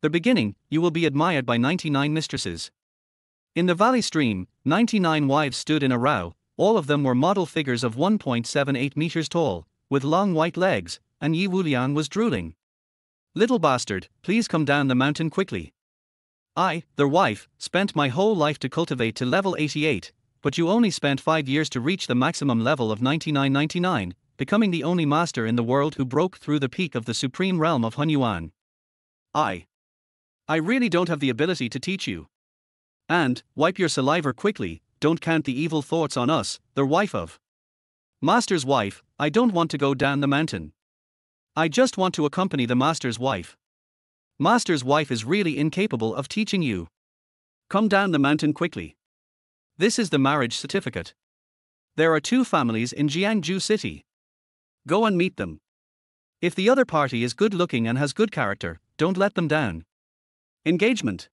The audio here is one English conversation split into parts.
The beginning, you will be admired by 99 mistresses. In the valley stream, 99 wives stood in a row. All of them were model figures of 1.78 meters tall, with long white legs, and Ye Wuliang was drooling. Little bastard, please come down the mountain quickly. I, their wife, spent my whole life to cultivate to level 88, but you only spent 5 years to reach the maximum level of 99.99, becoming the only master in the world who broke through the peak of the supreme realm of Hunyuan. I really don't have the ability to teach you. And, wipe your saliva quickly, don't count the evil thoughts on us, their wife of. Master's wife, I don't want to go down the mountain. I just want to accompany the master's wife. Master's wife is really incapable of teaching you. Come down the mountain quickly. This is the marriage certificate. There are 2 families in Jiangzhou City. Go and meet them. If the other party is good looking and has good character, don't let them down. Engagement.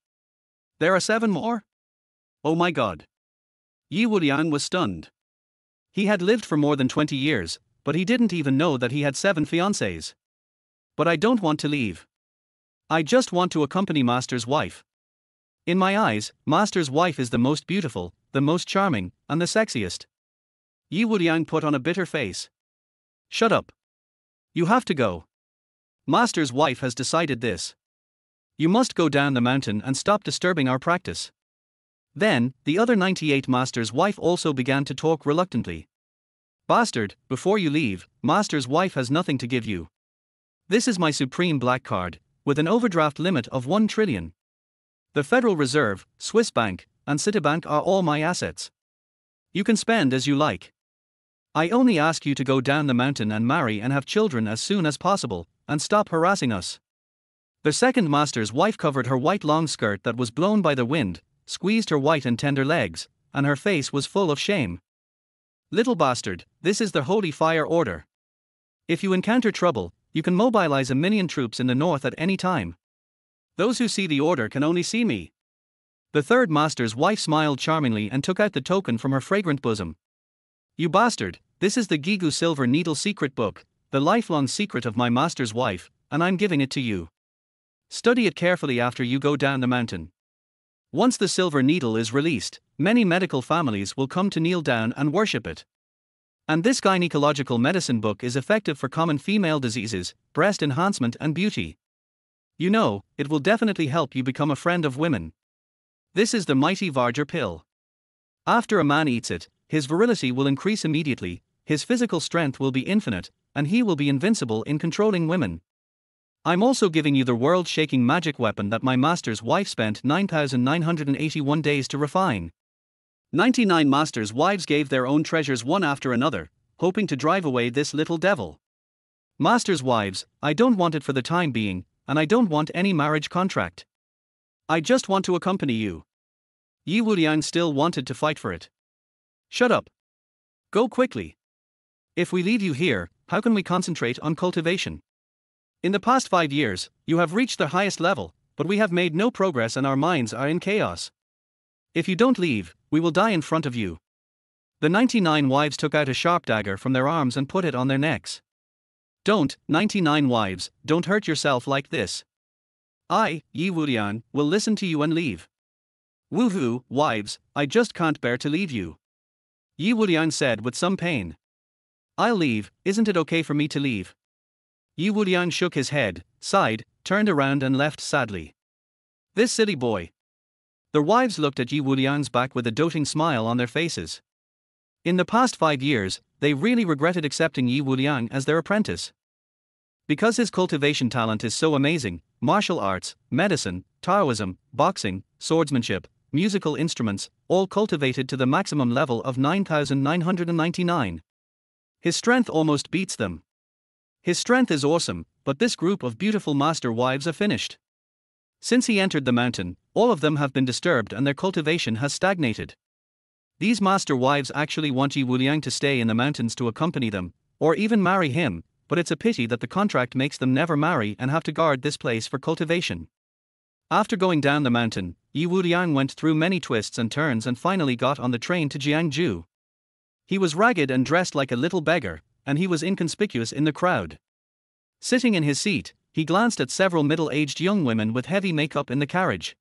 There are 7 more? Oh my god. Ye Wuliang was stunned. He had lived for more than 20 years, but he didn't even know that he had 7 fiancées. But I don't want to leave. I just want to accompany Master's wife. In my eyes, Master's wife is the most beautiful, the most charming, and the sexiest. Ye Wuliang put on a bitter face. Shut up. You have to go. Master's wife has decided this. You must go down the mountain and stop disturbing our practice. Then, the other 98 Master's wife also began to talk reluctantly. Bastard, before you leave, Master's wife has nothing to give you. This is my supreme black card, with an overdraft limit of 1 trillion. The Federal Reserve, Swiss Bank, and Citibank are all my assets. You can spend as you like. I only ask you to go down the mountain and marry and have children as soon as possible, and stop harassing us. The second master's wife covered her white long skirt that was blown by the wind, squeezed her white and tender legs, and her face was full of shame. Little bastard, this is the Holy Fire Order. If you encounter trouble, you can mobilize a million troops in the north at any time. Those who see the order can only see me. The third master's wife smiled charmingly and took out the token from her fragrant bosom. You bastard, this is the Gigu Silver Needle secret book, the lifelong secret of my master's wife, and I'm giving it to you. Study it carefully after you go down the mountain. Once the silver needle is released, many medical families will come to kneel down and worship it. And this gynecological medicine book is effective for common female diseases, breast enhancement and beauty. You know, it will definitely help you become a friend of women. This is the mighty Varger pill. After a man eats it, his virility will increase immediately, his physical strength will be infinite, and he will be invincible in controlling women. I'm also giving you the world-shaking magic weapon that my master's wife spent 9,981 days to refine. 99 masters' wives gave their own treasures one after another, hoping to drive away this little devil. Masters' wives, I don't want it for the time being, and I don't want any marriage contract. I just want to accompany you. Ye Wuliang still wanted to fight for it. Shut up. Go quickly. If we leave you here, how can we concentrate on cultivation? In the past 5 years, you have reached the highest level, but we have made no progress and our minds are in chaos. If you don't leave, we will die in front of you. The 99 wives took out a sharp dagger from their arms and put it on their necks. Don't, 99 wives, don't hurt yourself like this. I, Ye Wuliang, will listen to you and leave. Woohoo, wives, I just can't bear to leave you. Ye Wuliang said with some pain. I'll leave, isn't it okay for me to leave? Ye Wuliang shook his head, sighed, turned around and left sadly. This silly boy. The wives looked at Ye Wuliang's back with a doting smile on their faces. In the past 5 years, they really regretted accepting Ye Wuliang as their apprentice. Because his cultivation talent is so amazing, martial arts, medicine, Taoism, boxing, swordsmanship, musical instruments, all cultivated to the maximum level of 9,999. His strength almost beats them. His strength is awesome, but this group of beautiful master wives are finished. Since he entered the mountain, all of them have been disturbed and their cultivation has stagnated. These master wives actually want Ye Wuliang to stay in the mountains to accompany them, or even marry him, but it's a pity that the contract makes them never marry and have to guard this place for cultivation. After going down the mountain, Ye Wuliang went through many twists and turns and finally got on the train to Jiangzhou. He was ragged and dressed like a little beggar, and he was inconspicuous in the crowd. Sitting in his seat, he glanced at several middle-aged young women with heavy makeup in the carriage.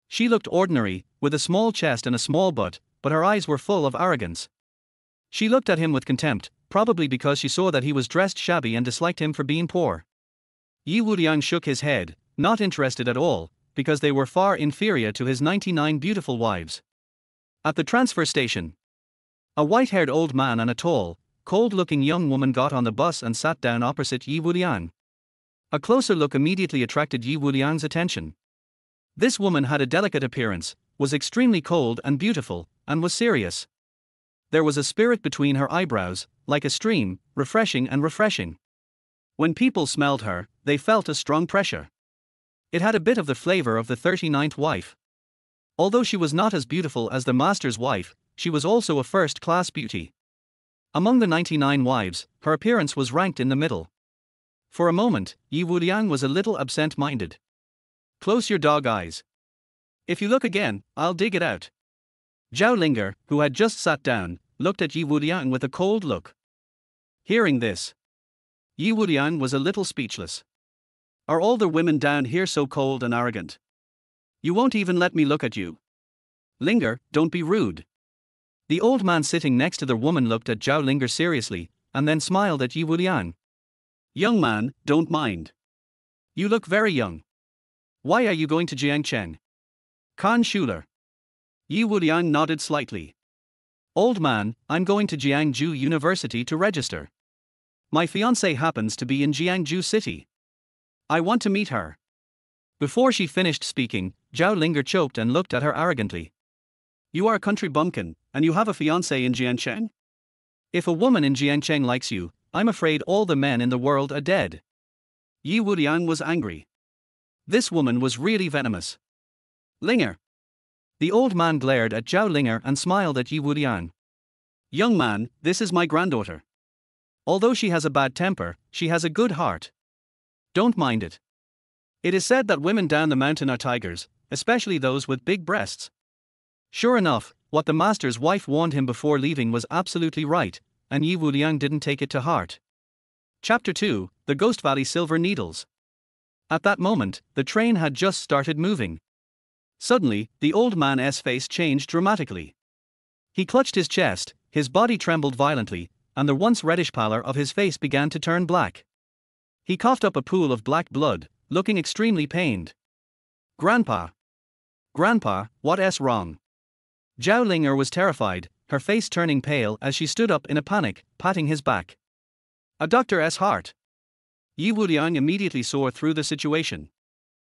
She looked ordinary, with a small chest and a small butt, but her eyes were full of arrogance. She looked at him with contempt, probably because she saw that he was dressed shabby and disliked him for being poor. Ye Wuliang shook his head, not interested at all, because they were far inferior to his 99 beautiful wives. At the transfer station, a white-haired old man and a tall, cold-looking young woman got on the bus and sat down opposite Ye Wuliang. A closer look immediately attracted Ye Wuliang's attention. This woman had a delicate appearance, was extremely cold and beautiful, and was serious. There was a spirit between her eyebrows, like a stream, refreshing and refreshing. When people smelled her, they felt a strong pressure. It had a bit of the flavor of the 39th wife. Although she was not as beautiful as the master's wife, she was also a first-class beauty. Among the 99 wives, her appearance was ranked in the middle. For a moment, Ye Wuliang was a little absent-minded. Close your dog eyes. If you look again, I'll dig it out. Zhao Linger, who had just sat down, looked at Ye Wuliang with a cold look. Hearing this, Ye Wuliang was a little speechless. Are all the women down here so cold and arrogant? You won't even let me look at you. Linger, don't be rude. The old man sitting next to the woman looked at Zhao Linger seriously, and then smiled at Ye Wuliang. Young man, don't mind. You look very young. Why are you going to Jiangcheng? Khan Schuler. Ye Wuliang nodded slightly. Old man, I'm going to Jiangzhou University to register. My fiancée happens to be in Jiangzhou City. I want to meet her. Before she finished speaking, Zhao Linger choked and looked at her arrogantly. You are a country bumpkin, and you have a fiancée in Jiangcheng? If a woman in Jiangcheng likes you, I'm afraid all the men in the world are dead. Ye Wuliang was angry. This woman was really venomous. Linger. The old man glared at Zhao Linger and smiled at Ye Wuliang. Young man, this is my granddaughter. Although she has a bad temper, she has a good heart. Don't mind it. It is said that women down the mountain are tigers, especially those with big breasts. Sure enough, what the master's wife warned him before leaving was absolutely right, and Ye Wuliang didn't take it to heart. Chapter 2, The Ghost Valley Silver Needles. At that moment, the train had just started moving. Suddenly, the old man's face changed dramatically. He clutched his chest, his body trembled violently, and the once reddish pallor of his face began to turn black. He coughed up a pool of black blood, looking extremely pained. Grandpa! Grandpa, what's wrong? Zhao Linger was terrified, her face turning pale as she stood up in a panic, patting his back. A doctor's heart. Ye Wuliang immediately saw through the situation.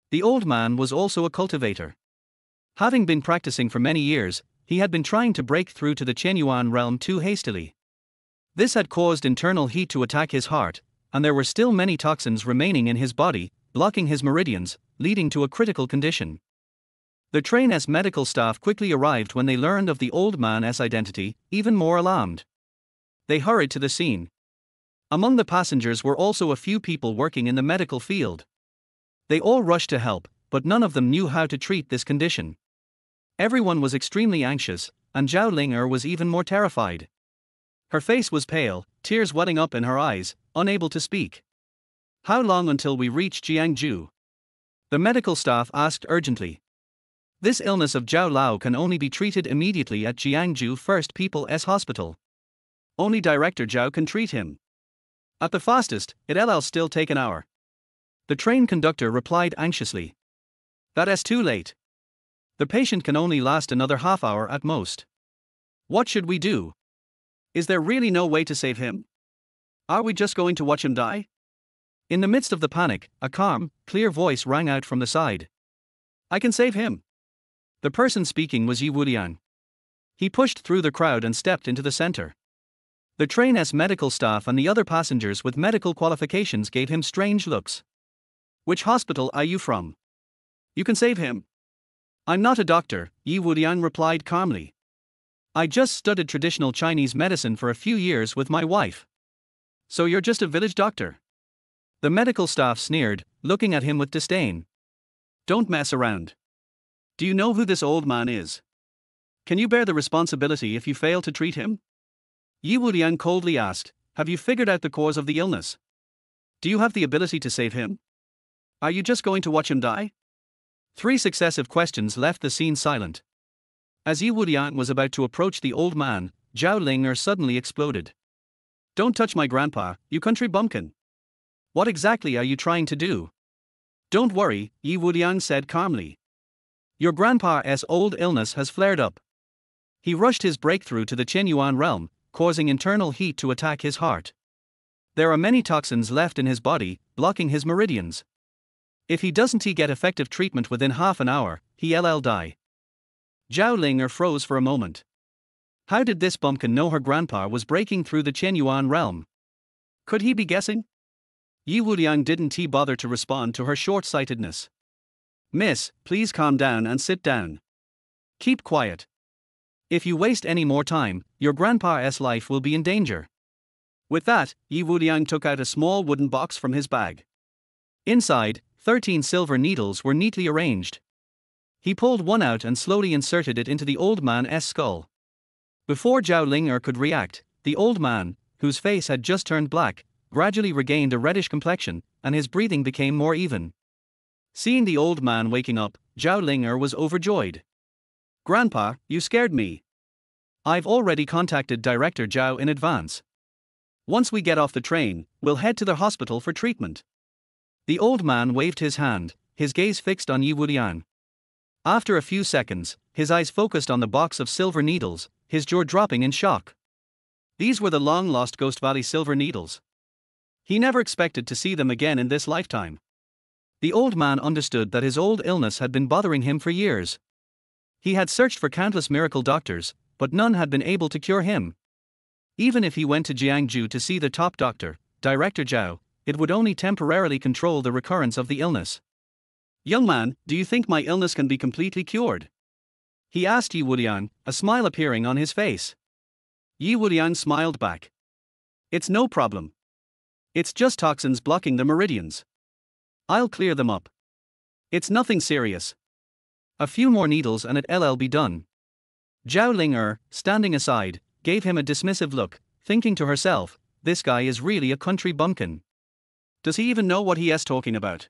The old man was also a cultivator. Having been practicing for many years, he had been trying to break through to the Hunyuan realm too hastily. This had caused internal heat to attack his heart, and there were still many toxins remaining in his body, blocking his meridians, leading to a critical condition. The train's medical staff quickly arrived when they learned of the old man's identity, even more alarmed. They hurried to the scene. Among the passengers were also a few people working in the medical field. They all rushed to help, but none of them knew how to treat this condition. Everyone was extremely anxious, and Zhao Linger was even more terrified. Her face was pale, tears welling up in her eyes, unable to speak. How long until we reach Jiangzhou? The medical staff asked urgently. This illness of Zhao Lao can only be treated immediately at Jiangzhou First People's Hospital. Only Director Zhao can treat him. At the fastest, it'll still take an hour. The train conductor replied anxiously. That's too late. The patient can only last another half hour at most. What should we do? Is there really no way to save him? Are we just going to watch him die? In the midst of the panic, a calm, clear voice rang out from the side. I can save him. The person speaking was Ye Wuliang. He pushed through the crowd and stepped into the center. The train's medical staff and the other passengers with medical qualifications gave him strange looks. Which hospital are you from? You can save him. I'm not a doctor, Ye Wuliang replied calmly. I just studied traditional Chinese medicine for a few years with my wife. So you're just a village doctor? The medical staff sneered, looking at him with disdain. Don't mess around. Do you know who this old man is? Can you bear the responsibility if you fail to treat him? Ye Wuliang coldly asked, have you figured out the cause of the illness? Do you have the ability to save him? Are you just going to watch him die? 3 successive questions left the scene silent. As Ye Wuliang was about to approach the old man, Zhao Linger suddenly exploded. Don't touch my grandpa, you country bumpkin. What exactly are you trying to do? Don't worry, Ye Wuliang said calmly. Your grandpa's old illness has flared up. He rushed his breakthrough to the Hunyuan realm, causing internal heat to attack his heart. There are many toxins left in his body, blocking his meridians. If he doesn't get effective treatment within half an hour, he'll die. Zhao Linger froze for a moment. How did this bumpkin know her grandpa was breaking through the Hunyuan realm? Could he be guessing? Ye Wuliang didn't bother to respond to her short-sightedness. Miss, please calm down and sit down. Keep quiet. If you waste any more time, your grandpa's life will be in danger. With that, Ye Wuliang took out a small wooden box from his bag. Inside, 13 silver needles were neatly arranged. He pulled one out and slowly inserted it into the old man's skull. Before Zhao Linger could react, the old man, whose face had just turned black, gradually regained a reddish complexion, and his breathing became more even. Seeing the old man waking up, Zhao Linger was overjoyed. Grandpa, you scared me. I've already contacted Director Zhao in advance. Once we get off the train, we'll head to the hospital for treatment. The old man waved his hand, his gaze fixed on Ye Wuliang. After a few seconds, his eyes focused on the box of silver needles, his jaw dropping in shock. These were the long-lost Ghost Valley silver needles. He never expected to see them again in this lifetime. The old man understood that his old illness had been bothering him for years. He had searched for countless miracle doctors, but none had been able to cure him. Even if he went to Jiangzhou to see the top doctor, Director Zhao, it would only temporarily control the recurrence of the illness. Young man, do you think my illness can be completely cured? He asked Ye Wuliang, a smile appearing on his face. Ye Wuliang smiled back. It's no problem. It's just toxins blocking the meridians. I'll clear them up. It's nothing serious. A few more needles and it'll be done. Zhao Linger, standing aside, gave him a dismissive look, thinking to herself, this guy is really a country bumpkin. Does he even know what he is talking about?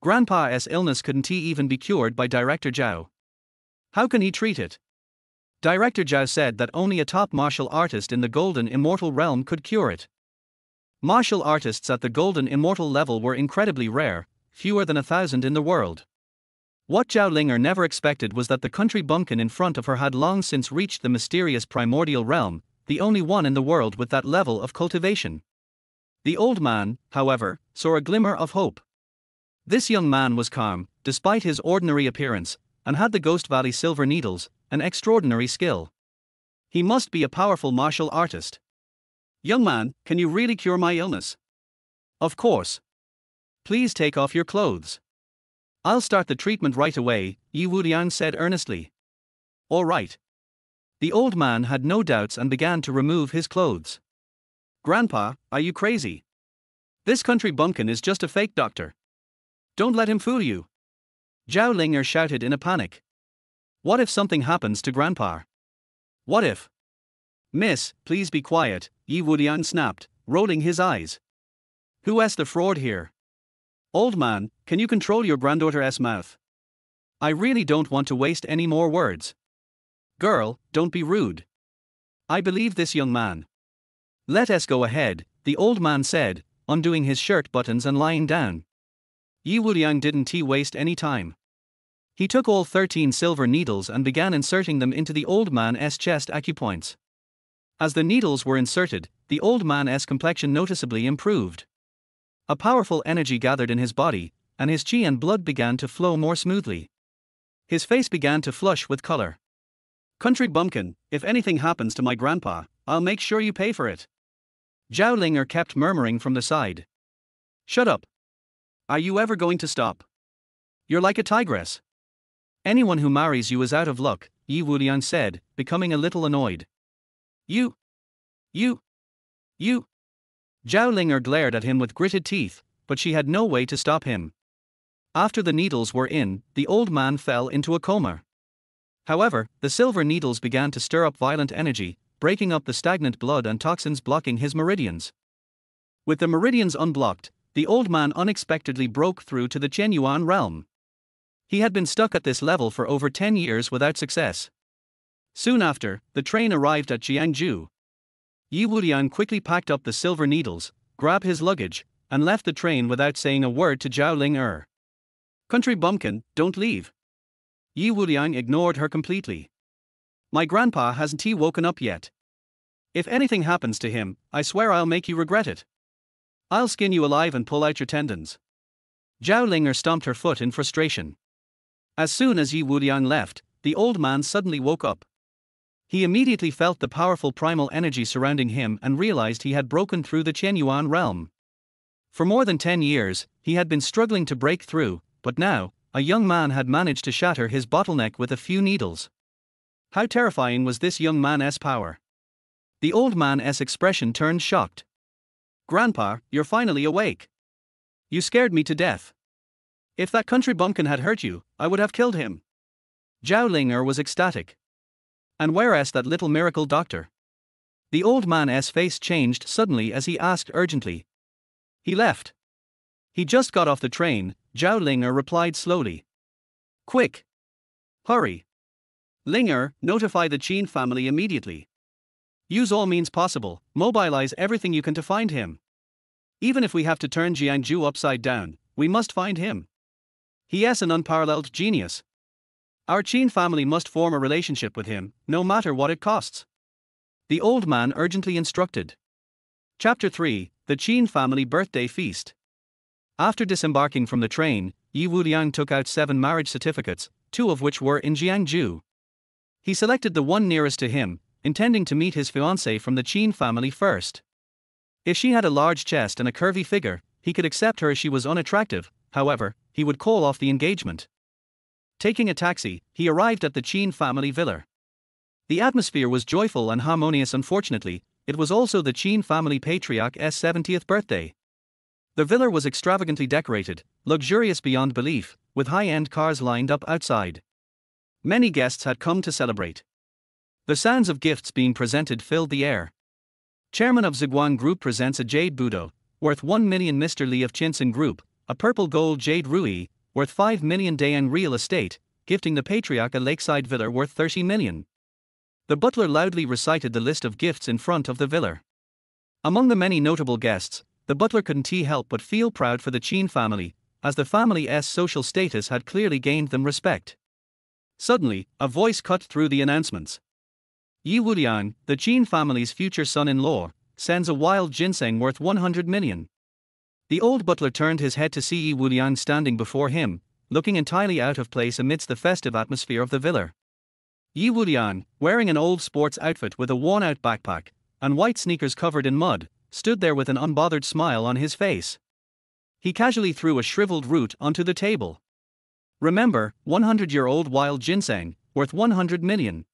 Grandpa's illness couldn't even be cured by Director Zhao. How can he treat it? Director Zhao said that only a top martial artist in the Golden Immortal realm could cure it. Martial artists at the Golden Immortal level were incredibly rare, fewer than 1,000 in the world. What Zhao Linger never expected was that the country bumpkin in front of her had long since reached the mysterious primordial realm, the only one in the world with that level of cultivation. The old man, however, saw a glimmer of hope. This young man was calm, despite his ordinary appearance, and had the Ghost Valley silver needles, an extraordinary skill. He must be a powerful martial artist. Young man, can you really cure my illness? Of course. Please take off your clothes. I'll start the treatment right away, Ye Wuliang said earnestly. All right. The old man had no doubts and began to remove his clothes. Grandpa, are you crazy? This country bumpkin is just a fake doctor. Don't let him fool you. Zhao Linger shouted in a panic. What if something happens to Grandpa? What if? Miss, please be quiet, Ye Wuliang snapped, rolling his eyes. Who's the fraud here? Old man, can you control your granddaughter's mouth? I really don't want to waste any more words. Girl, don't be rude. I believe this young man. Let us go ahead, the old man said, undoing his shirt buttons and lying down. Ye Wuliang didn't waste any time. He took all 13 silver needles and began inserting them into the old man's chest acupoints. As the needles were inserted, the old man's complexion noticeably improved. A powerful energy gathered in his body, and his chi and blood began to flow more smoothly. His face began to flush with color. Country bumpkin, if anything happens to my grandpa, I'll make sure you pay for it. Zhao Linger kept murmuring from the side. Shut up. Are you ever going to stop? You're like a tigress. Anyone who marries you is out of luck, Ye Wuliang said, becoming a little annoyed. You. Zhao Linger glared at him with gritted teeth, but she had no way to stop him. After the needles were in, the old man fell into a coma. However, the silver needles began to stir up violent energy, breaking up the stagnant blood and toxins blocking his meridians. With the meridians unblocked, the old man unexpectedly broke through to the Hunyuan realm. He had been stuck at this level for over 10 years without success. Soon after, the train arrived at Jiangzhou. Ye Wuliang quickly packed up the silver needles, grabbed his luggage, and left the train without saying a word to Zhao Ling. Country bumpkin, don't leave. Ye Wuliang ignored her completely. My grandpa hasn't he woken up yet? If anything happens to him, I swear I'll make you regret it. I'll skin you alive and pull out your tendons. Zhao Ling stomped her foot in frustration. As soon as Ye Wuliang left, the old man suddenly woke up. He immediately felt the powerful primal energy surrounding him and realized he had broken through the Hunyuan realm. For more than 10 years, he had been struggling to break through, but now, a young man had managed to shatter his bottleneck with a few needles. How terrifying was this young man's power? The old man's expression turned shocked. Grandpa, you're finally awake. You scared me to death. If that country bumpkin had hurt you, I would have killed him. Zhao Ling was ecstatic. And where's that little miracle doctor? The old man's face changed suddenly as he asked urgently. He left. He just got off the train, Zhao Ling replied slowly. Quick! Hurry! Ling, notify the Qin family immediately. Use all means possible, mobilize everything you can to find him. Even if we have to turn Jiangzhou upside down, we must find him. He is an unparalleled genius. Our Qin family must form a relationship with him, no matter what it costs. The old man urgently instructed. Chapter 3, The Qin Family Birthday Feast. After disembarking from the train, Ye Wuliang took out 7 marriage certificates, 2 of which were in Jiangzhou. He selected the one nearest to him, intending to meet his fiancée from the Qin family first. If she had a large chest and a curvy figure, he could accept her. She was unattractive, however, he would call off the engagement. Taking a taxi, he arrived at the Qin family villa. The atmosphere was joyful and harmonious. Unfortunately, it was also the Qin family patriarch's 70th birthday. The villa was extravagantly decorated, luxurious beyond belief, with high-end cars lined up outside. Many guests had come to celebrate. The sounds of gifts being presented filled the air. Chairman of Ziguang Group presents a jade Budo, worth 1 million. Mr. Li of Chinsen Group, a purple gold jade Rui, worth 5 million. Dayang Real Estate, gifting the patriarch a lakeside villa worth 30 million. The butler loudly recited the list of gifts in front of the villa. Among the many notable guests, the butler couldn't help but feel proud for the Qin family, as the family's social status had clearly gained them respect. Suddenly, a voice cut through the announcements. Ye Wuliang, the Qin family's future son-in-law, sends a wild ginseng worth 100 million. The old butler turned his head to see Ye Wuliang standing before him, looking entirely out of place amidst the festive atmosphere of the villa. Ye Wuliang, wearing an old sports outfit with a worn-out backpack, and white sneakers covered in mud, stood there with an unbothered smile on his face. He casually threw a shriveled root onto the table. Remember, 100-year-old wild ginseng, worth 100 million.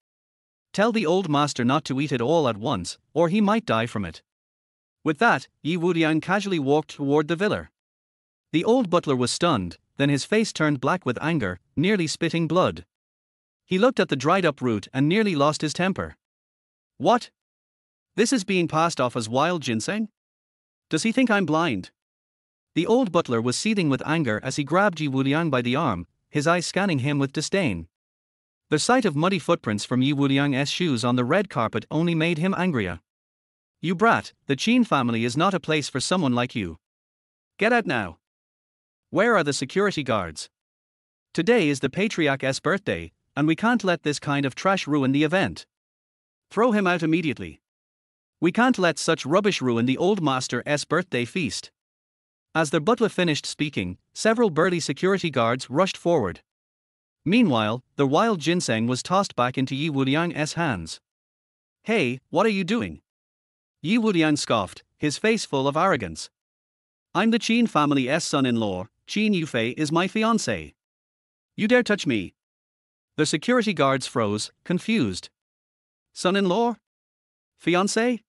Tell the old master not to eat it all at once, or he might die from it. With that, Ye Wuliang casually walked toward the villa. The old butler was stunned, then his face turned black with anger, nearly spitting blood. He looked at the dried-up root and nearly lost his temper. What? This is being passed off as wild ginseng? Does he think I'm blind? The old butler was seething with anger as he grabbed Ye Wuliang by the arm, his eyes scanning him with disdain. The sight of muddy footprints from Ye Wuliang's shoes on the red carpet only made him angrier. You brat, the Qin family is not a place for someone like you. Get out now. Where are the security guards? Today is the patriarch's birthday, and we can't let this kind of trash ruin the event. Throw him out immediately. We can't let such rubbish ruin the old master's birthday feast. As the butler finished speaking, several burly security guards rushed forward. Meanwhile, the wild ginseng was tossed back into Ye Wuliang's hands. Hey, what are you doing? Ye Wuliang scoffed, his face full of arrogance. I'm the Qin family's son-in-law, Qin Yufei is my fiancée. You dare touch me? The security guards froze, confused. Son-in-law? Fiancé?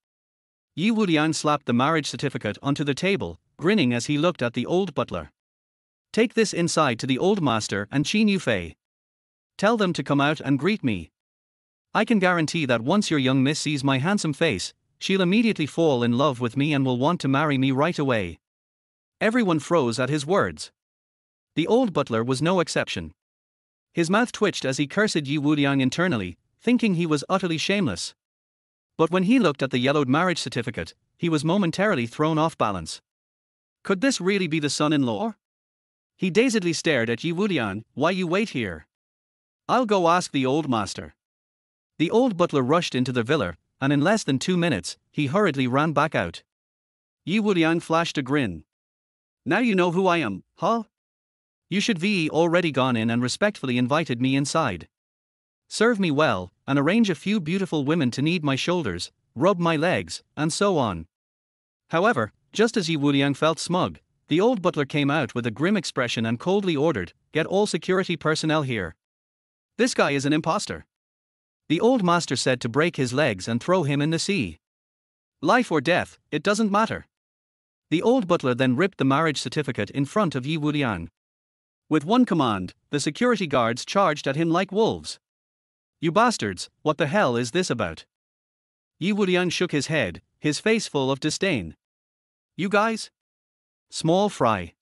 Ye Wuliang slapped the marriage certificate onto the table, grinning as he looked at the old butler. Take this inside to the old master and Qin Yufei. Tell them to come out and greet me. I can guarantee that once your young miss sees my handsome face, she'll immediately fall in love with me and will want to marry me right away. Everyone froze at his words. The old butler was no exception. His mouth twitched as he cursed Ye Wuliang internally, thinking he was utterly shameless. But when he looked at the yellowed marriage certificate, he was momentarily thrown off balance. Could this really be the son-in-law? He dazedly stared at Ye Wuliang. Why you wait here? I'll go ask the old master. The old butler rushed into the villa, and in less than 2 minutes, he hurriedly ran back out. Ye Wuliang flashed a grin. Now you know who I am, huh? You should be already gone in and respectfully invited me inside. Serve me well, and arrange a few beautiful women to knead my shoulders, rub my legs, and so on. However, just as Ye Wuliang felt smug, the old butler came out with a grim expression and coldly ordered, "Get all security personnel here. This guy is an imposter." The old master said to break his legs and throw him in the sea. Life or death, it doesn't matter. The old butler then ripped the marriage certificate in front of Ye Wuliang. With one command, the security guards charged at him like wolves. You bastards, what the hell is this about? Ye Wuliang shook his head, his face full of disdain. You guys? Small fry.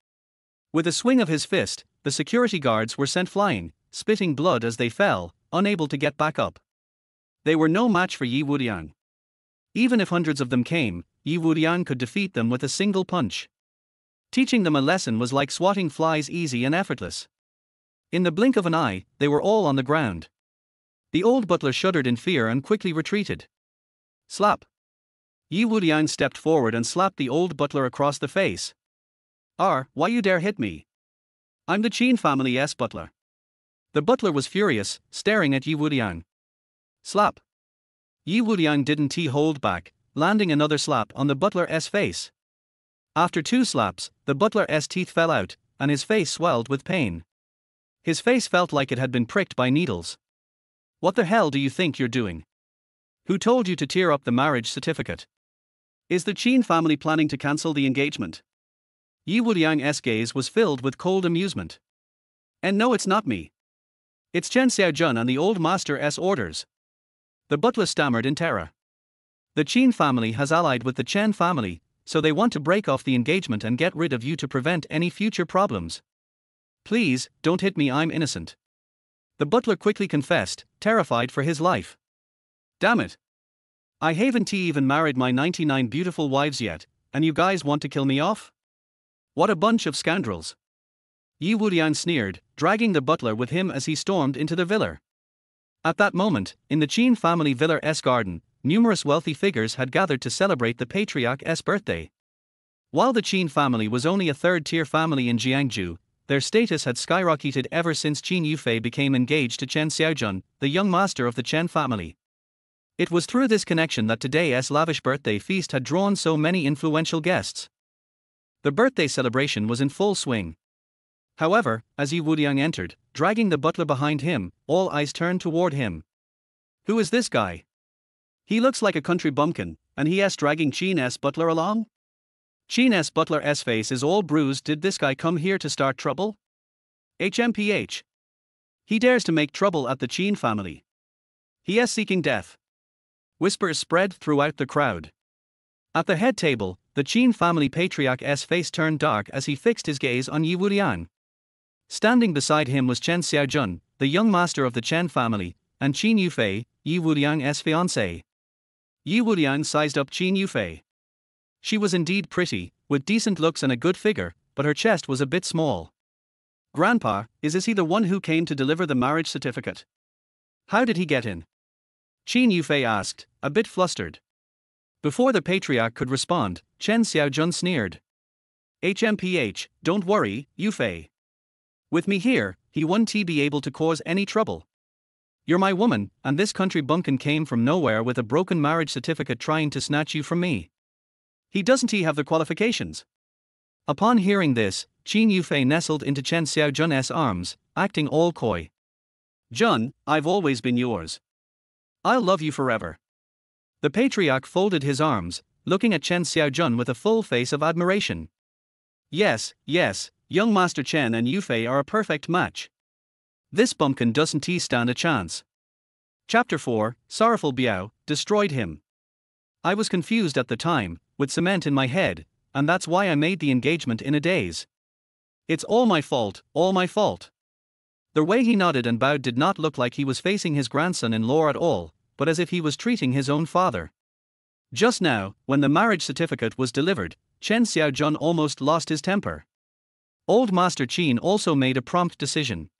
With a swing of his fist, the security guards were sent flying, spitting blood as they fell, unable to get back up. They were no match for Ye Wuliang. Even if hundreds of them came, Ye Wuliang could defeat them with a single punch. Teaching them a lesson was like swatting flies, easy and effortless. In the blink of an eye, they were all on the ground. The old butler shuddered in fear and quickly retreated. Slap. Ye Wuliang stepped forward and slapped the old butler across the face. Why you dare hit me? I'm the Qin family's butler. The butler was furious, staring at Ye Wuliang. Slap. Ye Wuliang didn't hold back, landing another slap on the butler's face. After 2 slaps, the butler's teeth fell out, and his face swelled with pain. His face felt like it had been pricked by needles. What the hell do you think you're doing? Who told you to tear up the marriage certificate? Is the Qin family planning to cancel the engagement? Ye Wuliang's gaze was filled with cold amusement. And no, it's not me. It's Chen Xiaojun and the old master's orders. The butler stammered in terror. The Qin family has allied with the Chen family, so they want to break off the engagement and get rid of you to prevent any future problems. Please, don't hit me, I'm innocent. The butler quickly confessed, terrified for his life. Damn it. I haven't even married my 99 beautiful wives yet, and you guys want to kill me off? What a bunch of scoundrels. Ye Wuliang sneered, dragging the butler with him as he stormed into the villa. At that moment, in the Qin family villa's garden, numerous wealthy figures had gathered to celebrate the patriarch's birthday. While the Qin family was only a third-tier family in Jiangzhou, their status had skyrocketed ever since Qin Yufei became engaged to Chen Xiaojun, the young master of the Chen family. It was through this connection that today's lavish birthday feast had drawn so many influential guests. The birthday celebration was in full swing. However, as Ye Wuliang entered, dragging the butler behind him, all eyes turned toward him. Who is this guy? He looks like a country bumpkin, and he is dragging Qin's butler along? Qin's butler's face is all bruised. Did this guy come here to start trouble? HMPH. He dares to make trouble at the Qin family. He is seeking death. Whispers spread throughout the crowd. At the head table, the Qin family patriarch's face turned dark as he fixed his gaze on Ye Wuliang. Standing beside him was Chen Xiaojun, the young master of the Chen family, and Qin Yufei, Ye Wuliang's fiancée. Ye Wuliang sized up Qin Yufei. She was indeed pretty, with decent looks and a good figure, but her chest was a bit small. Grandpa, is he the one who came to deliver the marriage certificate? How did he get in? Qin Yufei asked, a bit flustered. Before the patriarch could respond, Chen Xiaojun sneered. HMPH, don't worry, Yufei. With me here, he won't be able to cause any trouble. You're my woman, and this country bumpkin came from nowhere with a broken marriage certificate trying to snatch you from me. He doesn't have the qualifications. Upon hearing this, Qin Yufei nestled into Chen Xiaojun's arms, acting all coy. Jun, I've always been yours. I'll love you forever. The patriarch folded his arms, looking at Chen Xiaojun with a full face of admiration. Yes, young Master Chen and Yufei are a perfect match. This bumpkin doesn't stand a chance. Chapter 4, Sorrowful Biao, destroyed him. I was confused at the time, with cement in my head, and that's why I made the engagement in a daze. It's all my fault, all my fault. The way he nodded and bowed did not look like he was facing his grandson-in-law at all, but as if he was treating his own father. Just now, when the marriage certificate was delivered, Chen Xiaojun almost lost his temper. Old Master Qin also made a prompt decision.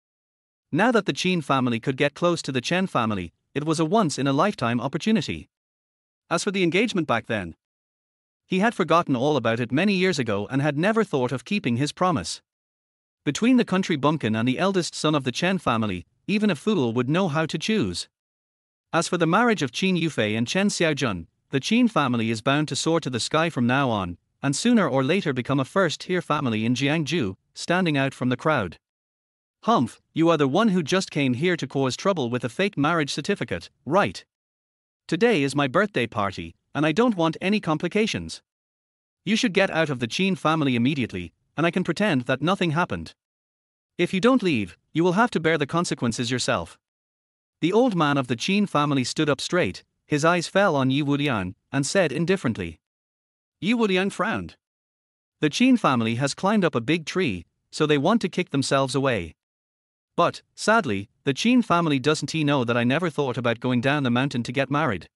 Now that the Qin family could get close to the Chen family, it was a once-in-a-lifetime opportunity. As for the engagement back then, he had forgotten all about it many years ago and had never thought of keeping his promise. Between the country bumpkin and the eldest son of the Chen family, even a fool would know how to choose. As for the marriage of Qin Yufei and Chen Xiaojun, the Qin family is bound to soar to the sky from now on, and sooner or later become a first-tier family in Jiangzhou, standing out from the crowd. Humph, you are the one who just came here to cause trouble with a fake marriage certificate, right? Today is my birthday party, and I don't want any complications. You should get out of the Qin family immediately, and I can pretend that nothing happened. If you don't leave, you will have to bear the consequences yourself. The old man of the Qin family stood up straight, his eyes fell on Ye Wuliang, and said indifferently. Ye Wuliang frowned. The Qin family has climbed up a big tree, so they want to kick themselves away. But, sadly, the Qin family doesn't know that I never thought about going down the mountain to get married.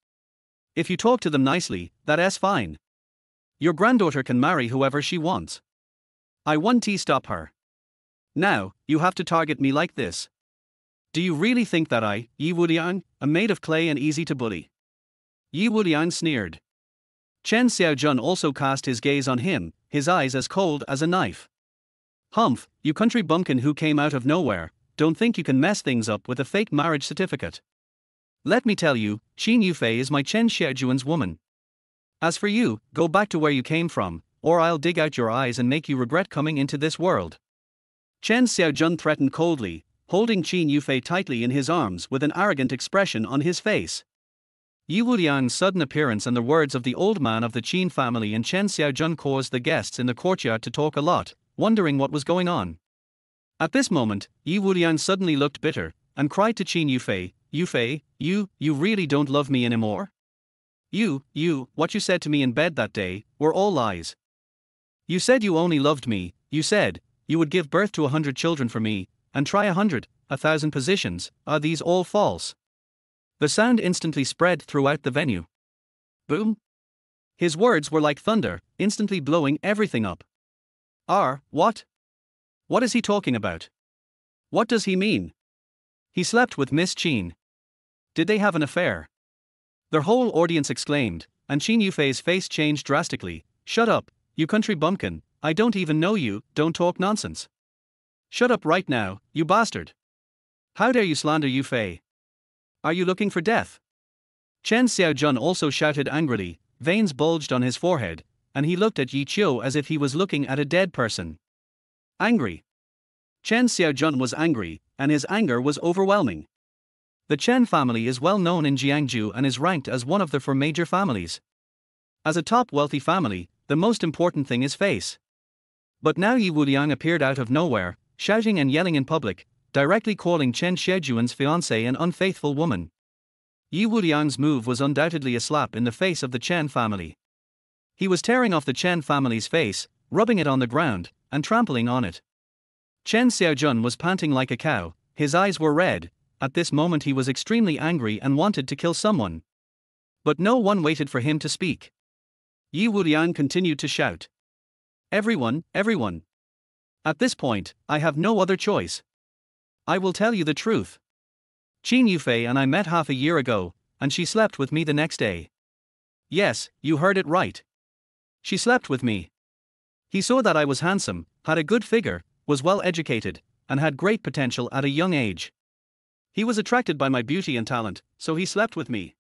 If you talk to them nicely, that's fine. Your granddaughter can marry whoever she wants. I won't stop her. Now, you have to target me like this. Do you really think that I, Ye Wuliang, am made of clay and easy to bully? Ye Wuliang sneered. Chen Xiaojun also cast his gaze on him, his eyes as cold as a knife. Humph, you country bumpkin who came out of nowhere, don't think you can mess things up with a fake marriage certificate. Let me tell you, Qin Yufei is my Chen Xiaojun's woman. As for you, go back to where you came from, or I'll dig out your eyes and make you regret coming into this world. Chen Xiaojun threatened coldly, holding Qin Yufei tightly in his arms with an arrogant expression on his face. Ye Wuliang's sudden appearance and the words of the old man of the Qin family and Chen Xiaojun caused the guests in the courtyard to talk a lot, wondering what was going on. At this moment, Ye Wuliang suddenly looked bitter, and cried to Qin Yufei, Yufei, you really don't love me anymore? What you said to me in bed that day, were all lies. You said you only loved me, you said, you would give birth to 100 children for me, and try 1,000 positions, are these all false? The sound instantly spread throughout the venue. Boom! His words were like thunder, instantly blowing everything up. What? What is he talking about? What does he mean? He slept with Miss Qin. Did they have an affair? Their whole audience exclaimed, and Qin Yufei's face changed drastically. Shut up, you country bumpkin, I don't even know you, don't talk nonsense. Shut up right now, you bastard. How dare you slander Yufei? Are you looking for death? Chen Xiaojun also shouted angrily, veins bulged on his forehead, and he looked at Yi Qiu as if he was looking at a dead person. Angry. Chen Xiaojun was angry, and his anger was overwhelming. The Chen family is well known in Jiangzhou and is ranked as one of the 4 major families. As a top wealthy family, the most important thing is face. But now Ye Wuliang appeared out of nowhere, shouting and yelling in public, directly calling Chen Xiaojun's fiancée an unfaithful woman. Ye Wuliang's move was undoubtedly a slap in the face of the Chen family. He was tearing off the Chen family's face, rubbing it on the ground, and trampling on it. Chen Xiaojun was panting like a cow, his eyes were red. At this moment he was extremely angry and wanted to kill someone. But no one waited for him to speak. Ye Wuliang continued to shout. Everyone. At this point, I have no other choice. I will tell you the truth. Qin Yufei and I met half a year ago, and she slept with me the next day. Yes, you heard it right. She slept with me. He saw that I was handsome, had a good figure, was well educated, and had great potential at a young age. He was attracted by my beauty and talent, so he slept with me.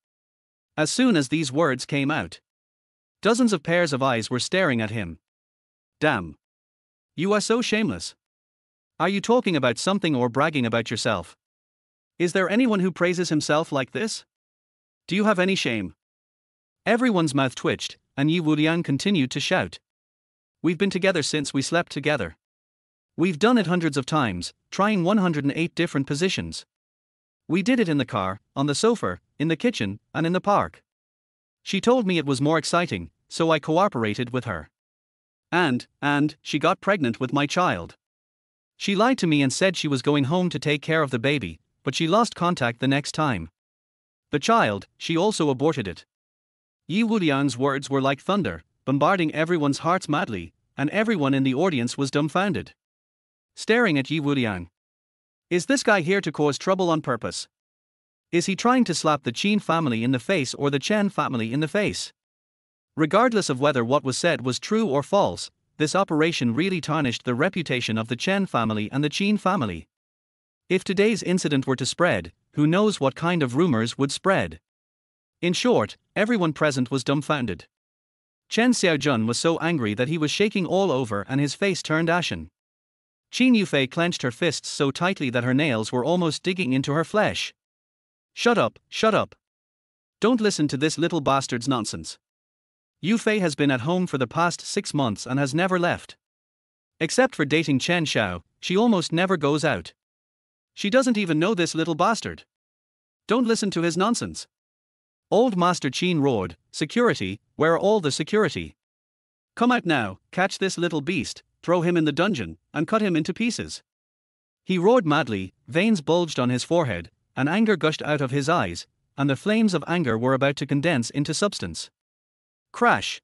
As soon as these words came out, dozens of pairs of eyes were staring at him. Damn. You are so shameless. Are you talking about something or bragging about yourself? Is there anyone who praises himself like this? Do you have any shame? Everyone's mouth twitched, and Ye Wuliang continued to shout. We've been together since we slept together. We've done it hundreds of times, trying 108 different positions. We did it in the car, on the sofa, in the kitchen, and in the park. She told me it was more exciting, so I cooperated with her. And, she got pregnant with my child. She lied to me and said she was going home to take care of the baby, but she lost contact the next time. The child, she also aborted it. Ye Wuliang's words were like thunder, bombarding everyone's hearts madly, and everyone in the audience was dumbfounded, staring at Ye Wuliang. Is this guy here to cause trouble on purpose? Is he trying to slap the Qin family in the face or the Chen family in the face? Regardless of whether what was said was true or false, this operation really tarnished the reputation of the Chen family and the Qin family. If today's incident were to spread, who knows what kind of rumors would spread? In short, everyone present was dumbfounded. Chen Xiaojun was so angry that he was shaking all over and his face turned ashen. Qin Yufei clenched her fists so tightly that her nails were almost digging into her flesh. Shut up, shut up. Don't listen to this little bastard's nonsense. Yufei has been at home for the past 6 months and has never left. Except for dating Chen Xiao, she almost never goes out. She doesn't even know this little bastard. Don't listen to his nonsense. Old Master Qin roared, "Security, where are all the security? Come out now, catch this little beast, throw him in the dungeon, and cut him into pieces." He roared madly, veins bulged on his forehead, and anger gushed out of his eyes, and the flames of anger were about to condense into substance. Crash!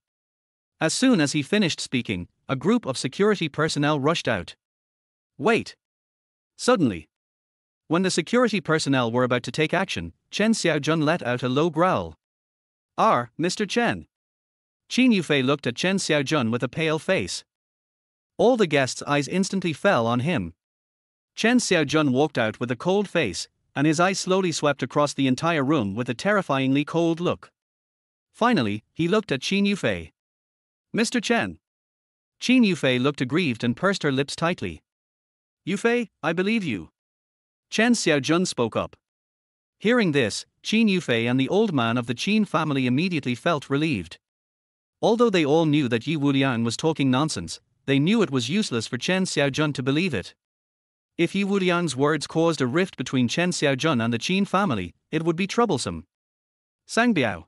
As soon as he finished speaking, a group of security personnel rushed out. Wait! Suddenly, when the security personnel were about to take action, Chen Xiaojun let out a low growl. Mr. Chen. Qin Yufei looked at Chen Xiaojun with a pale face. All the guests' eyes instantly fell on him. Chen Xiaojun walked out with a cold face, and his eyes slowly swept across the entire room with a terrifyingly cold look. Finally, he looked at Qin Yufei. Mr. Chen. Qin Yufei looked aggrieved and pursed her lips tightly. Yufei, I believe you. Chen Xiaojun spoke up. Hearing this, Qin Yufei and the old man of the Qin family immediately felt relieved. Although they all knew that Ye Wuliang was talking nonsense, they knew it was useless for Chen Xiaojun to believe it. If Ye Wuliang's words caused a rift between Chen Xiaojun and the Qin family, it would be troublesome. Sangbiao.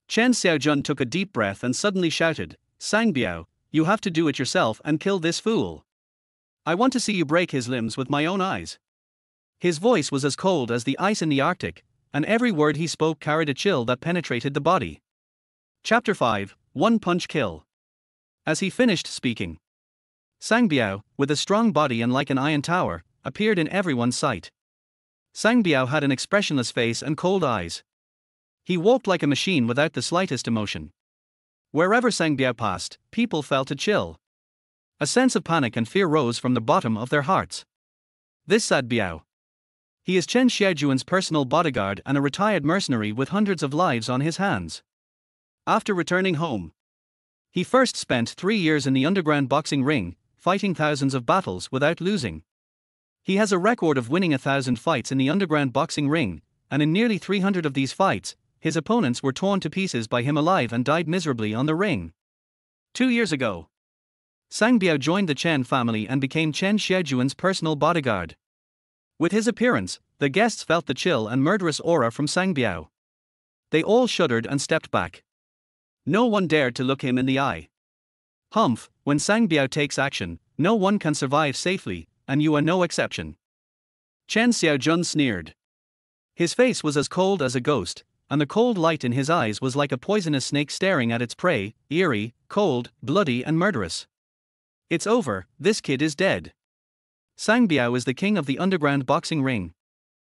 Chen Xiaojun took a deep breath and suddenly shouted, Sangbiao, you have to do it yourself and kill this fool. I want to see you break his limbs with my own eyes. His voice was as cold as the ice in the Arctic, and every word he spoke carried a chill that penetrated the body. Chapter 5, One Punch Kill. As he finished speaking, Sangbiao, with a strong body and like an iron tower, appeared in everyone's sight. Sangbiao had an expressionless face and cold eyes. He walked like a machine without the slightest emotion. Wherever Sangbiao passed, people felt a chill. A sense of panic and fear rose from the bottom of their hearts. This sad Biao. He is Chen Xiaojuan's personal bodyguard and a retired mercenary with hundreds of lives on his hands. After returning home, he first spent 3 years in the underground boxing ring, fighting thousands of battles without losing. He has a record of winning 1,000 fights in the underground boxing ring, and in nearly 300 of these fights, his opponents were torn to pieces by him alive and died miserably on the ring. 2 years ago, Sangbiao joined the Chen family and became Chen Xiaojuan's personal bodyguard. With his appearance, the guests felt the chill and murderous aura from Sangbiao. They all shuddered and stepped back. No one dared to look him in the eye. Humph, when Sangbiao takes action, no one can survive safely, and you are no exception. Chen Xiaojun sneered. His face was as cold as a ghost, and the cold light in his eyes was like a poisonous snake staring at its prey, eerie, cold, bloody and murderous. It's over, this kid is dead. Sangbiao is the king of the underground boxing ring.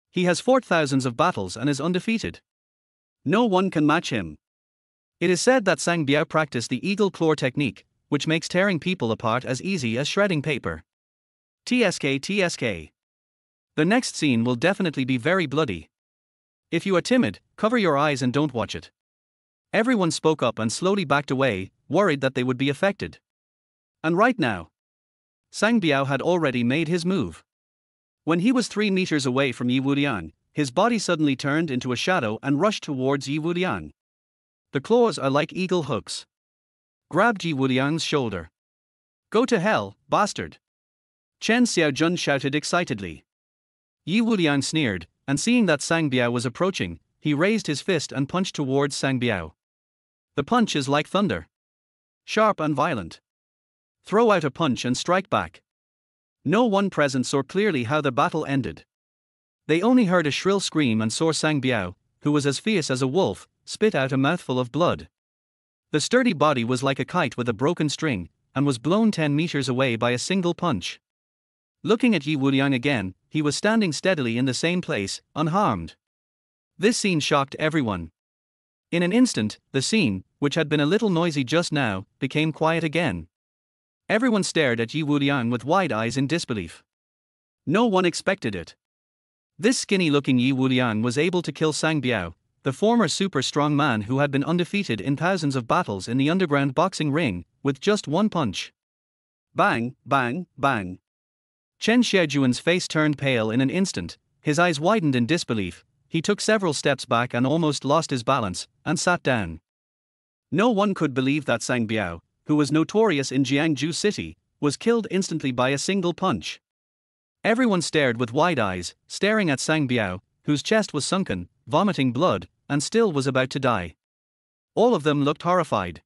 He has fought thousands of battles and is undefeated. No one can match him. It is said that Sangbiao practiced the eagle claw technique, which makes tearing people apart as easy as shredding paper. TSK. The next scene will definitely be very bloody. If you are timid, cover your eyes and don't watch it. Everyone spoke up and slowly backed away, worried that they would be affected. And right now, Sangbiao had already made his move. When he was 3 meters away from Ye Wuliang, his body suddenly turned into a shadow and rushed towards Ye Wuliang. The claws are like eagle hooks. Grabbed Ye Wuliang's shoulder. Go to hell, bastard! Chen Xiaojun shouted excitedly. Ye Wuliang sneered, and seeing that Sangbiao was approaching, he raised his fist and punched towards Sangbiao. The punch is like thunder. Sharp and violent. throw out a punch and strike back. No one present saw clearly how the battle ended. They only heard a shrill scream and saw Sang Biao, who was as fierce as a wolf, spit out a mouthful of blood. The sturdy body was like a kite with a broken string, and was blown 10 meters away by a single punch. Looking at Ye Wuliang again, he was standing steadily in the same place, unharmed. This scene shocked everyone. In an instant, the scene, which had been a little noisy just now, became quiet again. Everyone stared at Ye Wuliang with wide eyes in disbelief. No one expected it. This skinny-looking Ye Wuliang was able to kill Sang Biao, the former super-strong man who had been undefeated in thousands of battles in the underground boxing ring, with just one punch. Bang, bang, bang. Chen Xiaojuan's face turned pale in an instant, his eyes widened in disbelief. He took several steps back and almost lost his balance, and sat down. No one could believe that Sang Biao, who was notorious in Jiangzhou City, was killed instantly by a single punch. Everyone stared with wide eyes, staring at Sang Biao, whose chest was sunken, vomiting blood, and still was about to die. All of them looked horrified.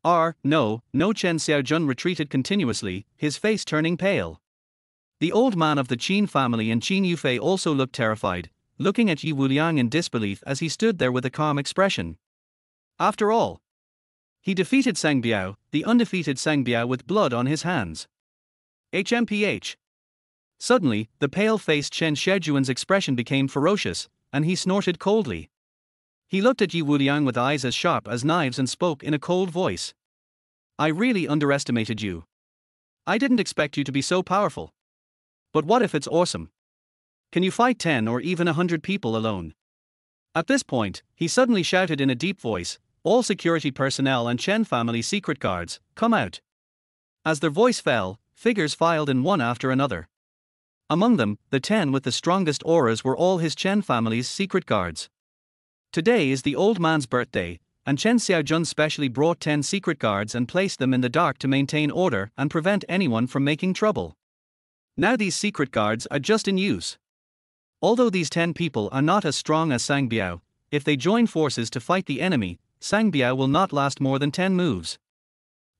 No, Chen Xiaojun retreated continuously, his face turning pale. The old man of the Qin family and Qin Yufei also looked terrified, looking at Ye Wuliang in disbelief as he stood there with a calm expression. After all, he defeated Sang Biao, the undefeated Sang Biao, with blood on his hands. HMPH. Suddenly, the pale-faced Chen Xiaojuan's expression became ferocious, and he snorted coldly. He looked at Ye Wuliang with eyes as sharp as knives and spoke in a cold voice. I really underestimated you. I didn't expect you to be so powerful. But what if it's awesome? Can you fight 10 or even 100 people alone? At this point, he suddenly shouted in a deep voice, all security personnel and Chen family secret guards, come out. As their voice fell, figures filed in one after another. Among them, the 10 with the strongest auras were all his Chen family's secret guards. Today is the old man's birthday, and Chen Xiaojun specially brought 10 secret guards and placed them in the dark to maintain order and prevent anyone from making trouble. Now these secret guards are just in use. Although these 10 people are not as strong as Sang Biao, if they join forces to fight the enemy, Sang Biao will not last more than 10 moves.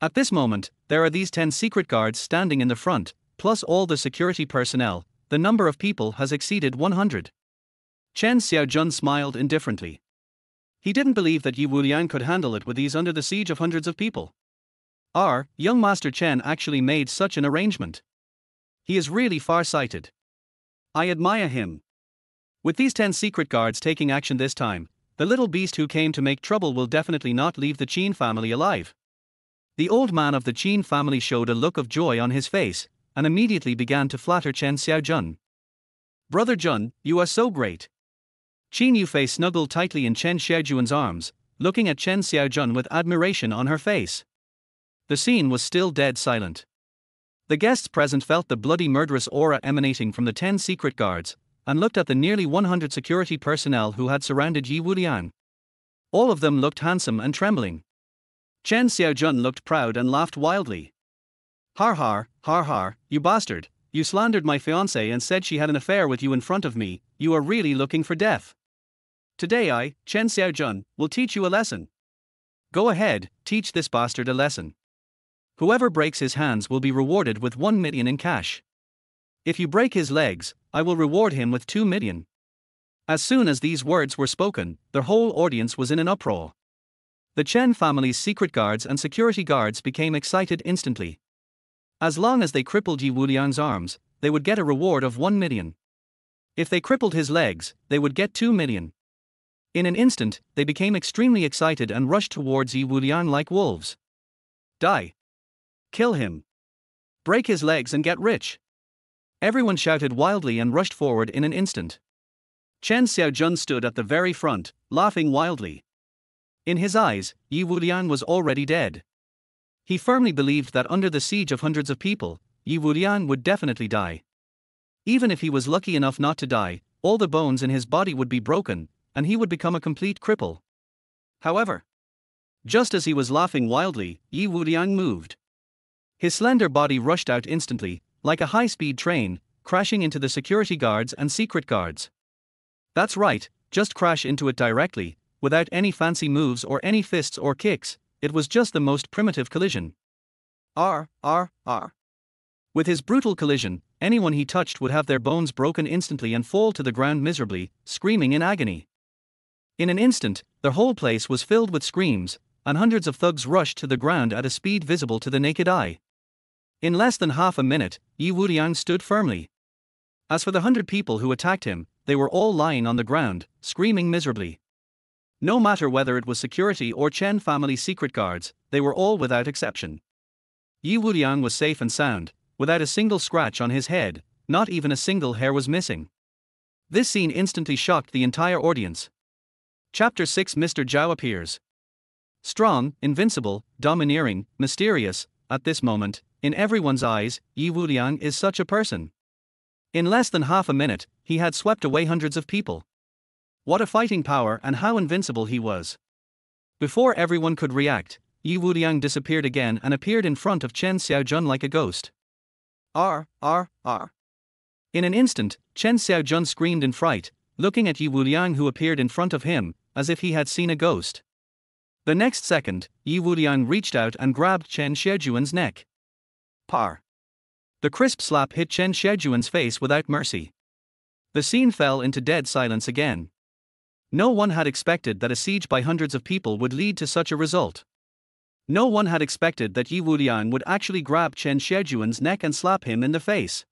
At this moment, there are these 10 secret guards standing in the front, plus all the security personnel. The number of people has exceeded 100. Chen Xiaojun smiled indifferently. He didn't believe that Ye Wuliang could handle it with ease under the siege of hundreds of people. Young Master Chen actually made such an arrangement. He is really far-sighted. I admire him. With these 10 secret guards taking action this time, the little beast who came to make trouble will definitely not leave the Qin family alive. The old man of the Qin family showed a look of joy on his face, and immediately began to flatter Chen Xiaojun. Brother Jun, you are so great. Qin Yufei snuggled tightly in Chen Xiaojuan's arms, looking at Chen Xiaojun with admiration on her face. The scene was still dead silent. The guests present felt the bloody murderous aura emanating from the 10 secret guards, and looked at the nearly 100 security personnel who had surrounded Ye Wuliang. All of them looked handsome and trembling. Chen Xiaojun looked proud and laughed wildly. Har, you bastard, you slandered my fiancée and said she had an affair with you in front of me, you are really looking for death. Today I, Chen Xiaojun, will teach you a lesson. Go ahead, teach this bastard a lesson. Whoever breaks his hands will be rewarded with 1 million in cash. If you break his legs, I will reward him with 2 million. As soon as these words were spoken, the whole audience was in an uproar. The Chen family's secret guards and security guards became excited instantly. As long as they crippled Ye Wuliang's arms, they would get a reward of 1 million. If they crippled his legs, they would get 2 million. In an instant, they became extremely excited and rushed towards Ye Wuliang like wolves. Die. Kill him. Break his legs and get rich. Everyone shouted wildly and rushed forward in an instant. Chen Xiaojun stood at the very front, laughing wildly. In his eyes, Ye Wuliang was already dead. He firmly believed that under the siege of hundreds of people, Ye Wuliang would definitely die. Even if he was lucky enough not to die, all the bones in his body would be broken, and he would become a complete cripple. However, just as he was laughing wildly, Ye Wuliang moved. His slender body rushed out instantly, like a high-speed train, crashing into the security guards and secret guards. That's right, just crash into it directly, without any fancy moves or any fists or kicks. It was just the most primitive collision. R. With his brutal collision, anyone he touched would have their bones broken instantly and fall to the ground miserably, screaming in agony. In an instant, the whole place was filled with screams, and hundreds of thugs rushed to the ground at a speed visible to the naked eye. In less than half a minute, Ye Wuliang stood firmly. As for the 100 people who attacked him, they were all lying on the ground, screaming miserably. No matter whether it was security or Chen family secret guards, they were all without exception. Ye Wuliang was safe and sound, without a single scratch on his head, not even a single hair was missing. This scene instantly shocked the entire audience. Chapter 6. Mr. Zhao appears. Strong, invincible, domineering, mysterious, at this moment, in everyone's eyes, Ye Wuliang is such a person. In less than half a minute, he had swept away hundreds of people. What a fighting power and how invincible he was. Before everyone could react, Ye Wuliang disappeared again and appeared in front of Chen Xiaojun like a ghost. R. In an instant, Chen Xiaojun screamed in fright, looking at Ye Wuliang who appeared in front of him, as if he had seen a ghost. The next second, Ye Wuliang reached out and grabbed Chen Xiaojun's neck. Par. The crisp slap hit Chen Xiaojun's face without mercy. The scene fell into dead silence again. No one had expected that a siege by hundreds of people would lead to such a result. No one had expected that Ye Wuliang would actually grab Chen Xiaojun's neck and slap him in the face.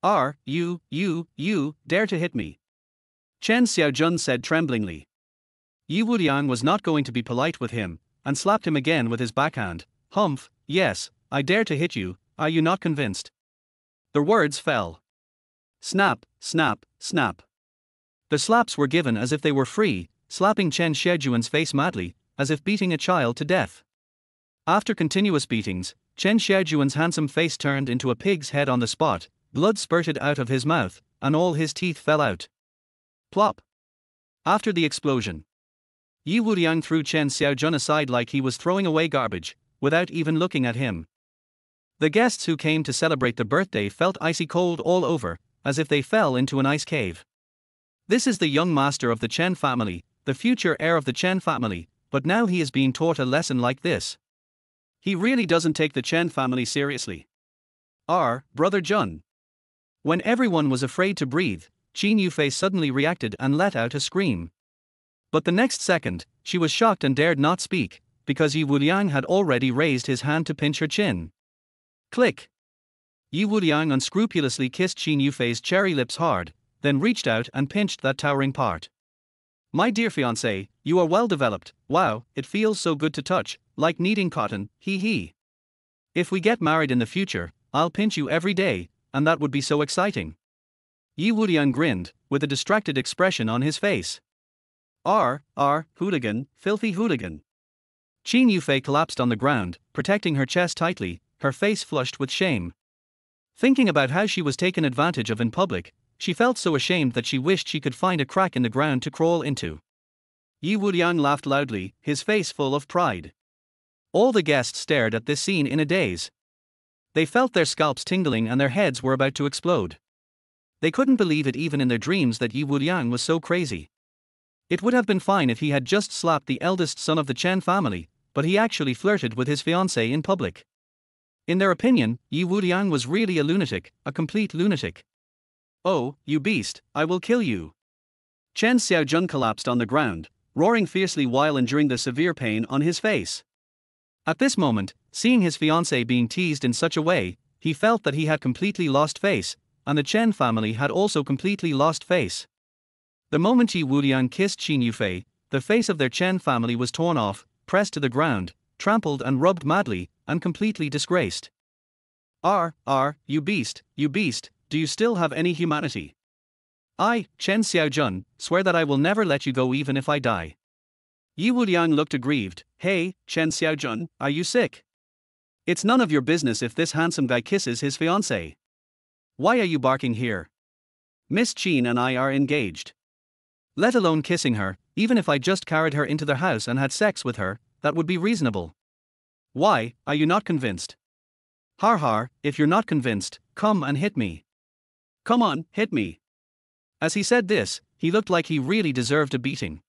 You dare to hit me? Chen Xiaojun said tremblingly. Ye Wuliang was not going to be polite with him, and slapped him again with his backhand. Humph, yes, I dare to hit you, are you not convinced? The words fell. Snap, snap, snap. The slaps were given as if they were free, slapping Chen Xiaojun's face madly, as if beating a child to death. After continuous beatings, Chen Xiaojun's handsome face turned into a pig's head on the spot, blood spurted out of his mouth, and all his teeth fell out. Plop. After the explosion, Ye Wuliang threw Chen Xiaojun aside like he was throwing away garbage, without even looking at him. The guests who came to celebrate the birthday felt icy cold all over, as if they fell into an ice cave. This is the young master of the Chen family, the future heir of the Chen family, but now he is being taught a lesson like this. He really doesn't take the Chen family seriously. Brother Jun. When everyone was afraid to breathe, Qin Yufei suddenly reacted and let out a scream. But the next second, she was shocked and dared not speak, because Ye Wuliang had already raised his hand to pinch her chin. Click. Ye Wuliang unscrupulously kissed Qin Yufei's cherry lips hard, then reached out and pinched that towering part. My dear fiancé, you are well developed, wow, it feels so good to touch, like kneading cotton, hee. If we get married in the future, I'll pinch you every day, and that would be so exciting. Ye Wuliang grinned, with a distracted expression on his face. Hooligan, filthy hooligan. Qin Yufei collapsed on the ground, protecting her chest tightly, her face flushed with shame. Thinking about how she was taken advantage of in public, she felt so ashamed that she wished she could find a crack in the ground to crawl into. Ye Wuliang laughed loudly, his face full of pride. All the guests stared at this scene in a daze. They felt their scalps tingling and their heads were about to explode. They couldn't believe it even in their dreams that Ye Wuliang was so crazy. It would have been fine if he had just slapped the eldest son of the Chen family, but he actually flirted with his fiancée in public. In their opinion, Ye Wuliang was really a lunatic, a complete lunatic. Oh, you beast, I will kill you. Chen Xiaojun collapsed on the ground, roaring fiercely while enduring the severe pain on his face. At this moment, seeing his fiancée being teased in such a way, he felt that he had completely lost face, and the Chen family had also completely lost face. The moment Ye Wuliang kissed Qin Yufei, the face of their Chen family was torn off, pressed to the ground, trampled and rubbed madly, and completely disgraced. You beast, do you still have any humanity? I, Chen Xiaojun, swear that I will never let you go even if I die. Ye Wuliang looked aggrieved. Hey, Chen Xiaojun, are you sick? It's none of your business if this handsome guy kisses his fiancée. Why are you barking here? Miss Qin and I are engaged. Let alone kissing her, even if I just carried her into their house and had sex with her, that would be reasonable. Why, are you not convinced? Har, if you're not convinced, come and hit me. Come on, hit me. As he said this, he looked like he really deserved a beating.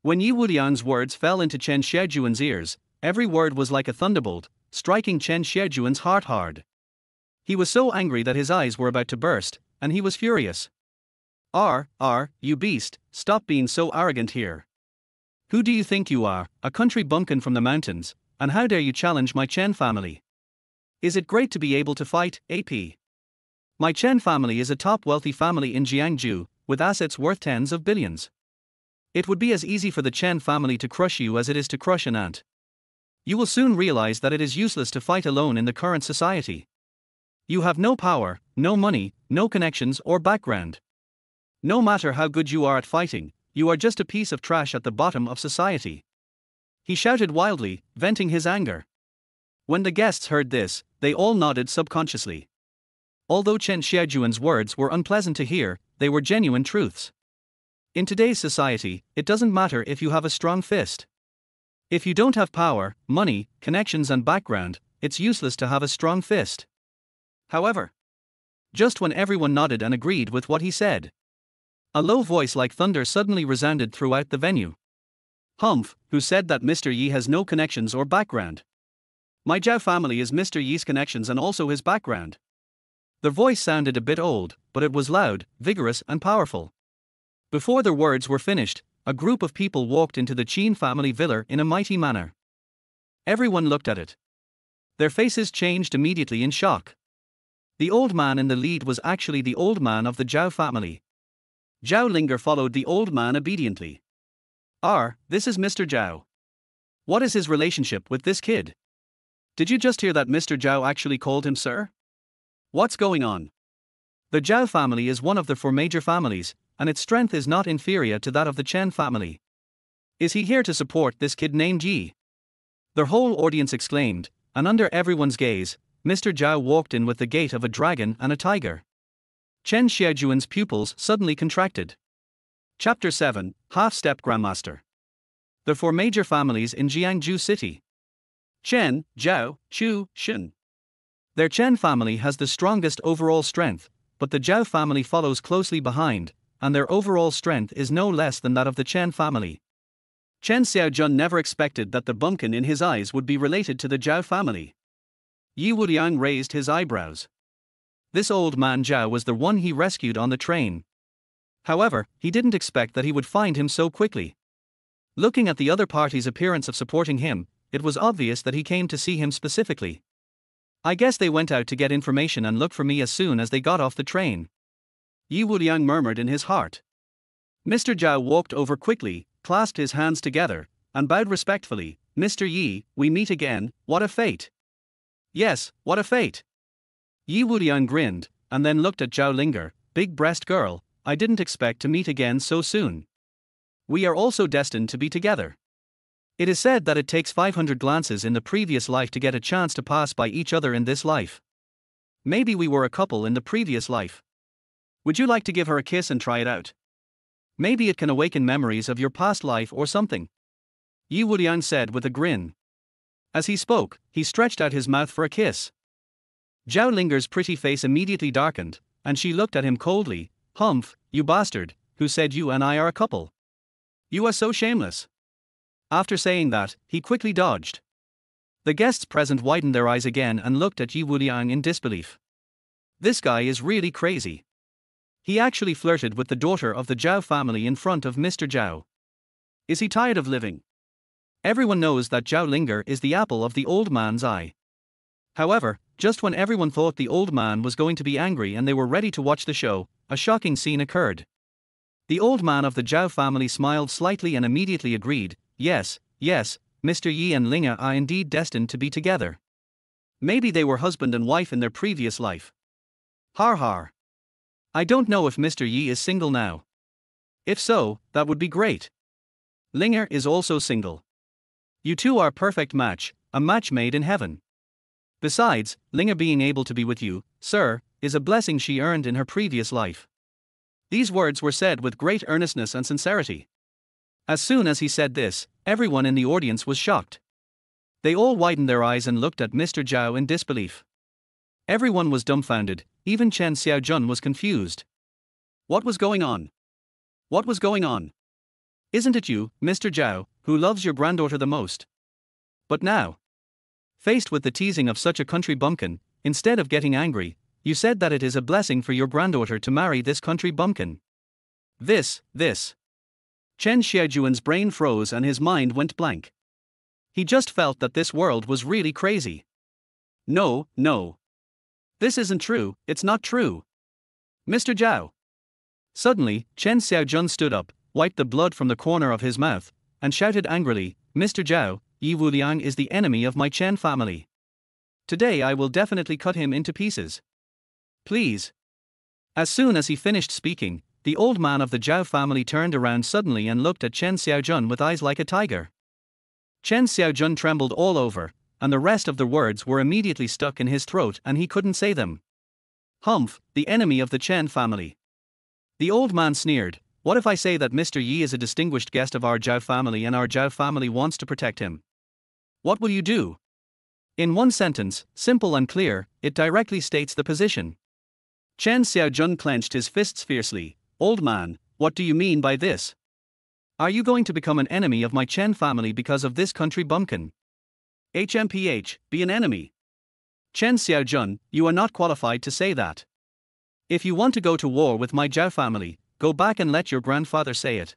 When Ye Wuliang's words fell into Chen Xiaojun's ears, every word was like a thunderbolt, striking Chen Xiaojuan's heart hard. He was so angry that his eyes were about to burst, and he was furious. You beast, stop being so arrogant here. Who do you think you are, a country bumpkin from the mountains, and how dare you challenge my Chen family? Is it great to be able to fight, AP? My Chen family is a top wealthy family in Jiangzhou, with assets worth tens of billions. It would be as easy for the Chen family to crush you as it is to crush an ant. You will soon realize that it is useless to fight alone in the current society. You have no power, no money, no connections or background. No matter how good you are at fighting, you are just a piece of trash at the bottom of society. He shouted wildly, venting his anger. When the guests heard this, they all nodded subconsciously. Although Chen Xiaojuan's words were unpleasant to hear, they were genuine truths. In today's society, it doesn't matter if you have a strong fist. If you don't have power, money, connections and background, it's useless to have a strong fist. However, just when everyone nodded and agreed with what he said, a low voice like thunder suddenly resounded throughout the venue. Humph, who said that Mr. Yi has no connections or background? My Zhao family is Mr. Yi's connections and also his background. The voice sounded a bit old, but it was loud, vigorous and powerful. Before the words were finished, a group of people walked into the Qin family villa in a mighty manner. Everyone looked at it. Their faces changed immediately in shock. The old man in the lead was actually the old man of the Zhao family. Zhao Linger followed the old man obediently. This is Mr. Zhao. What is his relationship with this kid? Did you just hear that Mr. Zhao actually called him sir? What's going on? The Zhao family is one of the four major families, and its strength is not inferior to that of the Chen family. Is he here to support this kid named Yi? The whole audience exclaimed, and under everyone's gaze, Mr. Zhao walked in with the gait of a dragon and a tiger. Chen Xiaojuan's pupils suddenly contracted. Chapter 7, Half-Step Grandmaster. The four major families in Jiangzhou City. Chen, Zhao, Chu, Shen. Their Chen family has the strongest overall strength, but the Zhao family follows closely behind, and their overall strength is no less than that of the Chen family. Chen Xiaojun never expected that the bumpkin in his eyes would be related to the Zhao family. Ye Wuliang raised his eyebrows. This old man Zhao was the one he rescued on the train. However, he didn't expect that he would find him so quickly. Looking at the other party's appearance of supporting him, it was obvious that he came to see him specifically. I guess they went out to get information and look for me as soon as they got off the train. Ye Wuliang murmured in his heart. Mr. Zhao walked over quickly, clasped his hands together, and bowed respectfully. Mr. Yi, we meet again, what a fate! Yes, what a fate! Ye Wuliang grinned, and then looked at Zhao Linger, big breast girl, I didn't expect to meet again so soon. We are also destined to be together. It is said that it takes 500 glances in the previous life to get a chance to pass by each other in this life. Maybe we were a couple in the previous life. Would you like to give her a kiss and try it out? Maybe it can awaken memories of your past life or something. Ye Wuliang said with a grin. As he spoke, he stretched out his mouth for a kiss. Zhao Linger's pretty face immediately darkened, and she looked at him coldly. Humph, you bastard, who said you and I are a couple? You are so shameless. After saying that, he quickly dodged. The guests present widened their eyes again and looked at Ye Wuliang in disbelief. This guy is really crazy. He actually flirted with the daughter of the Zhao family in front of Mr. Zhao. Is he tired of living? Everyone knows that Zhao Linger is the apple of the old man's eye. However, just when everyone thought the old man was going to be angry and they were ready to watch the show, a shocking scene occurred. The old man of the Zhao family smiled slightly and immediately agreed, yes, Mr. Yi and Linger are indeed destined to be together. Maybe they were husband and wife in their previous life. Har har. I don't know if Mr. Yi is single now. If so, that would be great. Linger is also single. You two are a perfect match, a match made in heaven. Besides, Linger being able to be with you, sir, is a blessing she earned in her previous life. These words were said with great earnestness and sincerity. As soon as he said this, everyone in the audience was shocked. They all widened their eyes and looked at Mr. Zhao in disbelief. Everyone was dumbfounded, even Chen Xiaojun was confused. What was going on? What was going on? Isn't it you, Mr. Zhao, who loves your granddaughter the most? But now. Faced with the teasing of such a country bumpkin, instead of getting angry, you said that it is a blessing for your granddaughter to marry this country bumpkin. This. Chen Xiaojuan's brain froze and his mind went blank. He just felt that this world was really crazy. No. This isn't true, it's not true. Mr. Zhao. Suddenly, Chen Xiaojun stood up, wiped the blood from the corner of his mouth, and shouted angrily, Mr. Zhao, Ye Wuliang is the enemy of my Chen family. Today I will definitely cut him into pieces. Please. As soon as he finished speaking, the old man of the Zhao family turned around suddenly and looked at Chen Xiaojun with eyes like a tiger. Chen Xiaojun trembled all over, and the rest of the words were immediately stuck in his throat and he couldn't say them. Humph, the enemy of the Chen family. The old man sneered, what if I say that Mr. Yi is a distinguished guest of our Zhao family and our Zhao family wants to protect him? What will you do? In one sentence, simple and clear, it directly states the position. Chen Xiaojun clenched his fists fiercely. Old man, what do you mean by this? Are you going to become an enemy of my Chen family because of this country bumpkin? HMPH, be an enemy. Chen Xiaojun, you are not qualified to say that. If you want to go to war with my Zhao family, go back and let your grandfather say it.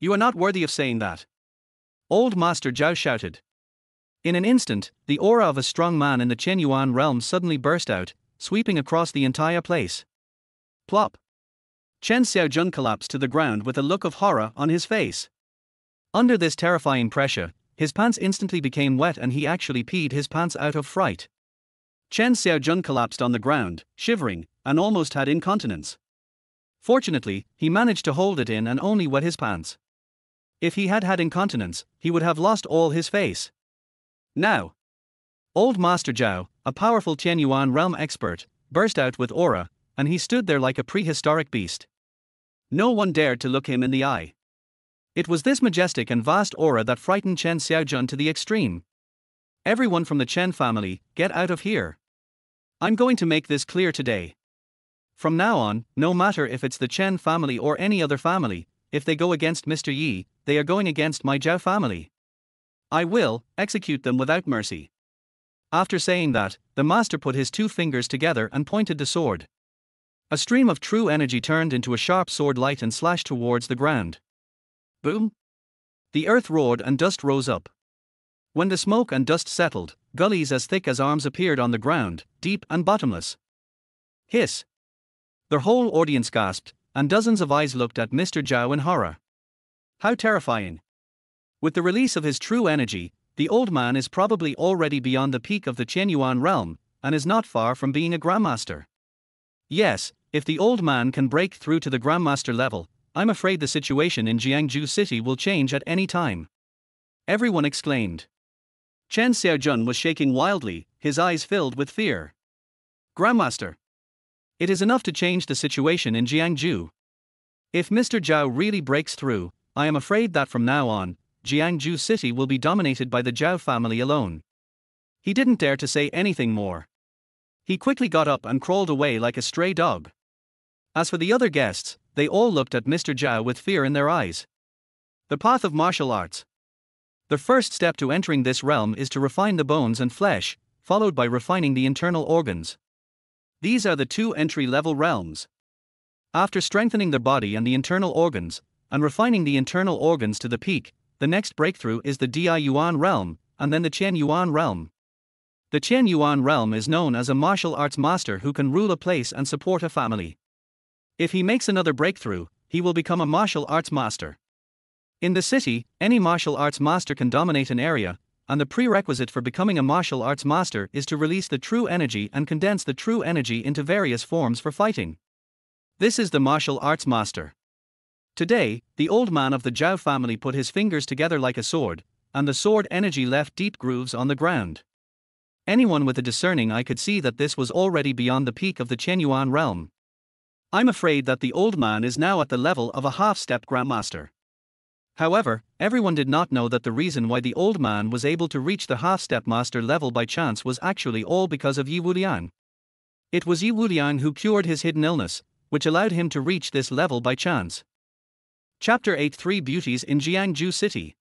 You are not worthy of saying that. Old Master Zhao shouted. In an instant, the aura of a strong man in the Hunyuan realm suddenly burst out, sweeping across the entire place. Plop. Chen Xiaojun collapsed to the ground with a look of horror on his face. Under this terrifying pressure, his pants instantly became wet and he actually peed his pants out of fright. Chen Xiaojun collapsed on the ground, shivering, and almost had incontinence. Fortunately, he managed to hold it in and only wet his pants. If he had had incontinence, he would have lost all his face. Now, old Master Zhao, a powerful Hunyuan realm expert, burst out with aura, and he stood there like a prehistoric beast. No one dared to look him in the eye. It was this majestic and vast aura that frightened Chen Xiaojun to the extreme. Everyone from the Chen family, get out of here. I'm going to make this clear today. From now on, no matter if it's the Chen family or any other family, if they go against Mr. Yi, they are going against my Zhao family. I will execute them without mercy. After saying that, the master put his two fingers together and pointed the sword. A stream of true energy turned into a sharp sword light and slashed towards the ground. Boom! The earth roared and dust rose up. When the smoke and dust settled, gullies as thick as arms appeared on the ground, deep and bottomless. Hiss! The whole audience gasped, and dozens of eyes looked at Mr. Zhao in horror. How terrifying! With the release of his true energy, the old man is probably already beyond the peak of the Hunyuan realm, and is not far from being a grandmaster. Yes, if the old man can break through to the grandmaster level, I'm afraid the situation in Jiangzhou City will change at any time. Everyone exclaimed. Chen Xiaojun was shaking wildly, his eyes filled with fear. Grandmaster! It is enough to change the situation in Jiangzhou. If Mr. Zhao really breaks through, I am afraid that from now on, Jiangzhou City will be dominated by the Zhao family alone. He didn't dare to say anything more. He quickly got up and crawled away like a stray dog. As for the other guests, they all looked at Mr. Zhao with fear in their eyes. The path of martial arts. The first step to entering this realm is to refine the bones and flesh, followed by refining the internal organs. These are the two entry-level realms. After strengthening the body and the internal organs, and refining the internal organs to the peak, the next breakthrough is the Diyuan realm, and then the Qianyuan realm. The Qianyuan realm is known as a martial arts master who can rule a place and support a family. If he makes another breakthrough, he will become a martial arts master. In the city, any martial arts master can dominate an area, and the prerequisite for becoming a martial arts master is to release the true energy and condense the true energy into various forms for fighting. This is the martial arts master. Today, the old man of the Zhao family put his fingers together like a sword, and the sword energy left deep grooves on the ground. Anyone with a discerning eye could see that this was already beyond the peak of the Qianyuan realm. I'm afraid that the old man is now at the level of a half-step grandmaster. However, everyone did not know that the reason why the old man was able to reach the half-step master level by chance was actually all because of Ye Wuliang. It was Ye Wuliang who cured his hidden illness, which allowed him to reach this level by chance. Chapter 8: 3 Beauties in Jiangzhou City.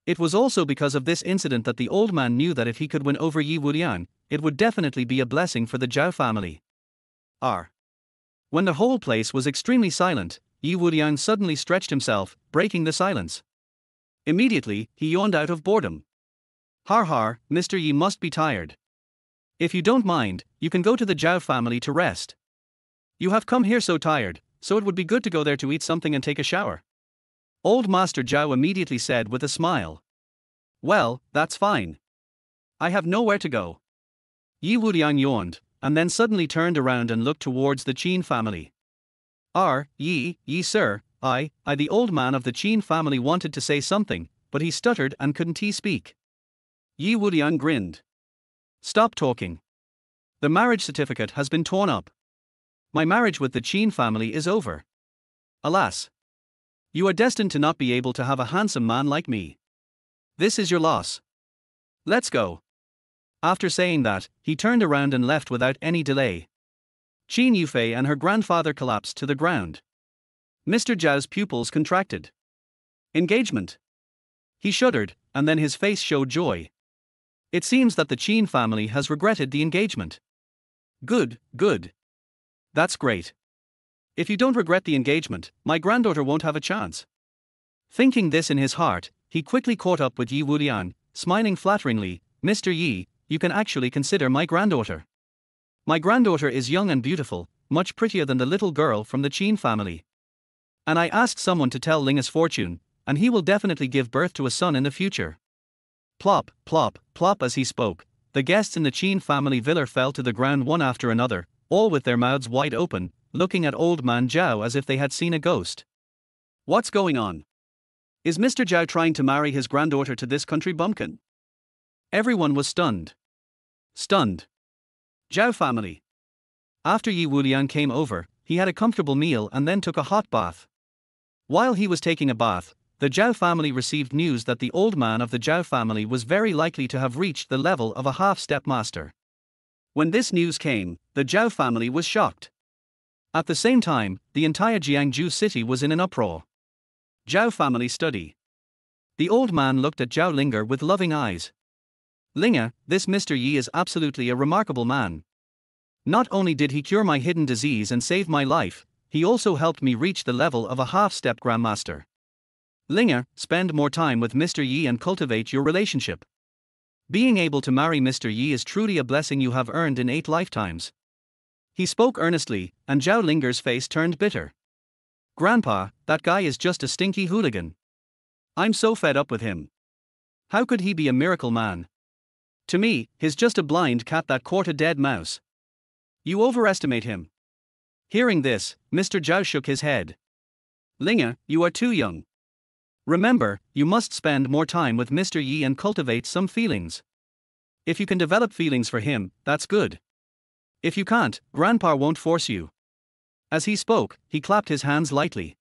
It was also because of this incident that the old man knew that if he could win over Ye Wuliang, it would definitely be a blessing for the Zhao family. R. When the whole place was extremely silent, Ye Wuliang suddenly stretched himself, breaking the silence. Immediately, he yawned out of boredom. Har har, Mr. Yi must be tired. If you don't mind, you can go to the Zhao family to rest. You have come here so tired, so it would be good to go there to eat something and take a shower. Old Master Zhao immediately said with a smile. Well, that's fine. I have nowhere to go. Ye Wuliang yawned, and then suddenly turned around and looked towards the Qin family. Ye sir, the old man of the Qin family wanted to say something, but he stuttered and couldn't speak. Ye Wuliang grinned. Stop talking. The marriage certificate has been torn up. My marriage with the Qin family is over. Alas. You are destined to not be able to have a handsome man like me. This is your loss. Let's go. After saying that, he turned around and left without any delay. Qin Yufei and her grandfather collapsed to the ground. Mr. Zhao's pupils contracted. Engagement. He shuddered, and then his face showed joy. It seems that the Qin family has regretted the engagement. Good. That's great. If you don't regret the engagement, my granddaughter won't have a chance. Thinking this in his heart, he quickly caught up with Ye Wuliang, smiling flatteringly. Mr. Yi, you can actually consider my granddaughter. My granddaughter is young and beautiful, much prettier than the little girl from the Qin family. And I asked someone to tell Linga's fortune, and he will definitely give birth to a son in the future. Plop, plop, plop as he spoke, the guests in the Qin family villa fell to the ground one after another, all with their mouths wide open, looking at old man Zhao as if they had seen a ghost. What's going on? Is Mr. Zhao trying to marry his granddaughter to this country bumpkin? Everyone was stunned. Stunned. Zhao family. After Ye Wuliang came over, he had a comfortable meal and then took a hot bath. While he was taking a bath, the Zhao family received news that the old man of the Zhao family was very likely to have reached the level of a half-step master. When this news came, the Zhao family was shocked. At the same time, the entire Jiangzhou City was in an uproar. Zhao family study. The old man looked at Zhao Linger with loving eyes. Linga, this Mr. Yi is absolutely a remarkable man. Not only did he cure my hidden disease and save my life, he also helped me reach the level of a half-step grandmaster. Linga, spend more time with Mr. Yi and cultivate your relationship. Being able to marry Mr. Yi is truly a blessing you have earned in 8 lifetimes. He spoke earnestly, and Zhao Linger's face turned bitter. Grandpa, that guy is just a stinky hooligan. I'm so fed up with him. How could he be a miracle man? To me, he's just a blind cat that caught a dead mouse. You overestimate him. Hearing this, Mr. Zhao shook his head. Linga, you are too young. Remember, you must spend more time with Mr. Yi and cultivate some feelings. If you can develop feelings for him, that's good. If you can't, Grandpa won't force you. As he spoke, he clapped his hands lightly.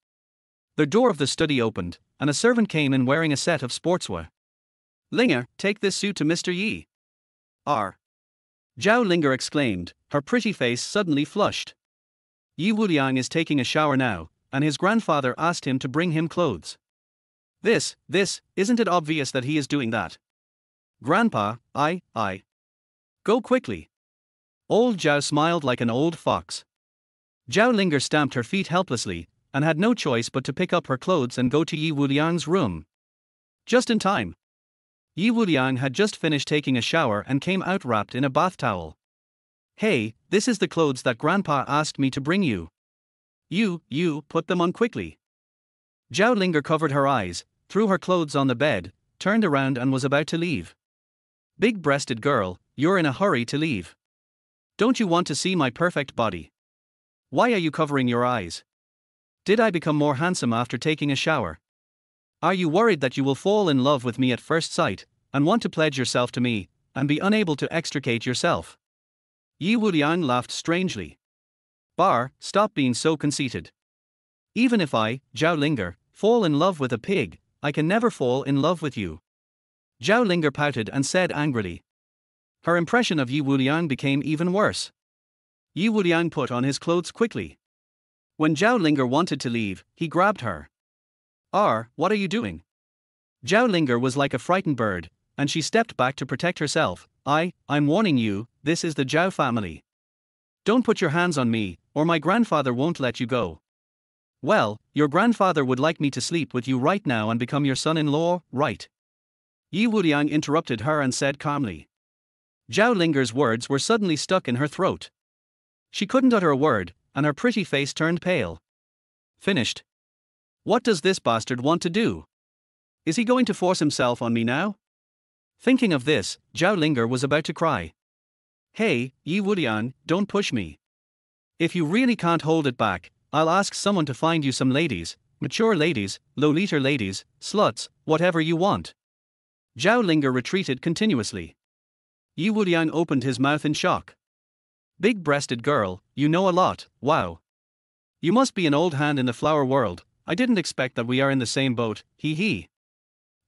The door of the study opened, and a servant came in wearing a set of sportswear. Linga, take this suit to Mr. Yi. Zhao Linger exclaimed, her pretty face suddenly flushed. Ye Wuliang is taking a shower now, and his grandfather asked him to bring him clothes. Isn't it obvious that he is doing that? Grandpa, I. Go quickly. Old Zhao smiled like an old fox. Zhao Linger stamped her feet helplessly, and had no choice but to pick up her clothes and go to Ye Wuliang's room. Just in time. Ye Wuliang had just finished taking a shower and came out wrapped in a bath towel. Hey, this is the clothes that Grandpa asked me to bring you. You, put them on quickly. Zhao Linger covered her eyes, threw her clothes on the bed, turned around and was about to leave. Big-breasted girl, you're in a hurry to leave. Don't you want to see my perfect body? Why are you covering your eyes? Did I become more handsome after taking a shower? Are you worried that you will fall in love with me at first sight, and want to pledge yourself to me, and be unable to extricate yourself? Ye Wuliang laughed strangely. Stop being so conceited. Even if I, Zhao Linger, fall in love with a pig, I can never fall in love with you. Zhao Linger pouted and said angrily. Her impression of Ye Wuliang became even worse. Ye Wuliang put on his clothes quickly. When Zhao Linger wanted to leave, he grabbed her. What are you doing? Zhao Linger was like a frightened bird, and she stepped back to protect herself. I'm warning you, this is the Zhao family. Don't put your hands on me, or my grandfather won't let you go. Well, your grandfather would like me to sleep with you right now and become your son-in-law, right? Ye Wuliang interrupted her and said calmly. Zhao Linger's words were suddenly stuck in her throat. She couldn't utter a word, and her pretty face turned pale. Finished. What does this bastard want to do? Is he going to force himself on me now? Thinking of this, Zhao Linger was about to cry. Hey, Ye Wuliang, don't push me. If you really can't hold it back, I'll ask someone to find you some ladies, mature ladies, low-liter ladies, sluts, whatever you want. Zhao Linger retreated continuously. Ye Wuliang opened his mouth in shock. Big-breasted girl, you know a lot, wow. You must be an old hand in the flower world. I didn't expect that we are in the same boat, hee hee.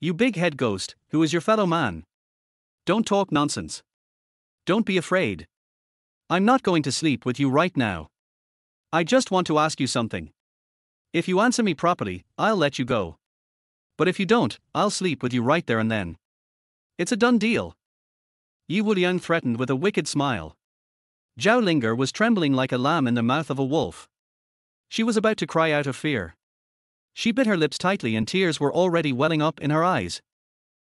You big head ghost, who is your fellow man? Don't talk nonsense. Don't be afraid. I'm not going to sleep with you right now. I just want to ask you something. If you answer me properly, I'll let you go. But if you don't, I'll sleep with you right there and then. It's a done deal. Ye Wuliang threatened with a wicked smile. Zhao Linger was trembling like a lamb in the mouth of a wolf. She was about to cry out of fear. She bit her lips tightly and tears were already welling up in her eyes.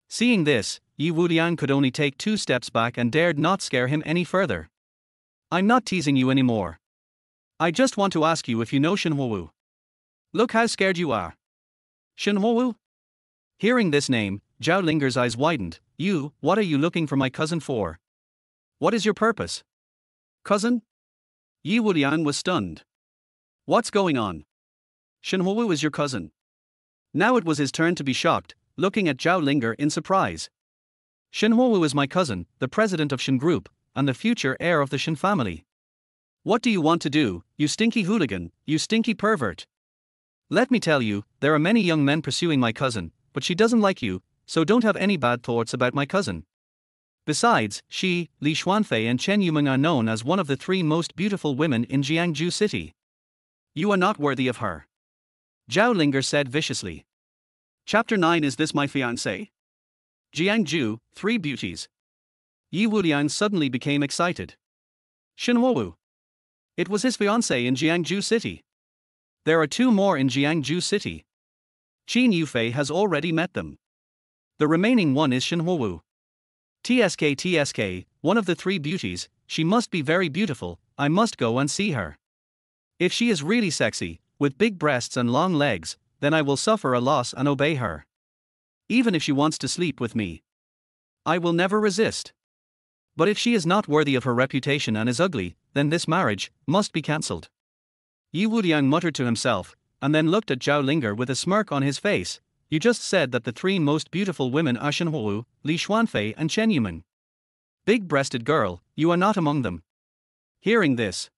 Seeing this, Ye Wuliang could only take 2 steps back and dared not scare him any further. I'm not teasing you anymore. I just want to ask you if you know Hunyuan. Look how scared you are. Hunyuan? Hearing this name, Zhao Linger's eyes widened. What are you looking for my cousin for? What is your purpose? Cousin? Ye Wuliang was stunned. What's going on? Hunyuan is your cousin. Now it was his turn to be shocked, looking at Zhao Linger in surprise. Hunyuan is my cousin, the president of Shen Group, and the future heir of the Shen family. What do you want to do, you stinky hooligan, you stinky pervert? Let me tell you, there are many young men pursuing my cousin, but she doesn't like you, so don't have any bad thoughts about my cousin. Besides, she, Li Xuanfei and Chen Yumeng are known as one of the 3 most beautiful women in Jiangzhou City. You are not worthy of her. Zhao Linger said viciously. Chapter 9. Is this my fiancé? Jiangzhou, 3 beauties. Ye Wuliang suddenly became excited. Hunyuan. It was his fiancé in Jiangzhou City. There are 2 more in Jiangzhou City. Qin Yufei has already met them. The remaining one is Hunyuan. TSK, one of the 3 beauties, she must be very beautiful, I must go and see her. If she is really sexy, with big breasts and long legs, then I will suffer a loss and obey her. Even if she wants to sleep with me, I will never resist. But if she is not worthy of her reputation and is ugly, then this marriage must be cancelled. Ye Wuliang muttered to himself, and then looked at Zhao Linger with a smirk on his face. You just said that the 3 most beautiful women are Hunyuan, Li Xuanfei and Chen Yumeng. Big-breasted girl, you are not among them. Hearing this,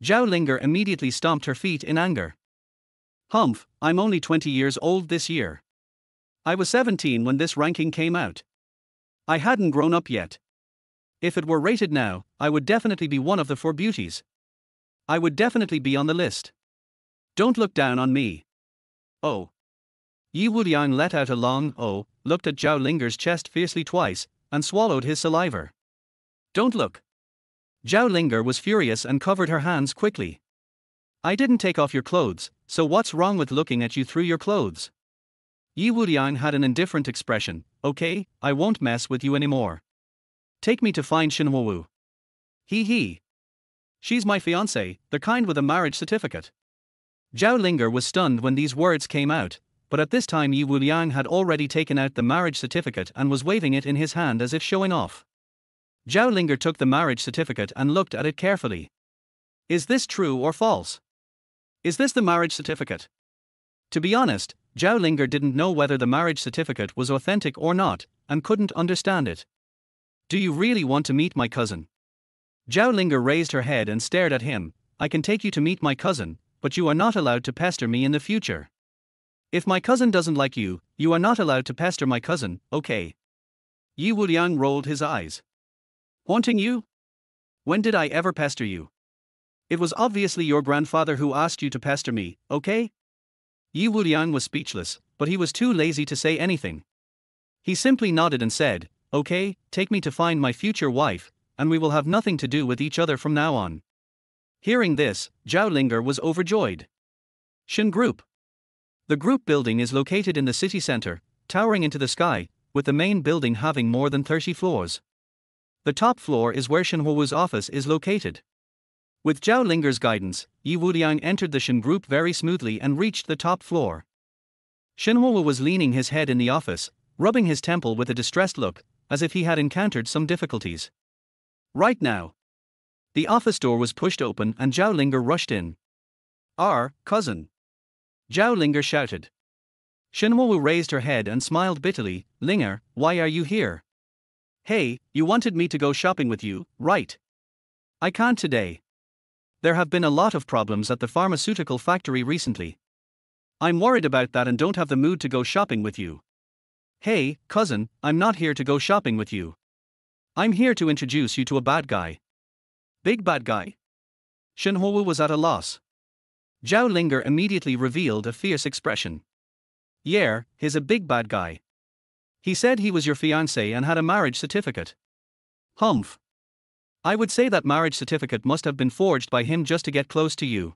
Zhao Linger immediately stomped her feet in anger. Humph, I'm only 20 years old this year. I was 17 when this ranking came out. I hadn't grown up yet. If it were rated now, I would definitely be one of the 4 beauties. I would definitely be on the list. Don't look down on me. Oh. Ye Wuliang let out a long oh, looked at Zhao Linger's chest fiercely twice, and swallowed his saliva. Don't look. Zhao Linger was furious and covered her hands quickly. I didn't take off your clothes, so what's wrong with looking at you through your clothes? Ye Wuliang had an indifferent expression. Okay, I won't mess with you anymore. Take me to find Hunyuan. Hee. She's my fiancé, the kind with a marriage certificate. Zhao Linger was stunned when these words came out, but at this time Ye Wuliang had already taken out the marriage certificate and was waving it in his hand as if showing off. Zhao Linger took the marriage certificate and looked at it carefully. Is this true or false? Is this the marriage certificate? To be honest, Zhao Linger didn't know whether the marriage certificate was authentic or not, and couldn't understand it. Do you really want to meet my cousin? Zhao Linger raised her head and stared at him. I can take you to meet my cousin, but you are not allowed to pester me in the future. If my cousin doesn't like you, you are not allowed to pester my cousin, okay? Ye Wuliang rolled his eyes. Haunting you? When did I ever pester you? It was obviously your grandfather who asked you to pester me, okay? Ye Wuliang was speechless, but he was too lazy to say anything. He simply nodded and said, "Okay, take me to find my future wife, and we will have nothing to do with each other from now on." Hearing this, Zhao Linger was overjoyed. Shen Group. The group building is located in the city center, towering into the sky, with the main building having more than 30 floors. The top floor is where Shen Huowu's office is located. With Zhao Linger's guidance, Ye Wuliang entered the Shen Group very smoothly and reached the top floor. Shen Huowu was leaning his head in the office, rubbing his temple with a distressed look, as if he had encountered some difficulties. Right now. The office door was pushed open and Zhao Linger rushed in. "Our cousin!" Zhao Linger shouted. Shen Huowu raised her head and smiled bitterly. "Linger, why are you here?" "Hey, you wanted me to go shopping with you, right?" "I can't today. There have been a lot of problems at the pharmaceutical factory recently. I'm worried about that and don't have the mood to go shopping with you." "Hey, cousin, I'm not here to go shopping with you. I'm here to introduce you to a bad guy." "Big bad guy?" Shen Huowu was at a loss. Zhao Linger immediately revealed a fierce expression. "Yeah, he's a big bad guy. He said he was your fiancé and had a marriage certificate." "Humph. I would say that marriage certificate must have been forged by him just to get close to you."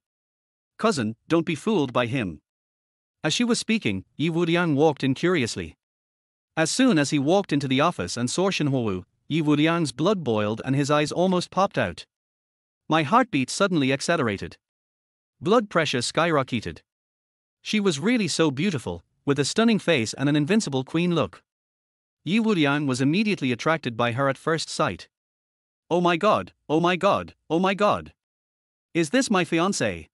"Cousin, don't be fooled by him." As she was speaking, Ye Wuliang walked in curiously. As soon as he walked into the office and saw Shen Huowu, Ye Wuliang's blood boiled and his eyes almost popped out. My heartbeat suddenly accelerated. Blood pressure skyrocketed. She was really so beautiful, with a stunning face and an invincible queen look. Ye Wuliang was immediately attracted by her at first sight. "Oh my god, oh my god, oh my god. Is this my fiancé?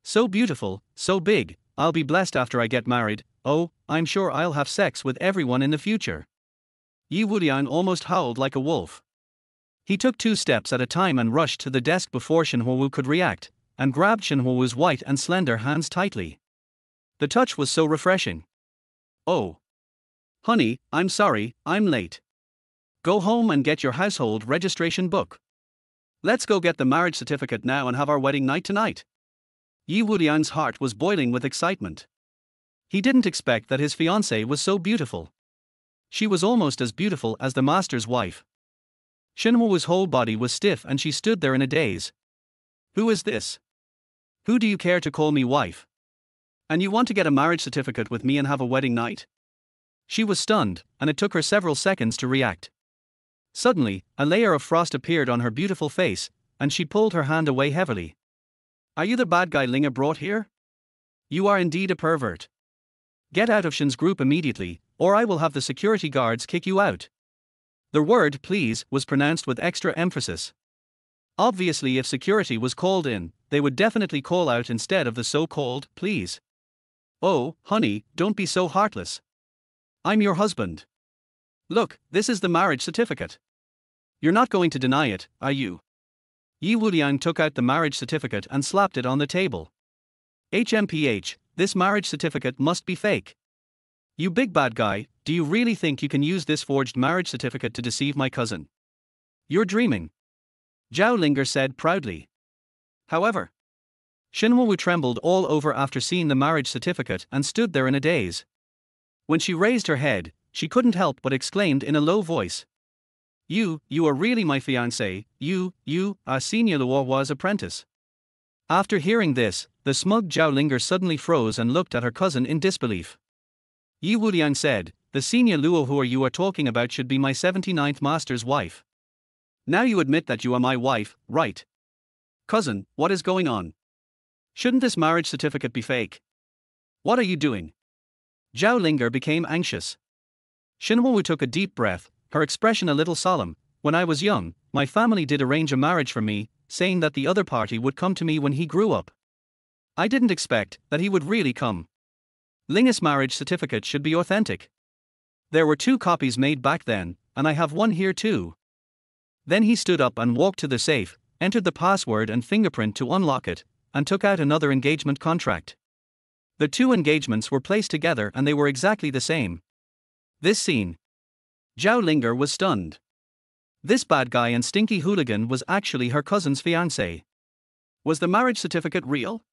So beautiful, so big, I'll be blessed after I get married. Oh, I'm sure I'll have sex with everyone in the future." Ye Wuliang almost howled like a wolf. He took 2 steps at a time and rushed to the desk before Shen Huowu could react, and grabbed Shen Huowu's white and slender hands tightly. The touch was so refreshing. "Oh. Honey, I'm sorry, I'm late. Go home and get your household registration book. Let's go get the marriage certificate now and have our wedding night tonight." Ye Wuliang's heart was boiling with excitement. He didn't expect that his fiancée was so beautiful. She was almost as beautiful as the master's wife. Shen Huowu's whole body was stiff and she stood there in a daze. "Who is this? Who do you care to call me wife? And you want to get a marriage certificate with me and have a wedding night?" She was stunned, and it took her several seconds to react. Suddenly, a layer of frost appeared on her beautiful face, and she pulled her hand away heavily. "Are you the bad guy Linger brought here? You are indeed a pervert. Get out of Shen's group immediately, or I will have the security guards kick you out." The word "please" was pronounced with extra emphasis. Obviously, if security was called in, they would definitely call out instead of the so-called "please." "Oh, honey, don't be so heartless. I'm your husband. Look, this is the marriage certificate. You're not going to deny it, are you?" Ye Wuliang took out the marriage certificate and slapped it on the table. "HMPH, this marriage certificate must be fake. You big bad guy, do you really think you can use this forged marriage certificate to deceive my cousin? You're dreaming," Zhao Linger said proudly. However, Shen Huowu trembled all over after seeing the marriage certificate and stood there in a daze. When she raised her head, she couldn't help but exclaimed in a low voice. You are really my fiancé, you are Senior Luohua's apprentice." After hearing this, the smug Zhao Linger suddenly froze and looked at her cousin in disbelief. Ye Wuliang said, "The Senior Luohua you are talking about should be my 79th master's wife. Now you admit that you are my wife, right? Cousin, what is going on? Shouldn't this marriage certificate be fake? What are you doing?" Zhao Linger became anxious. Shen Huowu took a deep breath, her expression a little solemn. "When I was young, my family did arrange a marriage for me, saying that the other party would come to me when he grew up. I didn't expect that he would really come. Linger's marriage certificate should be authentic. There were 2 copies made back then, and I have one here too." Then he stood up and walked to the safe, entered the password and fingerprint to unlock it, and took out another engagement contract. The 2 engagements were placed together and they were exactly the same. This scene. Zhao Linger was stunned. This bad guy and stinky hooligan was actually her cousin's fiancé. Was the marriage certificate real?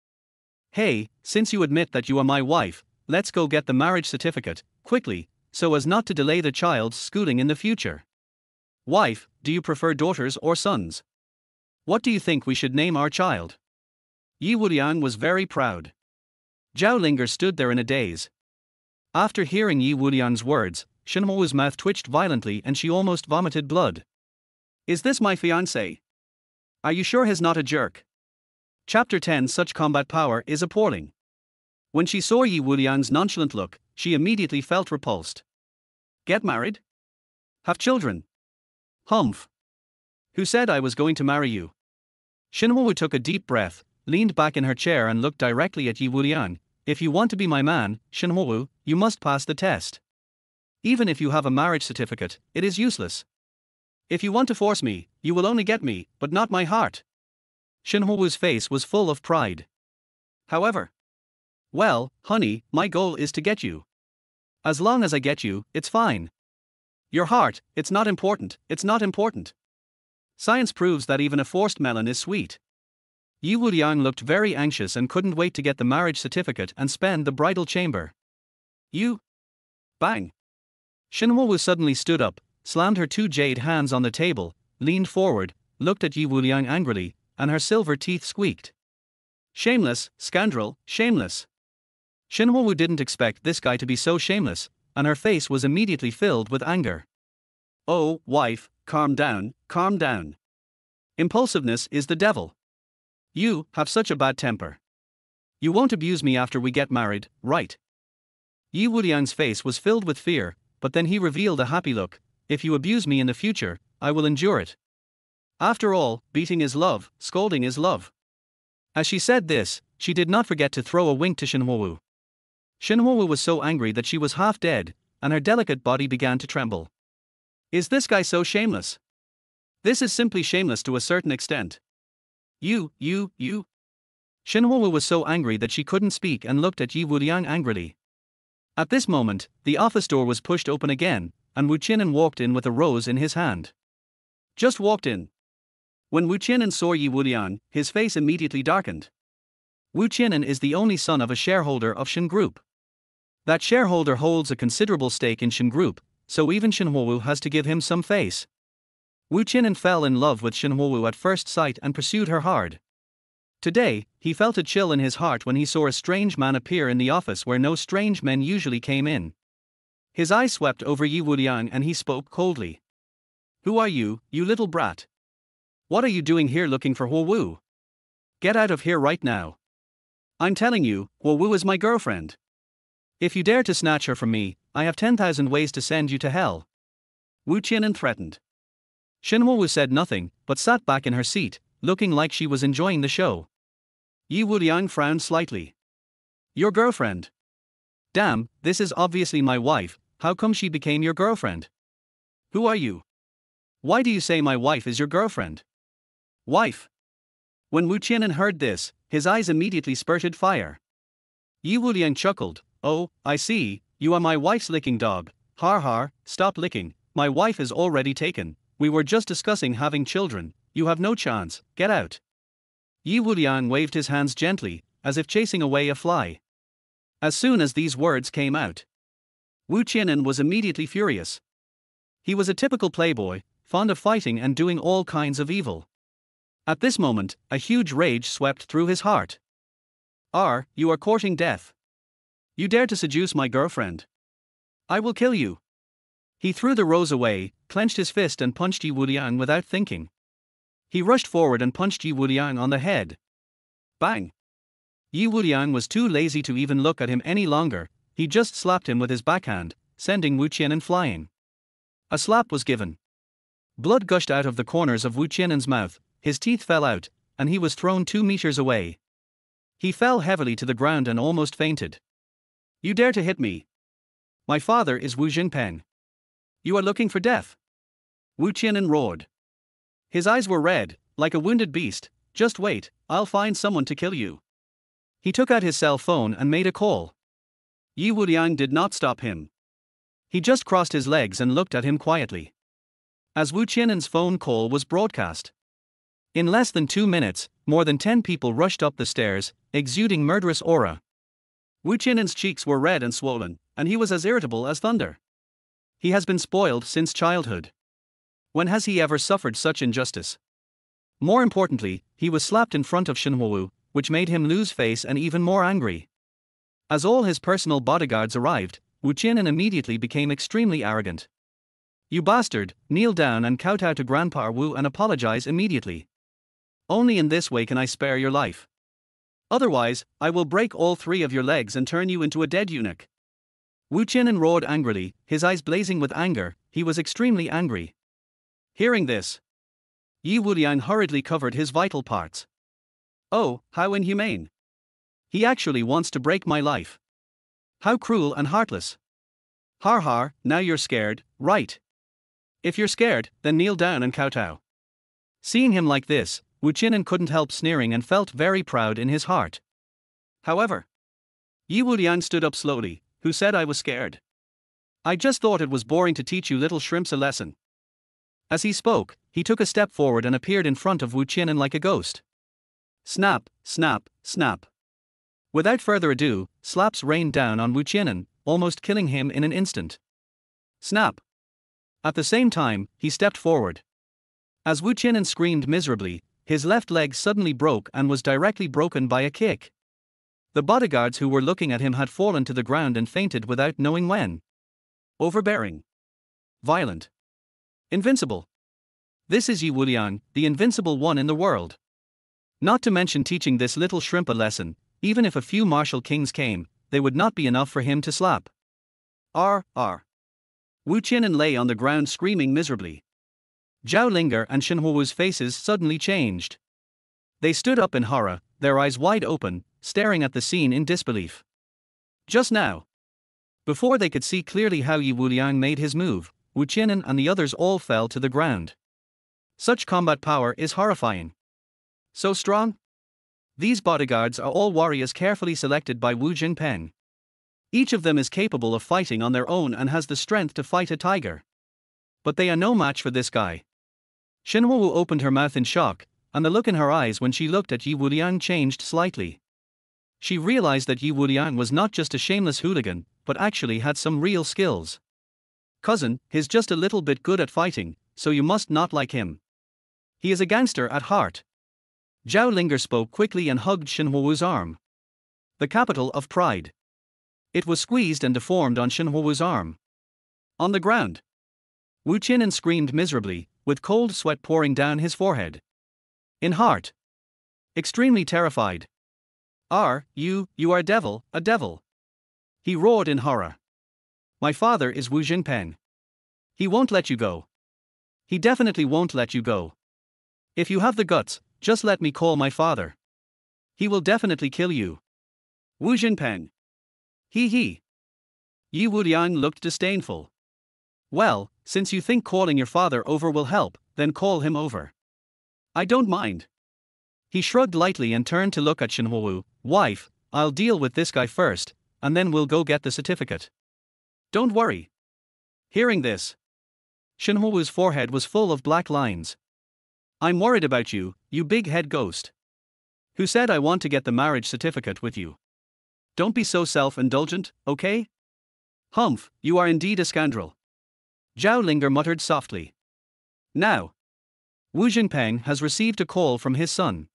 Hey, since you admit that you are my wife, let's go get the marriage certificate, quickly, so as not to delay the child's schooling in the future. Wife, do you prefer daughters or sons? What do you think we should name our child? Ye Wuliang was very proud. Zhao Linger stood there in a daze. After hearing Ye Wuliang's words, Shenhuo's mouth twitched violently and she almost vomited blood. Is this my fiancé? Are you sure he's not a jerk? Chapter 10. Such combat power is appalling. When she saw Ye Wuliang's nonchalant look, she immediately felt repulsed. Get married? Have children? Humph. Who said I was going to marry you? Shenhua took a deep breath, leaned back in her chair and looked directly at Ye Wuliang. If you want to be my man, Shenhua, you must pass the test. Even if you have a marriage certificate, it is useless. If you want to force me, you will only get me, but not my heart. Shenhua's face was full of pride. However, well, honey, my goal is to get you. As long as I get you, it's fine. Your heart, it's not important, it's not important. Science proves that even a forced melon is sweet. Ye Wuliang looked very anxious and couldn't wait to get the marriage certificate and spend the bridal chamber. You? Bang! Shenhua suddenly stood up, slammed her two jade hands on the table, leaned forward, looked at Ye Wuliang angrily, and her silver teeth squeaked. Shameless, scoundrel, shameless. Shenhua didn't expect this guy to be so shameless, and her face was immediately filled with anger. Oh, wife, calm down, calm down. Impulsiveness is the devil. You have such a bad temper. You won't abuse me after we get married, right? Ye Wuliang's face was filled with fear, but then he revealed a happy look. If you abuse me in the future, I will endure it. After all, beating is love, scolding is love. As she said this, she did not forget to throw a wink to Shenhua. Shenhua was so angry that she was half dead, and her delicate body began to tremble. Is this guy so shameless? This is simply shameless to a certain extent. You. Shenhua was so angry that she couldn't speak and looked at Ye Wuliang angrily. At this moment, the office door was pushed open again, and Wu Qianan walked in with a rose in his hand. Just walked in. When Wu Qianan saw Ye Wuliang, his face immediately darkened. Wu Qianan is the only son of a shareholder of Shen Group. That shareholder holds a considerable stake in Shen Group, so even Shenhua has to give him some face. Wu Qianan fell in love with Shenhua at first sight and pursued her hard. Today, he felt a chill in his heart when he saw a strange man appear in the office where no strange men usually came in. His eyes swept over Ye Wuliang and he spoke coldly. Who are you, you little brat? What are you doing here looking for Huo Wu? Get out of here right now. I'm telling you, Huo Wu is my girlfriend. If you dare to snatch her from me, I have 10,000 ways to send you to hell. Wu Qianan threatened. Shenhua said nothing, but sat back in her seat, looking like she was enjoying the show. Ye Wuliang frowned slightly. Your girlfriend? Damn, this is obviously my wife, how come she became your girlfriend? Who are you? Why do you say my wife is your girlfriend? Wife. When Wu Qianan heard this, his eyes immediately spurted fire. Ye Wuliang chuckled. Oh, I see, you are my wife's licking dog. Har har, stop licking, my wife is already taken. We were just discussing having children, you have no chance, get out. Ye Wuliang waved his hands gently, as if chasing away a fly. As soon as these words came out, Wu Qianan was immediately furious. He was a typical playboy, fond of fighting and doing all kinds of evil. At this moment, a huge rage swept through his heart. You are courting death. You dare to seduce my girlfriend? I will kill you. He threw the rose away, clenched his fist and punched Ye Wuliang without thinking. He rushed forward and punched Ye Wuliang on the head. Bang! Ye Wuliang was too lazy to even look at him any longer, he just slapped him with his backhand, sending Wu Qianan flying. A slap was given. Blood gushed out of the corners of Wu Qianan's mouth, his teeth fell out, and he was thrown 2 meters away. He fell heavily to the ground and almost fainted. You dare to hit me? My father is Wu Jingpeng. You are looking for death? Wu Qianan roared. His eyes were red, like a wounded beast. Just wait, I'll find someone to kill you. He took out his cell phone and made a call. Ye Wuliang did not stop him. He just crossed his legs and looked at him quietly. As Wu Qianan's phone call was broadcast. In less than 2 minutes, more than 10 people rushed up the stairs, exuding murderous aura. Wu Qianan's cheeks were red and swollen, and he was as irritable as thunder. He has been spoiled since childhood. When has he ever suffered such injustice? More importantly, he was slapped in front of Shenhuo, which made him lose face and even more angry. As all his personal bodyguards arrived, Wu Qianan immediately became extremely arrogant. "You bastard, kneel down and kowtow to Grandpa Wu and apologize immediately. Only in this way can I spare your life. Otherwise, I will break all 3 of your legs and turn you into a dead eunuch." Wu Qianan roared angrily, his eyes blazing with anger. He was extremely angry. Hearing this, Ye Wuliang hurriedly covered his vital parts. "Oh, how inhumane! He actually wants to break my life. How cruel and heartless. Har har, now you're scared, right? If you're scared, then kneel down and kowtow." Seeing him like this, Wu Qianan couldn't help sneering and felt very proud in his heart. However, Ye Wuliang stood up slowly, who said I was scared. "I just thought it was boring to teach you little shrimps a lesson." As he spoke, he took a step forward and appeared in front of Wu Qianan like a ghost. Snap, snap, snap. Without further ado, slaps rained down on Wu Qianan, almost killing him in an instant. Snap. At the same time, he stepped forward. As Wu Qianan screamed miserably, his left leg suddenly broke and was directly broken by a kick. The bodyguards who were looking at him had fallen to the ground and fainted without knowing when. Overbearing. Violent. Invincible. This is Ye Wuliang, the invincible one in the world. Not to mention teaching this little shrimp a lesson, even if a few martial kings came, they would not be enough for him to slap. R. Wu Qianan lay on the ground screaming miserably. Zhao Linger and Shenhuo's faces suddenly changed. They stood up in horror, their eyes wide open, staring at the scene in disbelief. Just now, before they could see clearly how Ye Wuliang made his move, Wu Qianan and the others all fell to the ground. Such combat power is horrifying. So strong? These bodyguards are all warriors carefully selected by Wu Jingpeng. Each of them is capable of fighting on their own and has the strength to fight a tiger. But they are no match for this guy. Shenhuo opened her mouth in shock, and the look in her eyes when she looked at Ye Wuliang changed slightly. She realized that Ye Wuliang was not just a shameless hooligan, but actually had some real skills. "Cousin, he's just a little bit good at fighting, so you must not like him. He is a gangster at heart." Zhao Linger spoke quickly and hugged Shenhuo's arm. The capital of pride. It was squeezed and deformed on Shenhuo's arm. On the ground, Wu Qianan screamed miserably, with cold sweat pouring down his forehead. In heart, extremely terrified. You are a devil. He roared in horror. "My father is Wu Jingpeng. He won't let you go. He definitely won't let you go. If you have the guts, just let me call my father. He will definitely kill you." Wu Jingpeng. He. Ye Wuliang looked disdainful. "Well, since you think calling your father over will help, then call him over. I don't mind." He shrugged lightly and turned to look at Shenhuo. "Wife, I'll deal with this guy first, and then we'll go get the certificate. Don't worry." Hearing this, Shenhuo's forehead was full of black lines. "I'm worried about you, you big head ghost. Who said I want to get the marriage certificate with you? Don't be so self-indulgent, okay? Humph, you are indeed a scoundrel." Zhao Linger muttered softly. Now, Wu Jingpeng has received a call from his son.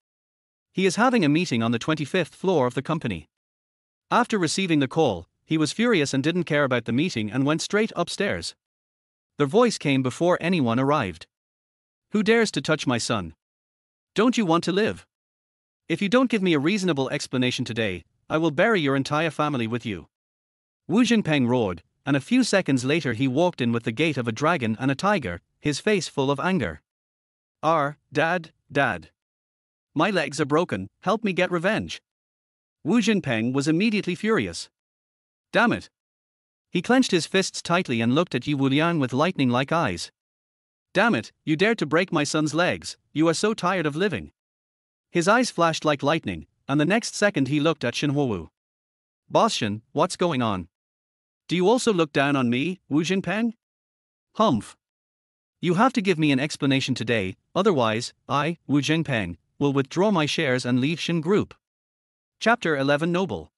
He is having a meeting on the 25th floor of the company. After receiving the call, he was furious and didn't care about the meeting and went straight upstairs. The voice came before anyone arrived. "Who dares to touch my son? Don't you want to live? If you don't give me a reasonable explanation today, I will bury your entire family with you." Wu Jingpeng roared, and a few seconds later he walked in with the gait of a dragon and a tiger, his face full of anger. Dad. My legs are broken, help me get revenge." Wu Jingpeng was immediately furious. Damn it. He clenched his fists tightly and looked at Ye Wuliang with lightning-like eyes. "Damn it, you dared to break my son's legs, you are so tired of living." His eyes flashed like lightning, and the next second he looked at Shenhuo. "Boss Shen, what's going on? Do you also look down on me, Wu Jingpeng?" "Humph. You have to give me an explanation today, otherwise, I, Wu Jingpeng, will withdraw my shares and leave Shen Group." Chapter 11 Noble.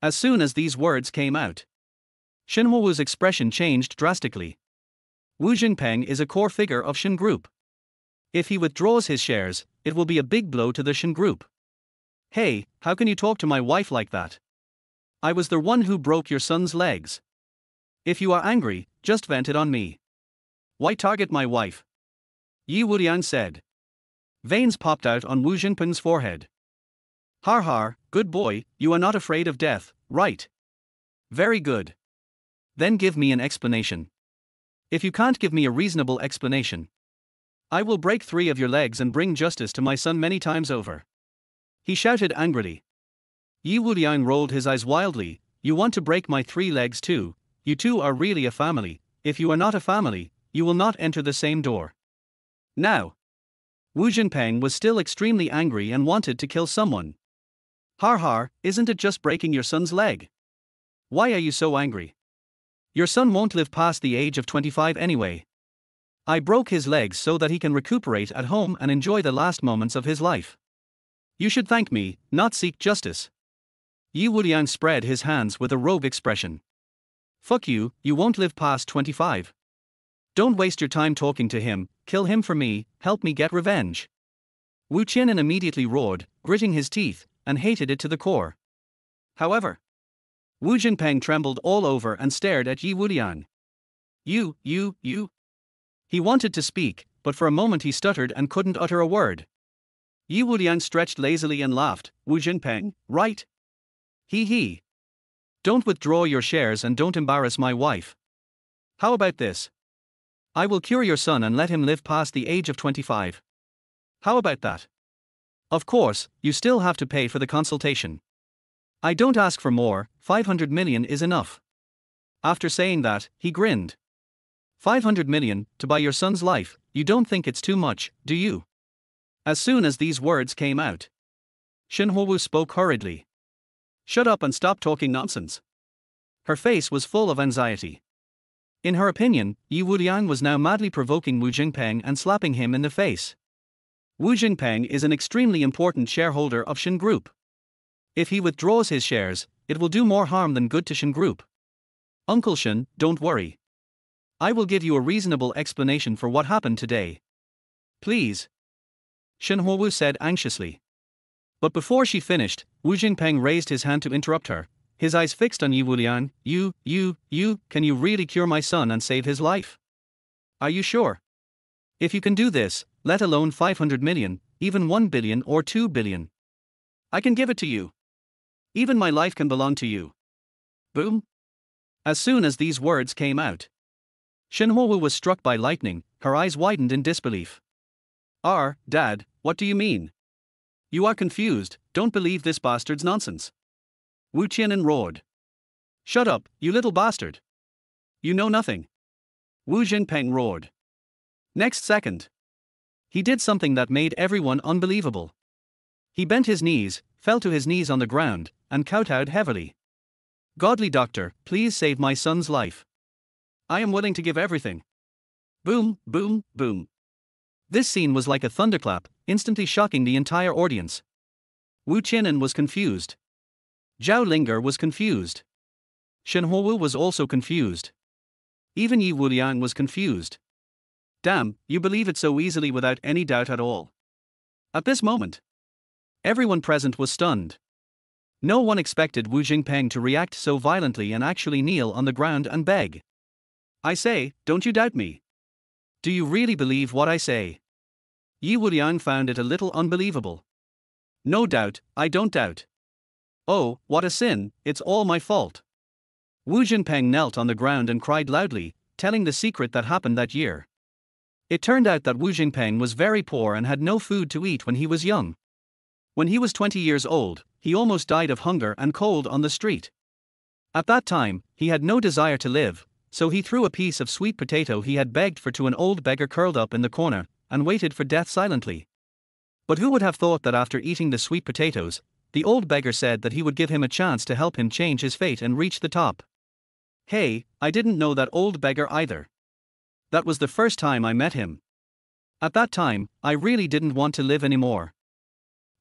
As soon as these words came out, Shen Huowu's expression changed drastically. Wu Jingpeng is a core figure of Shen Group. If he withdraws his shares, it will be a big blow to the Shen Group. Hey, how can you talk to my wife like that? I was the one who broke your son's legs. If you are angry, just vent it on me. Why target my wife? Ye Wuliang said. Veins popped out on Wu Jingpeng's forehead. Har har, good boy, you are not afraid of death, right? Very good. Then give me an explanation. If you can't give me a reasonable explanation, I will break 3 of your legs and bring justice to my son many times over. He shouted angrily. Ye Wuliang rolled his eyes wildly. You want to break my 3 legs too? You two are really a family. If you are not a family, you will not enter the same door. Now, Wu Jingpeng was still extremely angry and wanted to kill someone. Har har, isn't it just breaking your son's leg? Why are you so angry? Your son won't live past the age of 25 anyway. I broke his legs so that he can recuperate at home and enjoy the last moments of his life. You should thank me, not seek justice. Ye Wuliang spread his hands with a rogue expression. Fuck you, you won't live past 25. Don't waste your time talking to him, kill him for me, help me get revenge. Wu Qian'an immediately roared, gritting his teeth, and hated it to the core. However, Wu Jingpeng trembled all over and stared at Ye Wuliang. You. He wanted to speak, but for a moment he stuttered and couldn't utter a word. Ye Wuliang stretched lazily and laughed. Wu Jingpeng, right? He. Don't withdraw your shares and don't embarrass my wife. How about this? I will cure your son and let him live past the age of 25. How about that? Of course, you still have to pay for the consultation. I don't ask for more, 500 million is enough. After saying that, he grinned. 500 million, to buy your son's life, you don't think it's too much, do you? As soon as these words came out, Shen Huowu spoke hurriedly. Shut up and stop talking nonsense. Her face was full of anxiety. In her opinion, Ye Wuliang was now madly provoking Wu Jingpeng and slapping him in the face. Wu Jingpeng is an extremely important shareholder of Shen Group. If he withdraws his shares, it will do more harm than good to Shen Group. Uncle Shen, don't worry. I will give you a reasonable explanation for what happened today. Please. Shen Huowu said anxiously. But before she finished, Wu Jingpeng raised his hand to interrupt her, his eyes fixed on Ye Wuliang. You, can you really cure my son and save his life? Are you sure? If you can do this, let alone 500 million, even 1 billion or 2 billion. I can give it to you. Even my life can belong to you. Boom. As soon as these words came out, Shen Huowu was struck by lightning, her eyes widened in disbelief. Dad, what do you mean? You are confused, don't believe this bastard's nonsense. Wu Qian'an roared. Shut up, you little bastard. You know nothing. Wu Jingpeng roared. Next second, he did something that made everyone unbelievable. He bent his knees, fell to his knees on the ground, and kowtowed heavily. Godly doctor, please save my son's life. I am willing to give everything. Boom, boom, boom. This scene was like a thunderclap, instantly shocking the entire audience. Wu Qian'an was confused. Zhao Linger was confused. Shen Huowu was also confused. Even Ye Wuliang was confused. Damn, you believe it so easily without any doubt at all. At this moment, everyone present was stunned. No one expected Wu Jingpeng to react so violently and actually kneel on the ground and beg. I say, don't you doubt me? Do you really believe what I say? Ye Wuliang found it a little unbelievable. No doubt, I don't doubt. Oh, what a sin, it's all my fault. Wu Jingpeng knelt on the ground and cried loudly, telling the secret that happened that year. It turned out that Wu Jingpeng was very poor and had no food to eat when he was young. When he was 20 years old, he almost died of hunger and cold on the street. At that time, he had no desire to live, so he threw a piece of sweet potato he had begged for to an old beggar curled up in the corner, and waited for death silently. But who would have thought that after eating the sweet potatoes, the old beggar said that he would give him a chance to help him change his fate and reach the top. Hey, I didn't know that old beggar either. That was the first time I met him. At that time, I really didn't want to live anymore.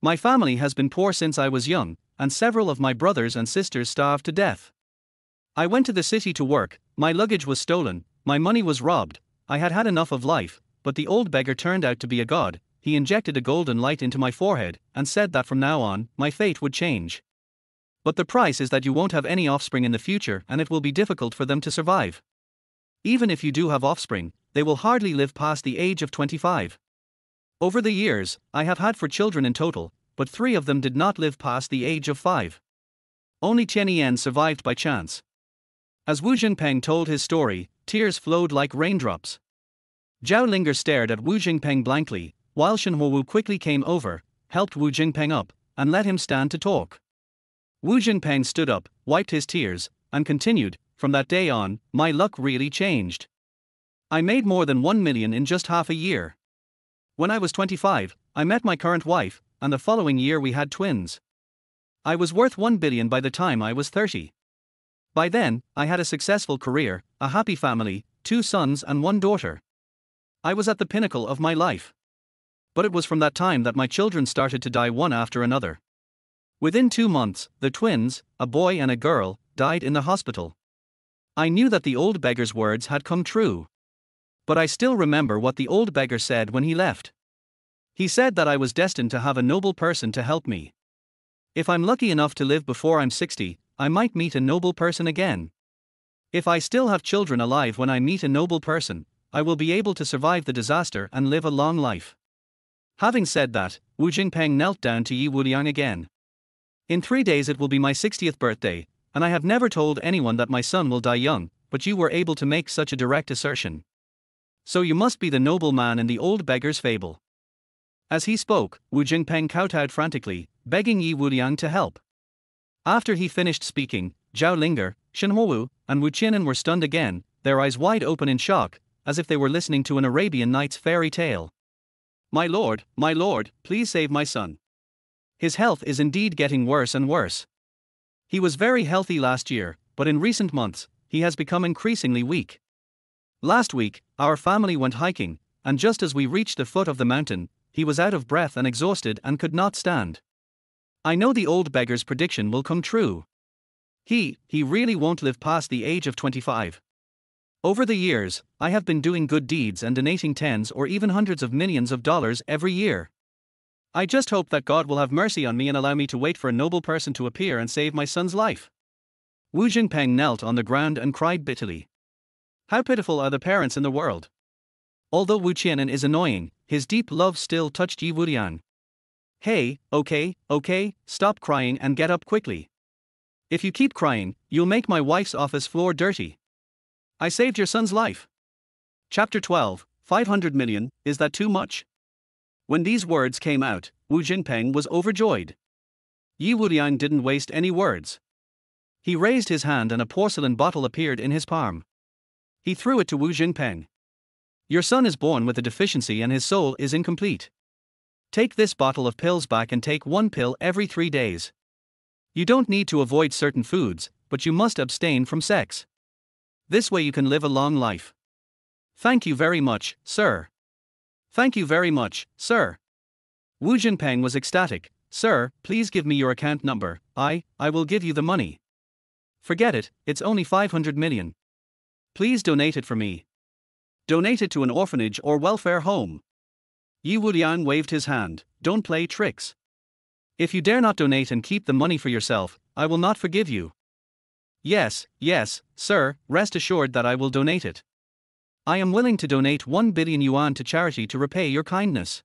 My family has been poor since I was young, and several of my brothers and sisters starved to death. I went to the city to work, my luggage was stolen, my money was robbed, I had had enough of life, but the old beggar turned out to be a god. He injected a golden light into my forehead and said that from now on, my fate would change. But the price is that you won't have any offspring in the future and it will be difficult for them to survive. Even if you do have offspring, they will hardly live past the age of 25. Over the years, I have had 4 children in total, but 3 of them did not live past the age of 5. Only Tianyan survived by chance. As Wu Jingpeng told his story, tears flowed like raindrops. Zhao Linger stared at Wu Jingpeng blankly, while Shen Huowu quickly came over, helped Wu Jingpeng up, and let him stand to talk. Wu Jingpeng stood up, wiped his tears, and continued, "From that day on, my luck really changed. I made more than 1 million in just half a year. When I was 25, I met my current wife, and the following year we had twins. I was worth 1 billion by the time I was 30. By then, I had a successful career, a happy family, 2 sons and 1 daughter. I was at the pinnacle of my life. But it was from that time that my children started to die one after another. Within 2 months, the twins, a boy and a girl, died in the hospital. I knew that the old beggar's words had come true. But I still remember what the old beggar said when he left. He said that I was destined to have a noble person to help me. If I'm lucky enough to live before I'm 60, I might meet a noble person again. If I still have children alive when I meet a noble person, I will be able to survive the disaster and live a long life." Having said that, Wu Jingpeng knelt down to Ye Wuliang again. "In 3 days it will be my 60th birthday, and I have never told anyone that my son will die young, but you were able to make such a direct assertion. So you must be the noble man in the old beggar's fable." As he spoke, Wu Jingpeng kowtowed frantically, begging Ye Wuliang to help. After he finished speaking, Zhao Linger, Shen Huowu, and Wu Qianan were stunned again, their eyes wide open in shock, as if they were listening to an Arabian Nights fairy tale. My lord, please save my son. His health is indeed getting worse and worse. He was very healthy last year, but in recent months, he has become increasingly weak. Last week, our family went hiking, and just as we reached the foot of the mountain, he was out of breath and exhausted and could not stand. I know the old beggar's prediction will come true. He really won't live past the age of 25. Over the years, I have been doing good deeds and donating tens or even hundreds of millions of dollars every year. I just hope that God will have mercy on me and allow me to wait for a noble person to appear and save my son's life." Wu Jingpeng knelt on the ground and cried bitterly. How pitiful are the parents in the world. Although Wu Qianan is annoying, his deep love still touched Ye Wuliang. "Hey, okay, stop crying and get up quickly. If you keep crying, you'll make my wife's office floor dirty. I saved your son's life." Chapter 12, 500 million, is that too much? When these words came out, Wu Jingpeng was overjoyed. Ye Wuliang didn't waste any words. He raised his hand and a porcelain bottle appeared in his palm. He threw it to Wu Jingpeng. "Your son is born with a deficiency and his soul is incomplete. Take this bottle of pills back and take 1 pill every 3 days. You don't need to avoid certain foods, but you must abstain from sex. This way you can live a long life." "Thank you very much, sir." "Thank you very much, sir." Wu Jingpeng was ecstatic. "Sir, please give me your account number, I will give you the money." "Forget it, it's only 500 million. Please donate it for me. Donate it to an orphanage or welfare home." Ye Wuliang waved his hand. "Don't play tricks. If you dare not donate and keep the money for yourself, I will not forgive you." Yes, sir, rest assured that I will donate it. I am willing to donate 1 billion yuan to charity to repay your kindness."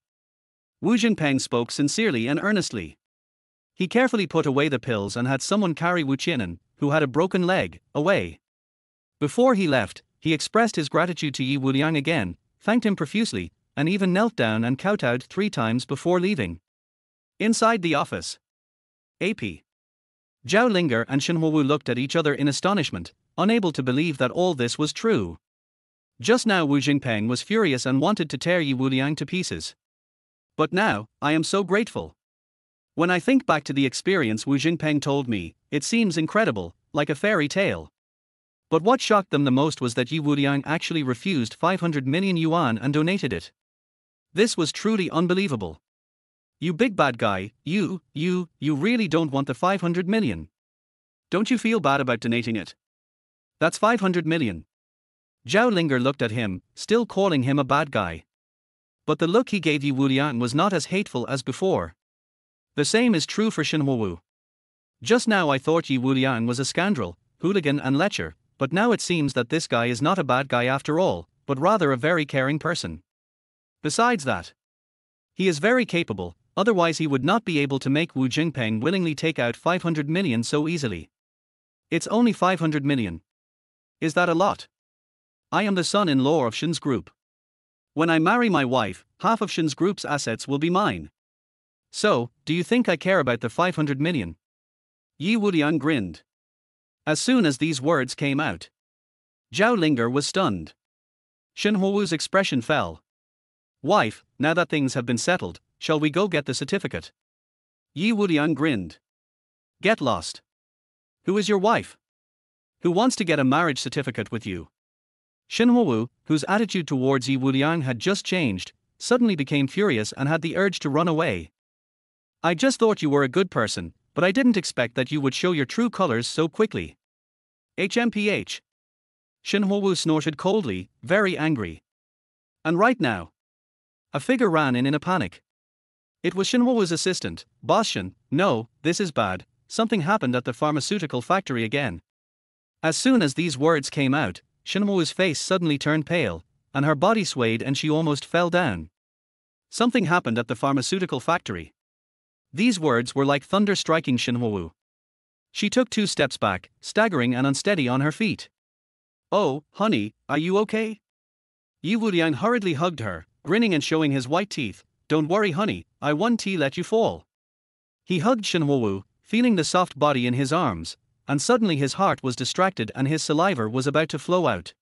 Wu Jingpeng spoke sincerely and earnestly. He carefully put away the pills and had someone carry Wu Qianan, who had a broken leg, away. Before he left, he expressed his gratitude to Ye Wuliang again, thanked him profusely, and even knelt down and kowtowed 3 times before leaving. Inside the office, AP Zhao Linger and Shen Huowu looked at each other in astonishment, unable to believe that all this was true. Just now Wu Jingpeng was furious and wanted to tear Ye Wuliang to pieces. But now, I am so grateful. When I think back to the experience Wu Jingpeng told me, it seems incredible, like a fairy tale. But what shocked them the most was that Ye Wuliang actually refused 500 million yuan and donated it. This was truly unbelievable. You big bad guy, you really don't want the 500 million. Don't you feel bad about donating it? That's 500 million. Zhao Linger looked at him, still calling him a bad guy. But the look he gave Ye Wuliang was not as hateful as before. The same is true for Hunyuan. Just now I thought Ye Wuliang was a scoundrel, hooligan and lecher, but now it seems that this guy is not a bad guy after all, but rather a very caring person. Besides that, he is very capable, otherwise he would not be able to make Wu Jingpeng willingly take out 500 million so easily. It's only 500 million. Is that a lot? I am the son-in-law of Shen's group. When I marry my wife, half of Shen's group's assets will be mine. So, do you think I care about the 500 million? Ye Wuliang grinned. As soon as these words came out, Zhao Linger was stunned. Shen Huo's expression fell. Wife, now that things have been settled, shall we go get the certificate? Ye Wuliang grinned. Get lost. Who is your wife? Who wants to get a marriage certificate with you? Shen Huo, whose attitude towards Ye Wuliang had just changed, suddenly became furious and had the urge to run away. I just thought you were a good person, but I didn't expect that you would show your true colors so quickly. HMPH. Shen Huo snorted coldly, very angry. And right now? A figure ran in a panic. It was Shen Huo's assistant, Boss Shen. No, this is bad, something happened at the pharmaceutical factory again. As soon as these words came out, Shen Huo's face suddenly turned pale, and her body swayed and she almost fell down. Something happened at the pharmaceutical factory. These words were like thunder striking Shen Huo. She took 2 steps back, staggering and unsteady on her feet. Oh, honey, are you okay? Ye Wuliang hurriedly hugged her, grinning and showing his white teeth. Don't worry honey, I won't let you fall. He hugged Shen Huo, feeling the soft body in his arms, and suddenly his heart was distracted and his saliva was about to flow out.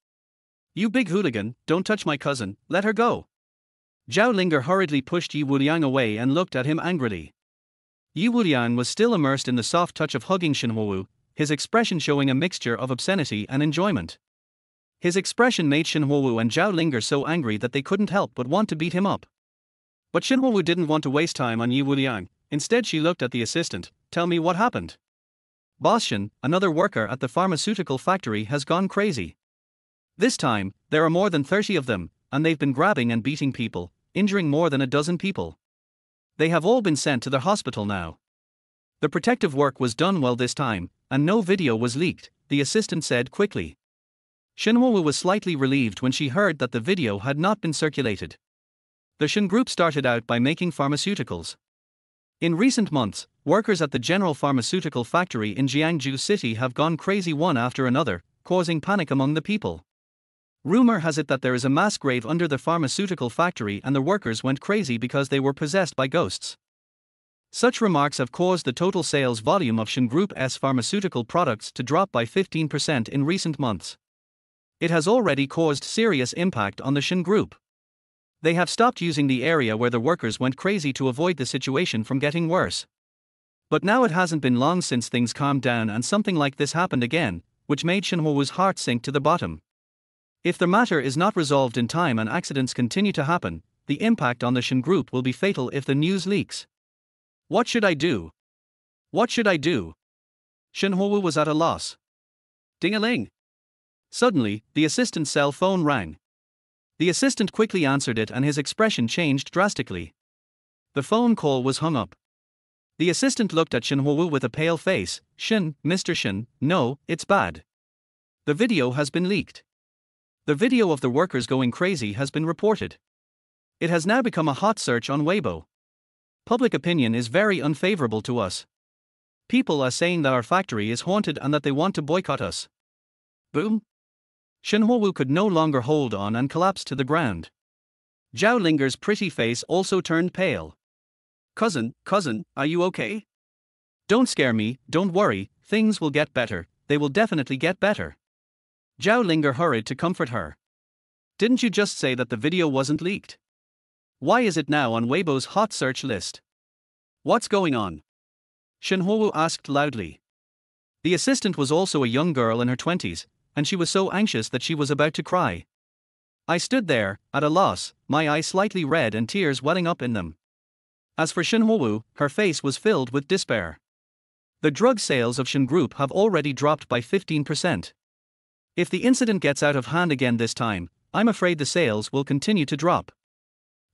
You big hooligan, don't touch my cousin, let her go. Zhao Linger hurriedly pushed Ye Wuliang away and looked at him angrily. Ye Wuliang was still immersed in the soft touch of hugging Shen Huo, his expression showing a mixture of obscenity and enjoyment. His expression made Shen Huo and Zhao Linger so angry that they couldn't help but want to beat him up. But Shen Huo didn't want to waste time on Ye Wuliang. Instead she looked at the assistant. Tell me what happened. Boss Shen, another worker at the pharmaceutical factory, has gone crazy. This time, there are more than 30 of them, and they've been grabbing and beating people, injuring more than a dozen people. They have all been sent to the hospital now. The protective work was done well this time, and no video was leaked, the assistant said quickly. Shen Huo was slightly relieved when she heard that the video had not been circulated. The Shen Group started out by making pharmaceuticals. In recent months, workers at the General Pharmaceutical Factory in Jiangzhou City have gone crazy one after another, causing panic among the people. Rumor has it that there is a mass grave under the pharmaceutical factory and the workers went crazy because they were possessed by ghosts. Such remarks have caused the total sales volume of Shen Group's pharmaceutical products to drop by 15% in recent months. It has already caused serious impact on the Shen Group. They have stopped using the area where the workers went crazy to avoid the situation from getting worse. But now it hasn't been long since things calmed down and something like this happened again, which made Shen Huo's heart sink to the bottom. If the matter is not resolved in time and accidents continue to happen, the impact on the Shen Group will be fatal if the news leaks. What should I do? What should I do? Shen Huo was at a loss. Ding-a-ling. Suddenly, the assistant's cell phone rang. The assistant quickly answered it and his expression changed drastically. The phone call was hung up. The assistant looked at Shen Huo with a pale face. Shen, Mr. Shen, no, it's bad. The video has been leaked. The video of the workers going crazy has been reported. It has now become a hot search on Weibo. Public opinion is very unfavorable to us. People are saying that our factory is haunted and that they want to boycott us. Boom. Shen Huo could no longer hold on and collapsed to the ground. Zhao Linger's pretty face also turned pale. Cousin, are you okay? Don't scare me, don't worry, things will get better, they will definitely get better. Zhao Linger hurried to comfort her. Didn't you just say that the video wasn't leaked? Why is it now on Weibo's hot search list? What's going on? Shen Huo asked loudly. The assistant was also a young girl in her 20s, and she was so anxious that she was about to cry. I stood there, at a loss, my eyes slightly red and tears welling up in them. As for Shenhuowu, her face was filled with despair. The drug sales of Shen Group have already dropped by 15%. If the incident gets out of hand again this time, I'm afraid the sales will continue to drop.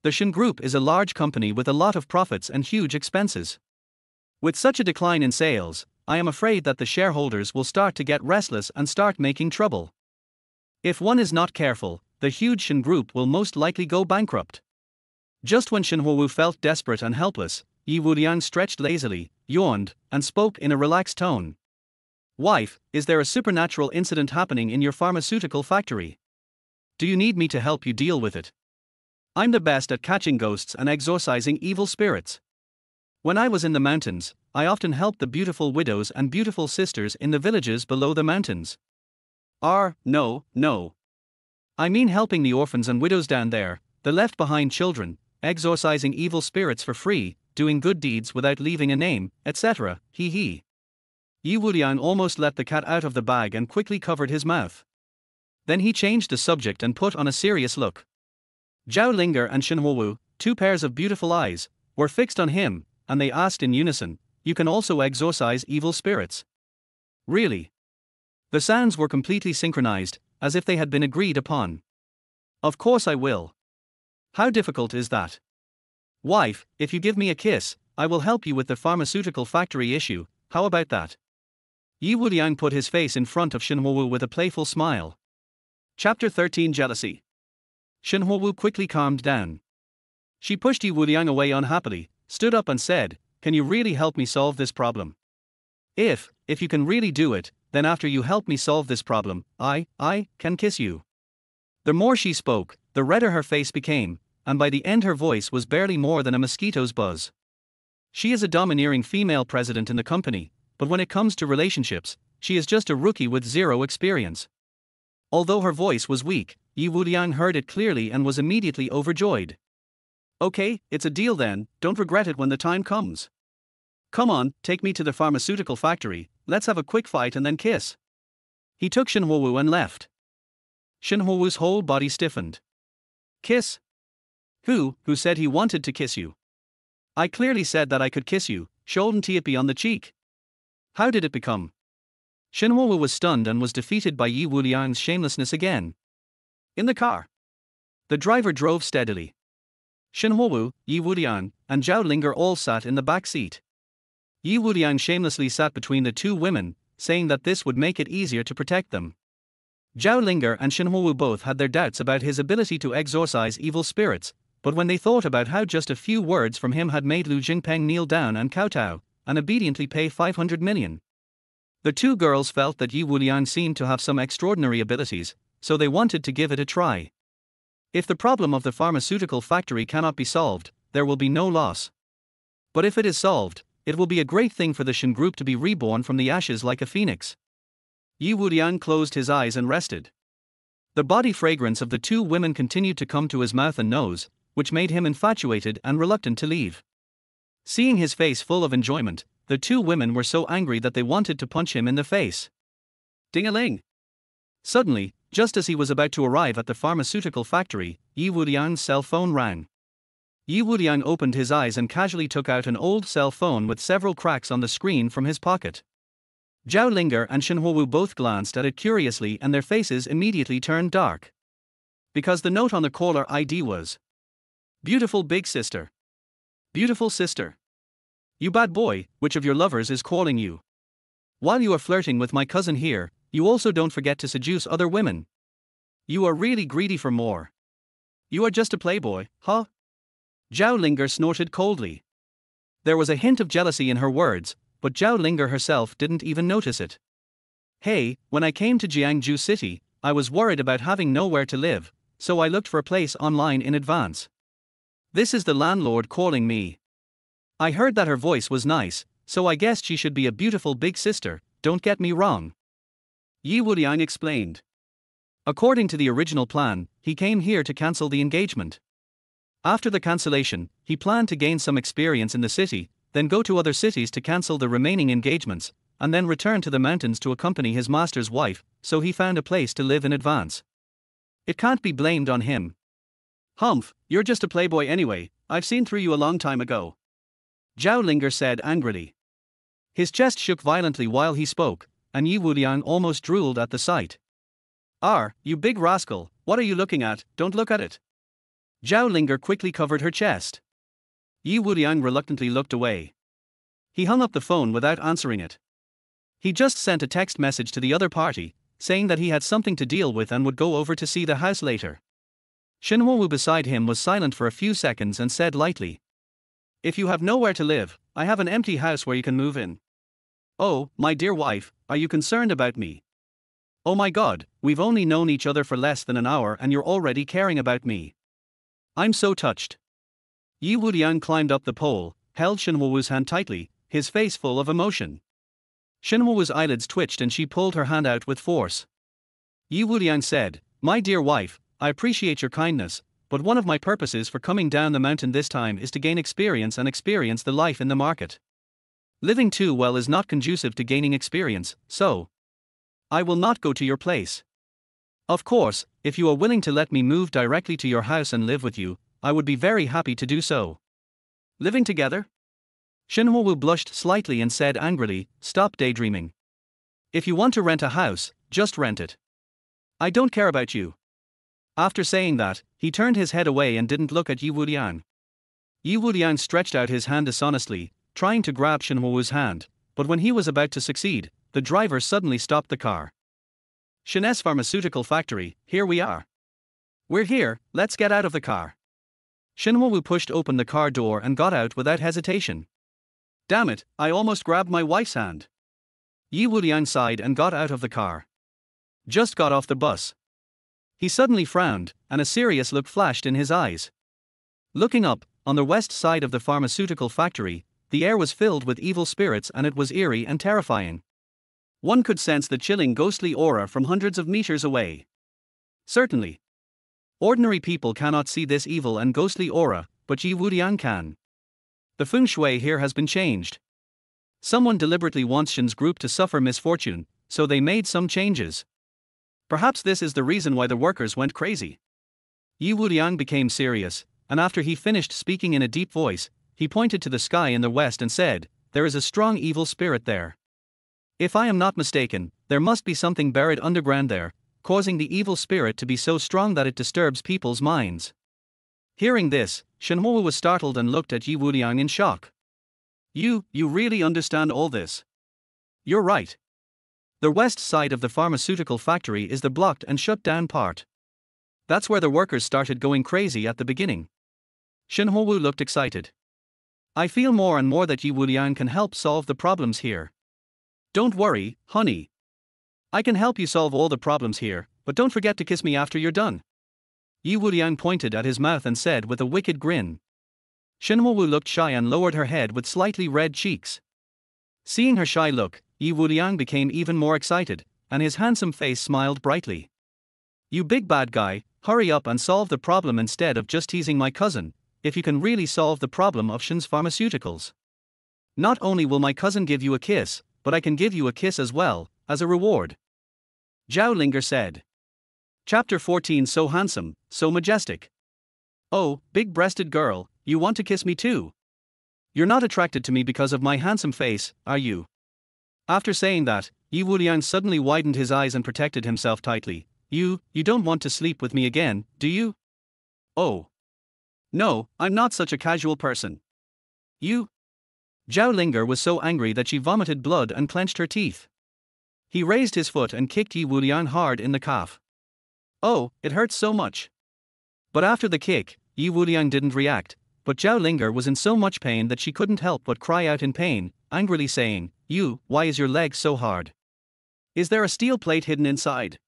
The Shen Group is a large company with a lot of profits and huge expenses. With such a decline in sales, I am afraid that the shareholders will start to get restless and start making trouble. If one is not careful, the huge Shen Group will most likely go bankrupt. Just when Shenhuowu felt desperate and helpless, Ye Wuliang stretched lazily, yawned, and spoke in a relaxed tone. Wife, is there a supernatural incident happening in your pharmaceutical factory? Do you need me to help you deal with it? I'm the best at catching ghosts and exorcising evil spirits. When I was in the mountains, I often helped the beautiful widows and beautiful sisters in the villages below the mountains. No. I mean helping the orphans and widows down there, the left behind children, exorcising evil spirits for free, doing good deeds without leaving a name, etc. He. Ye Wuliang almost let the cat out of the bag and quickly covered his mouth. Then he changed the subject and put on a serious look. Zhao Linger and Shenhuowu, two pairs of beautiful eyes, were fixed on him, and they asked in unison, "You can also exorcise evil spirits?" Really? The sounds were completely synchronized, as if they had been agreed upon. Of course I will. How difficult is that? Wife, if you give me a kiss, I will help you with the pharmaceutical factory issue, how about that? Ye Wuliang put his face in front of Shenhuowu with a playful smile. Chapter 13 Jealousy. Shenhuowu quickly calmed down. She pushed Ye Wuliang away unhappily, stood up and said, "Can you really help me solve this problem? If you can really do it, then after you help me solve this problem, I can kiss you." The more she spoke, the redder her face became, and by the end her voice was barely more than a mosquito's buzz. She is a domineering female president in the company, but when it comes to relationships, she is just a rookie with zero experience. Although her voice was weak, Ye Wuliang heard it clearly and was immediately overjoyed. "Okay, it's a deal then, don't regret it when the time comes. Come on, take me to the pharmaceutical factory, let's have a quick fight and then kiss." He took Shenhuowu and left. Shenhuowu's whole body stiffened. "Kiss? Who said he wanted to kiss you? I clearly said that I could kiss you, shouldn't it be on the cheek? How did it become?" Shenhuowu was stunned and was defeated by Ye Wuliang's shamelessness again. In the car, the driver drove steadily. Shenhuowu, Ye Wuliang, and Zhao Linger all sat in the back seat. Ye Wuliang shamelessly sat between the two women, saying that this would make it easier to protect them. Zhao Linger and Shenhuowu both had their doubts about his ability to exorcise evil spirits, but when they thought about how just a few words from him had made Lu Jingpeng kneel down and kowtow, and obediently pay 500 million. The two girls felt that Ye Wuliang seemed to have some extraordinary abilities, so they wanted to give it a try. If the problem of the pharmaceutical factory cannot be solved, there will be no loss. But if it is solved, it will be a great thing for the Shen Group to be reborn from the ashes like a phoenix. Ye Wuliang closed his eyes and rested. The body fragrance of the two women continued to come to his mouth and nose, which made him infatuated and reluctant to leave. Seeing his face full of enjoyment, the two women were so angry that they wanted to punch him in the face. Ding-a-ling! Suddenly, just as he was about to arrive at the pharmaceutical factory, Ye Wuliang's cell phone rang. Ye Wuliang opened his eyes and casually took out an old cell phone with several cracks on the screen from his pocket. Zhao Linger and Shenhuowu both glanced at it curiously and their faces immediately turned dark. Because the note on the caller ID was, "Beautiful big sister. Beautiful sister. You bad boy, which of your lovers is calling you? While you are flirting with my cousin here, you also don't forget to seduce other women. You are really greedy for more. You are just a playboy, huh?" Zhao Linger snorted coldly. There was a hint of jealousy in her words, but Zhao Linger herself didn't even notice it. "Hey, when I came to Jiangzhou City, I was worried about having nowhere to live, so I looked for a place online in advance. This is the landlord calling me. I heard that her voice was nice, so I guessed she should be a beautiful big sister, don't get me wrong." Ye Wuliang explained. According to the original plan, he came here to cancel the engagement. After the cancellation, he planned to gain some experience in the city, then go to other cities to cancel the remaining engagements, and then return to the mountains to accompany his master's wife, so he found a place to live in advance. It can't be blamed on him. "Humph, you're just a playboy anyway, I've seen through you a long time ago. Zhao Linger said angrily. His chest shook violently while he spoke, and Ye Wuliang almost drooled at the sight. You big rascal, what are you looking at? Don't look at it. Zhao Linger quickly covered her chest. Ye Wuliang reluctantly looked away. He hung up the phone without answering it. He just sent a text message to the other party, saying that he had something to deal with and would go over to see the house later. Xinhuowu beside him was silent for a few seconds and said lightly. If you have nowhere to live, I have an empty house where you can move in. Oh, my dear wife, are you concerned about me? Oh my God, we've only known each other for less than an hour and you're already caring about me. I'm so touched. Ye Wuliang climbed up the pole, held Xinhuowu's hand tightly, his face full of emotion. Xinhuowu's eyelids twitched and she pulled her hand out with force. Ye Wuliang said, My dear wife, I appreciate your kindness, but one of my purposes for coming down the mountain this time is to gain experience and experience the life in the market. Living too well is not conducive to gaining experience, so I will not go to your place. Of course, if you are willing to let me move directly to your house and live with you, I would be very happy to do so. Living together? Xinhuowu blushed slightly and said angrily, Stop daydreaming. If you want to rent a house, just rent it. I don't care about you. After saying that, he turned his head away and didn't look at Ye Wuliang. Ye Wuliang stretched out his hand dishonestly, trying to grab Xinhuowu's hand, but when he was about to succeed, the driver suddenly stopped the car. Shen's pharmaceutical factory, here we are. We're here, let's get out of the car. Xinhuowu pushed open the car door and got out without hesitation. Damn it, I almost grabbed my wife's hand. Ye Wuliang sighed and got out of the car. Just got off the bus. He suddenly frowned, and a serious look flashed in his eyes. Looking up, on the west side of the pharmaceutical factory, the air was filled with evil spirits and it was eerie and terrifying. One could sense the chilling ghostly aura from hundreds of meters away. Certainly. Ordinary people cannot see this evil and ghostly aura, but Ye Wuliang can. The feng shui here has been changed. Someone deliberately wants Shen's group to suffer misfortune, so they made some changes. Perhaps this is the reason why the workers went crazy. Ye Wuliang became serious, and after he finished speaking in a deep voice, he pointed to the sky in the west and said, There is a strong evil spirit there. If I am not mistaken, there must be something buried underground there, causing the evil spirit to be so strong that it disturbs people's minds. Hearing this, Xinhuowu was startled and looked at Ye Wuliang in shock. You really understand all this? You're right. The west side of the pharmaceutical factory is the blocked and shut down part. That's where the workers started going crazy at the beginning. Xinhuowu looked excited. I feel more and more that Ye Wuliang can help solve the problems here. Don't worry, honey. I can help you solve all the problems here, but don't forget to kiss me after you're done. Ye Wuliang pointed at his mouth and said with a wicked grin. Xinhuowu looked shy and lowered her head with slightly red cheeks. Seeing her shy look, Ye Wuliang became even more excited, and his handsome face smiled brightly. You big bad guy, hurry up and solve the problem instead of just teasing my cousin, if you can really solve the problem of Shen's pharmaceuticals. Not only will my cousin give you a kiss, but I can give you a kiss as well, as a reward. Zhao Linger said. Chapter 14 So handsome, so majestic. Oh, big-breasted girl, you want to kiss me too? You're not attracted to me because of my handsome face, are you? After saying that, Ye Wuliang suddenly widened his eyes and protected himself tightly. You don't want to sleep with me again, do you? Oh. No, I'm not such a casual person. You? Zhao Linger was so angry that she vomited blood and clenched her teeth. He raised his foot and kicked Ye Wuliang hard in the calf. Oh, it hurts so much. But after the kick, Ye Wuliang didn't react, but Zhao Linger was in so much pain that she couldn't help but cry out in pain, angrily saying, Why is your leg so hard? Is there a steel plate hidden inside?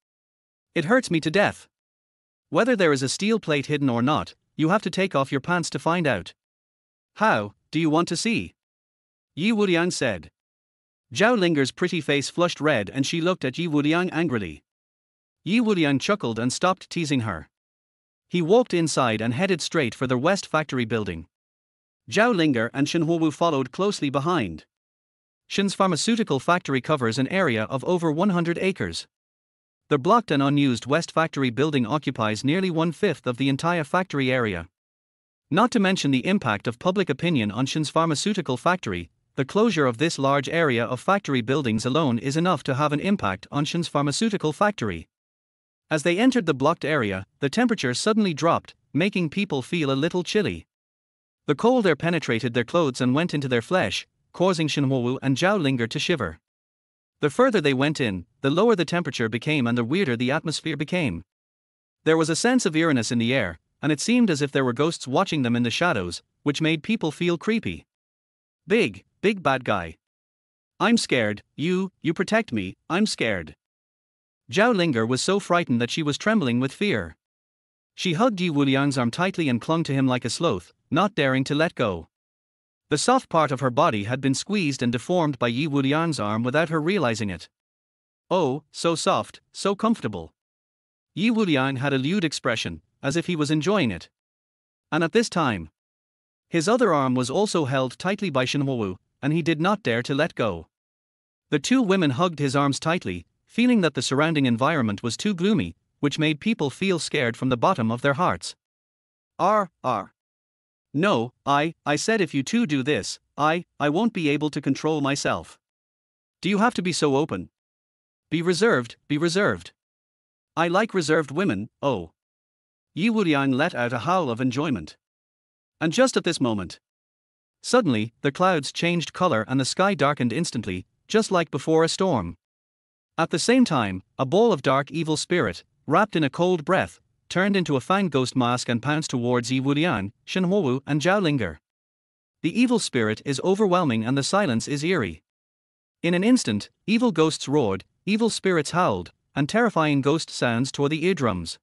It hurts me to death. Whether there is a steel plate hidden or not, you have to take off your pants to find out. How, do you want to see? Ye Wuliang said. Zhao Linger's pretty face flushed red and she looked at Ye Wuliang angrily. Ye Wuliang chuckled and stopped teasing her. He walked inside and headed straight for the west factory building. Zhao Linger and Xinhuowu followed closely behind. Shen's pharmaceutical factory covers an area of over 100 acres. The blocked and unused west factory building occupies nearly 1/5 of the entire factory area. Not to mention the impact of public opinion on Shen's pharmaceutical factory. The closure of this large area of factory buildings alone is enough to have an impact on Shen's pharmaceutical factory. As they entered the blocked area, the temperature suddenly dropped, making people feel a little chilly. The cold air penetrated their clothes and went into their flesh, causing Hunyuan and Zhao Linger to shiver. The further they went in, the lower the temperature became and the weirder the atmosphere became. There was a sense of eeriness in the air, and it seemed as if there were ghosts watching them in the shadows, which made people feel creepy. Big bad guy. I'm scared, you protect me, I'm scared. Zhao Linger was so frightened that she was trembling with fear. She hugged Ye Wuliang's arm tightly and clung to him like a sloth, not daring to let go. The soft part of her body had been squeezed and deformed by Ye Wuliang's arm without her realizing it. Oh, so soft, so comfortable. Ye Wuliang had a lewd expression, as if he was enjoying it. And at this time, his other arm was also held tightly by Hunyuan, and he did not dare to let go. The two women hugged his arms tightly, feeling that the surrounding environment was too gloomy, which made people feel scared from the bottom of their hearts. No, I said if you two do this, I won't be able to control myself. Do you have to be so open? Be reserved. I like reserved women, oh. Ye Wuliang let out a howl of enjoyment. And just at this moment, suddenly, the clouds changed color and the sky darkened instantly, just like before a storm. At the same time, a ball of dark evil spirit, wrapped in a cold breath, turned into a fang ghost mask and pounced towards Ye Wuliang, Hunyuan, and Zhao Linger. The evil spirit is overwhelming and the silence is eerie. In an instant, evil ghosts roared, evil spirits howled, and terrifying ghost sounds tore the eardrums.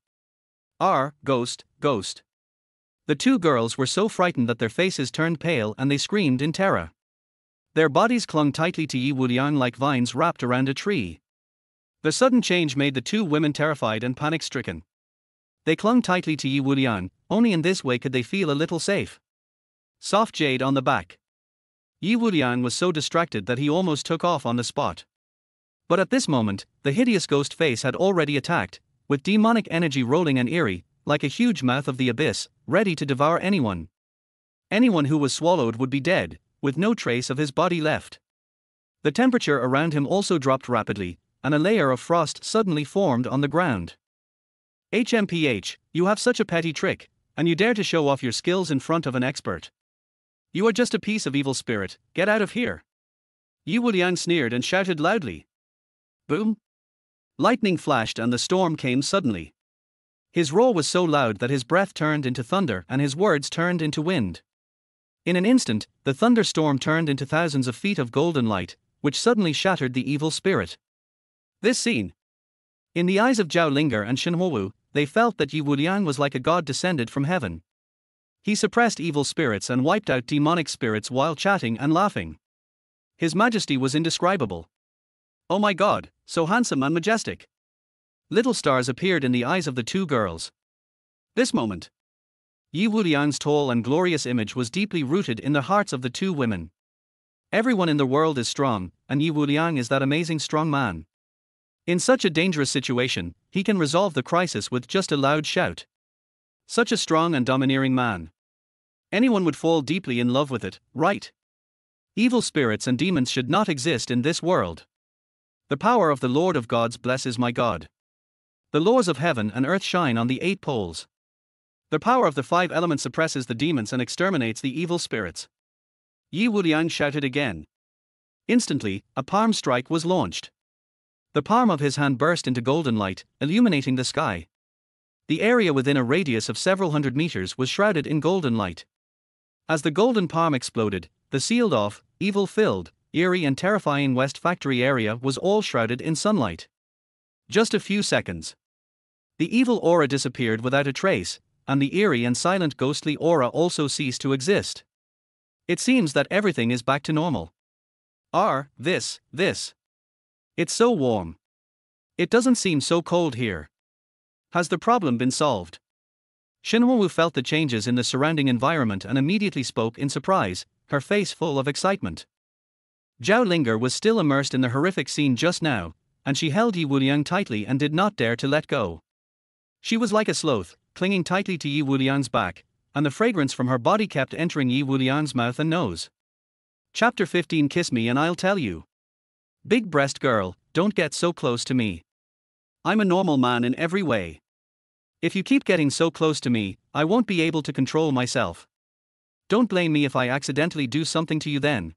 Ghost. The two girls were so frightened that their faces turned pale and they screamed in terror. Their bodies clung tightly to Ye Wuliang like vines wrapped around a tree. The sudden change made the two women terrified and panic-stricken. They clung tightly to Ye Wuliang, only in this way could they feel a little safe. Soft jade on the back. Ye Wuliang was so distracted that he almost took off on the spot. But at this moment, the hideous ghost face had already attacked, with demonic energy rolling and eerie, like a huge mouth of the abyss, ready to devour anyone. Anyone who was swallowed would be dead, with no trace of his body left. The temperature around him also dropped rapidly, and a layer of frost suddenly formed on the ground. HMPH, you have such a petty trick, and you dare to show off your skills in front of an expert. You are just a piece of evil spirit, get out of here. Ye Wuliang sneered and shouted loudly. Boom! Lightning flashed and the storm came suddenly. His roar was so loud that his breath turned into thunder and his words turned into wind. In an instant, the thunderstorm turned into thousands of feet of golden light, which suddenly shattered the evil spirit. This scene. In the eyes of Zhao Linger and Hunyuan, they felt that Ye Wuliang was like a god descended from heaven. He suppressed evil spirits and wiped out demonic spirits while chatting and laughing. His majesty was indescribable. Oh my god, so handsome and majestic. Little stars appeared in the eyes of the two girls. This moment, Ye Wuliang's tall and glorious image was deeply rooted in the hearts of the two women. Everyone in the world is strong, and Ye Wuliang is that amazing strong man. In such a dangerous situation, he can resolve the crisis with just a loud shout. Such a strong and domineering man. Anyone would fall deeply in love with it, right? Evil spirits and demons should not exist in this world. The power of the Lord of Gods blesses my God. The laws of heaven and earth shine on the 8 poles. The power of the 5 elements suppresses the demons and exterminates the evil spirits. Ye Wuliang shouted again. Instantly, a palm strike was launched. The palm of his hand burst into golden light, illuminating the sky. The area within a radius of several hundred meters was shrouded in golden light. As the golden palm exploded, the sealed-off, evil-filled, eerie and terrifying West Factory area was all shrouded in sunlight. Just a few seconds. The evil aura disappeared without a trace, and the eerie and silent ghostly aura also ceased to exist. It seems that everything is back to normal. This. It's so warm. It doesn't seem so cold here. Has the problem been solved? Hunyuan felt the changes in the surrounding environment and immediately spoke in surprise, her face full of excitement. Zhao Linger was still immersed in the horrific scene just now, and she held Ye Wuliang tightly and did not dare to let go. She was like a sloth, clinging tightly to Ye Wuliang's back, and the fragrance from her body kept entering Ye Wuliang's mouth and nose. Chapter 15. Kiss me and I'll tell you. Big breast girl, don't get so close to me. I'm a normal man in every way. If you keep getting so close to me, I won't be able to control myself. Don't blame me if I accidentally do something to you then.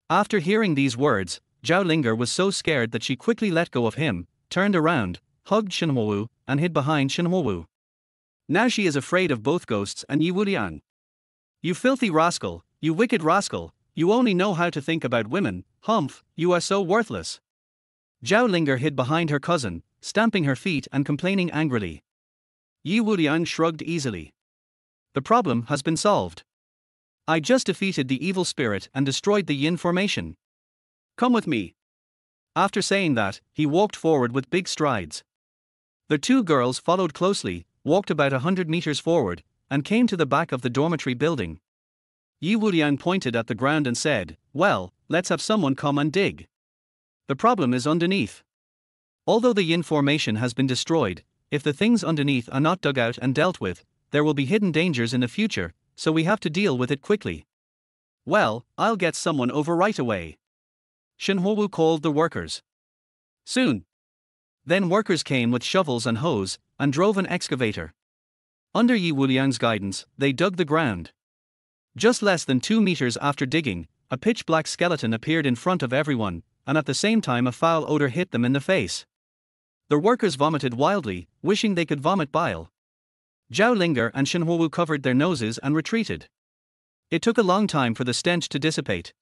After hearing these words, Zhao Linger was so scared that she quickly let go of him, turned around, hugged Shenhuowu, and hid behind Shenhuowu. Now she is afraid of both ghosts and Ye Wuliang. You filthy rascal, you wicked rascal, you only know how to think about women, humph, you are so worthless. Zhao Linger hid behind her cousin, stamping her feet and complaining angrily. Ye Wuliang shrugged easily. The problem has been solved. I just defeated the evil spirit and destroyed the yin formation. Come with me. After saying that, he walked forward with big strides. The two girls followed closely, walked about 100 meters forward, and came to the back of the dormitory building. Ye Wuliang pointed at the ground and said, "Well, let's have someone come and dig. The problem is underneath. Although the yin formation has been destroyed, if the things underneath are not dug out and dealt with, there will be hidden dangers in the future, so we have to deal with it quickly." "Well, I'll get someone over right away." Shenhuowu called the workers. Soon. Then workers came with shovels and hoes, and drove an excavator. Under Ye Wuliang's guidance, they dug the ground. Just less than 2 meters after digging, a pitch-black skeleton appeared in front of everyone, and at the same time a foul odor hit them in the face. The workers vomited wildly, wishing they could vomit bile. Zhao Linger and Shenhuowu covered their noses and retreated. It took a long time for the stench to dissipate.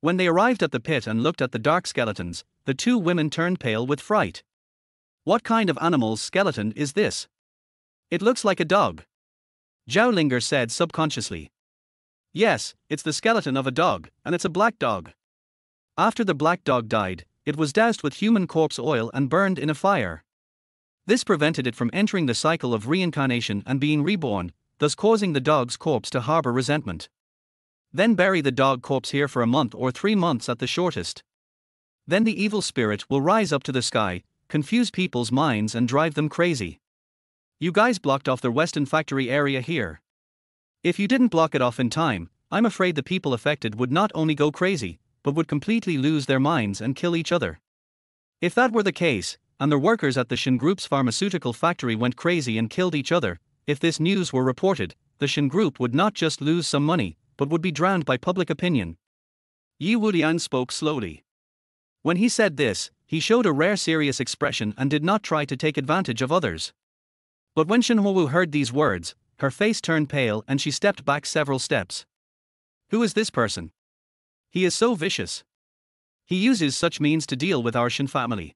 When they arrived at the pit and looked at the dark skeletons, the two women turned pale with fright. "What kind of animal's skeleton is this? It looks like a dog." Zhao Linger said subconsciously. "Yes, it's the skeleton of a dog, and it's a black dog." After the black dog died, it was doused with human corpse oil and burned in a fire. This prevented it from entering the cycle of reincarnation and being reborn, thus causing the dog's corpse to harbor resentment. Then bury the dog corpse here for a month or 3 months at the shortest. Then the evil spirit will rise up to the sky, confuse people's minds and drive them crazy. You guys blocked off the western factory area here. If you didn't block it off in time, I'm afraid the people affected would not only go crazy, but would completely lose their minds and kill each other. If that were the case, and the workers at the Shin Group's pharmaceutical factory went crazy and killed each other, if this news were reported, the Shin Group would not just lose some money, but would be drowned by public opinion. Ye Wuliang spoke slowly. When he said this, he showed a rare serious expression and did not try to take advantage of others. But when Shenhuowu heard these words, her face turned pale and she stepped back several steps. Who is this person? He is so vicious. He uses such means to deal with our Shin family.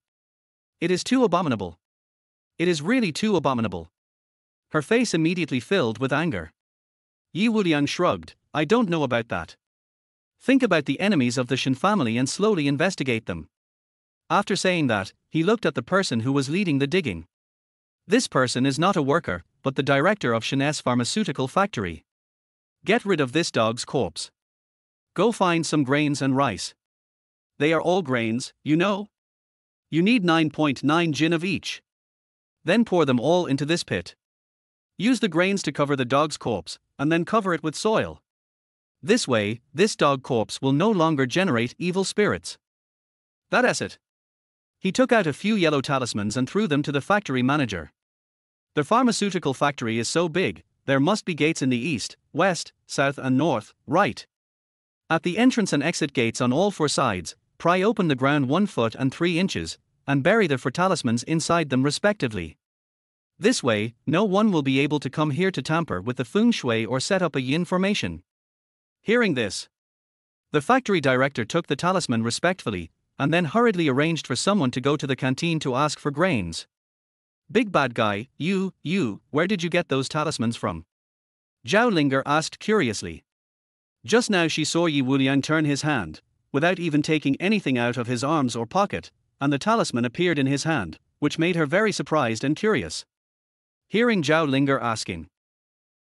It is too abominable. It is really too abominable. Her face immediately filled with anger. Ye Wuliang shrugged, "I don't know about that. Think about the enemies of the Shin family and slowly investigate them." After saying that, he looked at the person who was leading the digging. This person is not a worker, but the director of Shin's pharmaceutical factory. Get rid of this dog's corpse. Go find some grains and rice. They are all grains, you know? You need 9.9 jin of each. Then pour them all into this pit. Use the grains to cover the dog's corpse, and then cover it with soil. This way, this dog corpse will no longer generate evil spirits. That's it. He took out a few yellow talismans and threw them to the factory manager. The pharmaceutical factory is so big, there must be gates in the east, west, south and north, right? At the entrance and exit gates on all 4 sides, pry open the ground 1 foot and 3 inches, and bury the 4 talismans inside them respectively. This way, no one will be able to come here to tamper with the feng shui or set up a yin formation. Hearing this, the factory director took the talisman respectfully, and then hurriedly arranged for someone to go to the canteen to ask for grains. Big bad guy, you, where did you get those talismans from? Zhao Linger asked curiously. Just now she saw Ye Wuliang turn his hand, without even taking anything out of his arms or pocket, and the talisman appeared in his hand, which made her very surprised and curious. Hearing Zhao Linger asking,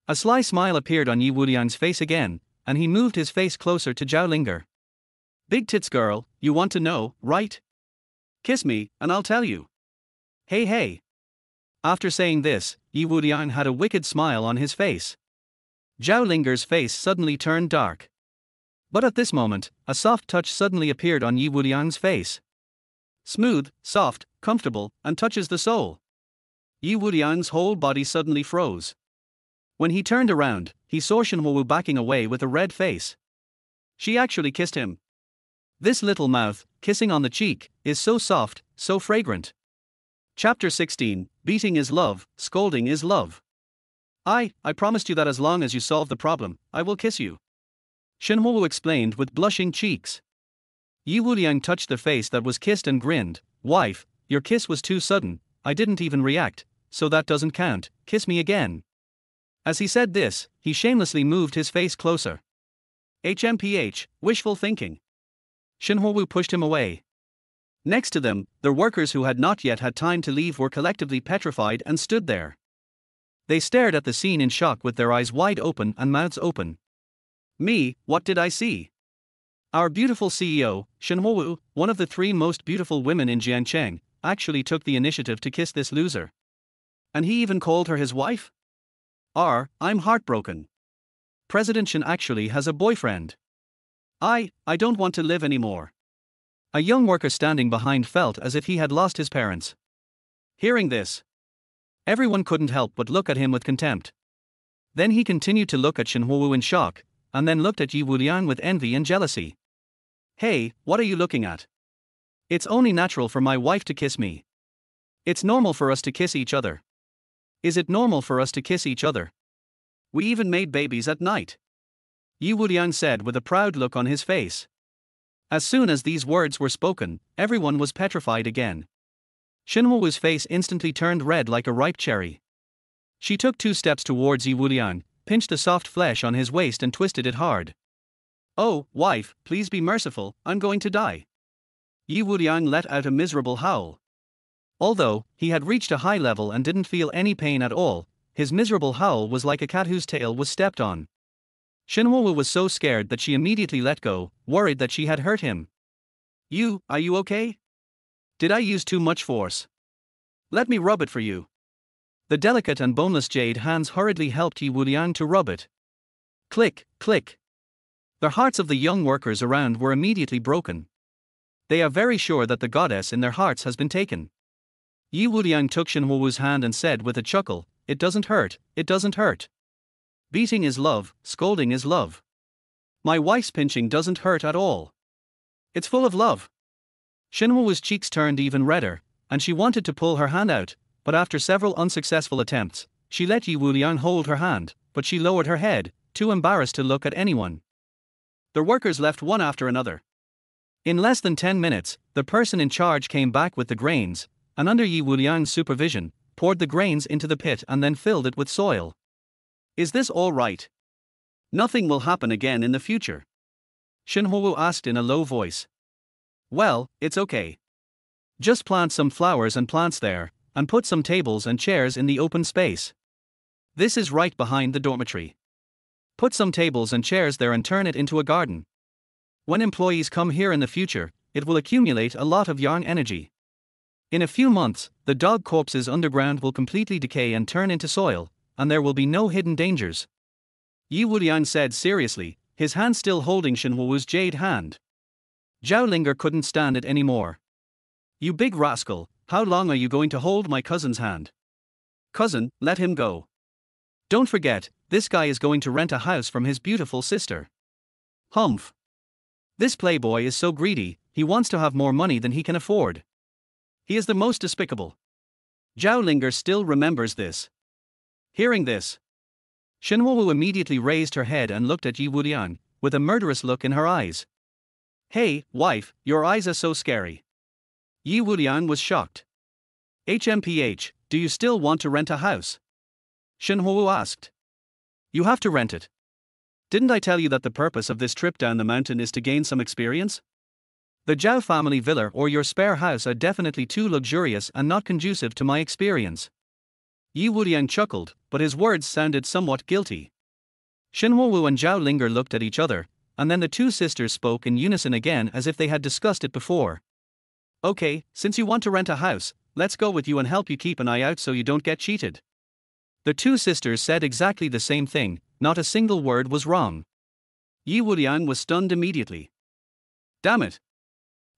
a sly smile appeared on Ye Wuliang's face again, and he moved his face closer to Zhao Linger. Big tits girl, you want to know, right? Kiss me, and I'll tell you. Hey. After saying this, Ye Wuliang had a wicked smile on his face. Zhao Linger's face suddenly turned dark. But at this moment, a soft touch suddenly appeared on Ye Wuliang's face. Smooth, soft, comfortable, and touches the soul. Ye Wuliang's whole body suddenly froze. When he turned around, he saw Shenhuo backing away with a red face. She actually kissed him. This little mouth, kissing on the cheek, is so soft, so fragrant. Chapter 16, Beating is Love, Scolding is Love. I promised you that as long as you solve the problem, I will kiss you. Shenhuo explained with blushing cheeks. Ye Wuliang touched the face that was kissed and grinned. Wife, your kiss was too sudden, I didn't even react, so that doesn't count, kiss me again. As he said this, he shamelessly moved his face closer. HMPH, wishful thinking. Shenhuo pushed him away. Next to them, the workers who had not yet had time to leave were collectively petrified and stood there. They stared at the scene in shock with their eyes wide open and mouths open. Me, what did I see? Our beautiful CEO, Shenhuo, one of the 3 most beautiful women in Jiangcheng, actually took the initiative to kiss this loser. And he even called her his wife? I'm heartbroken. President Shen actually has a boyfriend. I don't want to live anymore. A young worker standing behind felt as if he had lost his parents. Hearing this, everyone couldn't help but look at him with contempt. Then he continued to look at Shenhuo in shock, and then looked at Ye Wuliang with envy and jealousy. Hey, what are you looking at? It's only natural for my wife to kiss me. It's normal for us to kiss each other. Is it normal for us to kiss each other? We even made babies at night. Ye Wuliang said with a proud look on his face. As soon as these words were spoken, everyone was petrified again. Shenhuo's face instantly turned red like a ripe cherry. She took 2 steps towards Ye Wuliang, pinched the soft flesh on his waist and twisted it hard. Oh, wife, please be merciful, I'm going to die. Ye Wuliang let out a miserable howl. Although he had reached a high level and didn't feel any pain at all, his miserable howl was like a cat whose tail was stepped on. Shenhuo was so scared that she immediately let go, worried that she had hurt him. Are you okay? Did I use too much force? Let me rub it for you. The delicate and boneless jade hands hurriedly helped Ye Wuliang to rub it. Click, click. The hearts of the young workers around were immediately broken. They are very sure that the goddess in their hearts has been taken. Ye Wuliang took Shenhuo's hand and said with a chuckle, it doesn't hurt, it doesn't hurt. Beating is love, scolding is love. My wife's pinching doesn't hurt at all. It's full of love. Shenhuo's cheeks turned even redder, and she wanted to pull her hand out, but after several unsuccessful attempts, she let Ye Wuliang hold her hand, but she lowered her head, too embarrassed to look at anyone. The workers left one after another. In less than 10 minutes, the person in charge came back with the grains, and under Ye Wuliang's supervision, poured the grains into the pit and then filled it with soil. Is this all right? Nothing will happen again in the future? Shenhuo asked in a low voice. Well, it's okay. Just plant some flowers and plants there, and put some tables and chairs in the open space. This is right behind the dormitory. Put some tables and chairs there and turn it into a garden. When employees come here in the future, it will accumulate a lot of yang energy. In a few months, the dog corpses underground will completely decay and turn into soil, and there will be no hidden dangers. Ye Wuliang said seriously, his hand still holding Shenhuo's jade hand. Zhao Linger couldn't stand it anymore. You big rascal, how long are you going to hold my cousin's hand? Cousin, let him go. Don't forget, this guy is going to rent a house from his beautiful sister. Humph. This playboy is so greedy, he wants to have more money than he can afford. He is the most despicable. Zhao Linger still remembers this. Hearing this, Shenhuo immediately raised her head and looked at Ye Wuliang, with a murderous look in her eyes. Hey, wife, your eyes are so scary. Ye Wuliang was shocked. HMPH, do you still want to rent a house? Shenhuo asked. You have to rent it. Didn't I tell you that the purpose of this trip down the mountain is to gain some experience? The Zhao family villa or your spare house are definitely too luxurious and not conducive to my experience. Ye Wuliang chuckled, but his words sounded somewhat guilty. Shenhuo and Zhao Linger looked at each other, and then the 2 sisters spoke in unison again as if they had discussed it before. Okay, since you want to rent a house, let's go with you and help you keep an eye out so you don't get cheated. The 2 sisters said exactly the same thing, not a single word was wrong. Ye Wuliang was stunned immediately. Damn it!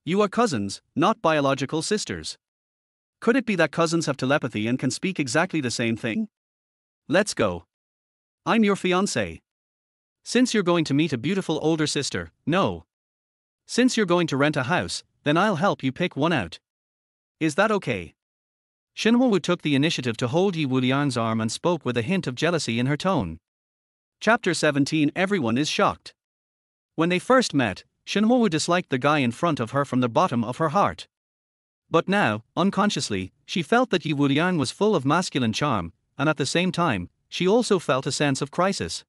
You are cousins, not biological sisters. Could it be that cousins have telepathy and can speak exactly the same thing? Let's go. I'm your fiancé. Since you're going to meet a beautiful older sister, no. Since you're going to rent a house, then I'll help you pick one out. Is that okay? Xinhuowu took the initiative to hold Ye Wuliang's arm and spoke with a hint of jealousy in her tone. Chapter 17. Everyone is shocked. When they first met, Xinhuowu disliked the guy in front of her from the bottom of her heart. But now, unconsciously, she felt that Ye Wuliang was full of masculine charm, and at the same time, she also felt a sense of crisis.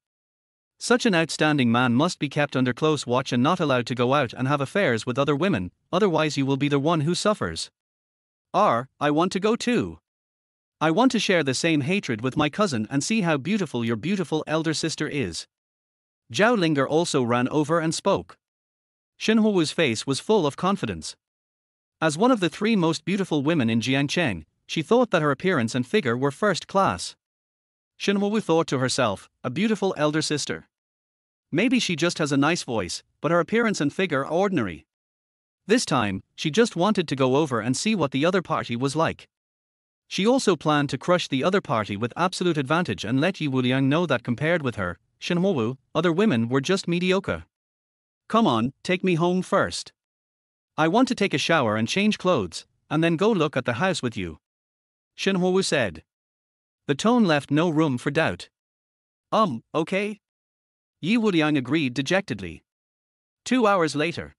Such an outstanding man must be kept under close watch and not allowed to go out and have affairs with other women, otherwise you will be the one who suffers. I want to go too. I want to share the same hatred with my cousin and see how beautiful your beautiful elder sister is. Zhao Linger also ran over and spoke. Xinhuowu's face was full of confidence. As one of the 3 most beautiful women in Jiangcheng, she thought that her appearance and figure were first class. Xinhuowu thought to herself, a beautiful elder sister. Maybe she just has a nice voice, but her appearance and figure are ordinary. This time, she just wanted to go over and see what the other party was like. She also planned to crush the other party with absolute advantage and let Ye Wuliang know that compared with her, Xinhuowu, other women were just mediocre. Come on, take me home first. I want to take a shower and change clothes, and then go look at the house with you. Xinhuowu said. The tone left no room for doubt. Okay? Ye Wuliang agreed dejectedly. 2 hours later.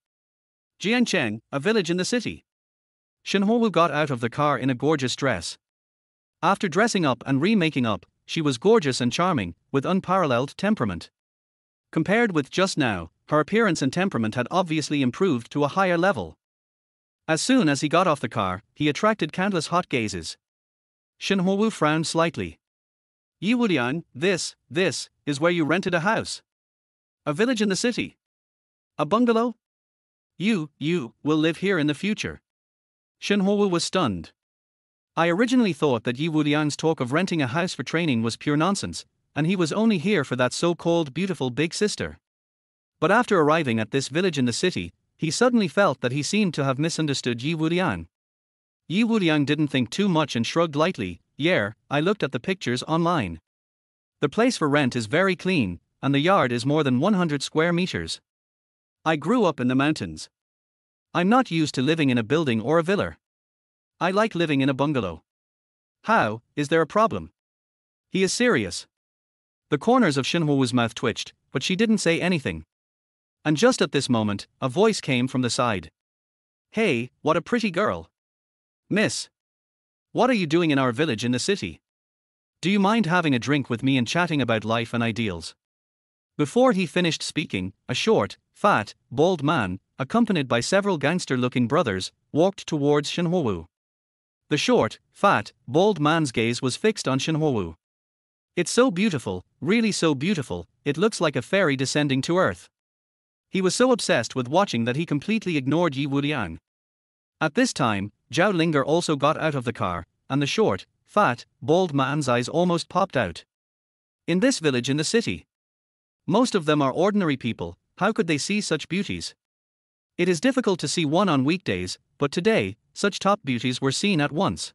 Jiangcheng, a village in the city. Xinhuowu got out of the car in a gorgeous dress. After dressing up and remaking up, she was gorgeous and charming, with unparalleled temperament. Compared with just now, her appearance and temperament had obviously improved to a higher level. As soon as he got off the car, he attracted countless hot gazes. Xinhuowu frowned slightly. Ye Wuliang, this is where you rented a house. A village in the city. A bungalow? You will live here in the future. Xinhuowu was stunned. I originally thought that Ye Wuliang's talk of renting a house for training was pure nonsense, and he was only here for that so-called beautiful big sister. But after arriving at this village in the city, he suddenly felt that he seemed to have misunderstood Ye Wuliang. Ye Wuliang didn't think too much and shrugged lightly. Yeah, I looked at the pictures online. The place for rent is very clean, and the yard is more than 100 square meters. I grew up in the mountains. I'm not used to living in a building or a villa. I like living in a bungalow. How, is there a problem? He is serious. The corners of Xinhuowu's mouth twitched, but she didn't say anything. And just at this moment, a voice came from the side. Hey, what a pretty girl. Miss. What are you doing in our village in the city? Do you mind having a drink with me and chatting about life and ideals? Before he finished speaking, a short, fat, bald man, accompanied by several gangster-looking brothers, walked towards Xinhuowu. The short, fat, bald man's gaze was fixed on Xinhuowu. It's so beautiful, really so beautiful, it looks like a fairy descending to earth. He was so obsessed with watching that he completely ignored Ye Wuliang. At this time, Zhao Linger also got out of the car, and the short, fat, bald man's eyes almost popped out. In this village in the city. Most of them are ordinary people, how could they see such beauties? It is difficult to see one on weekdays, but today, such top beauties were seen at once.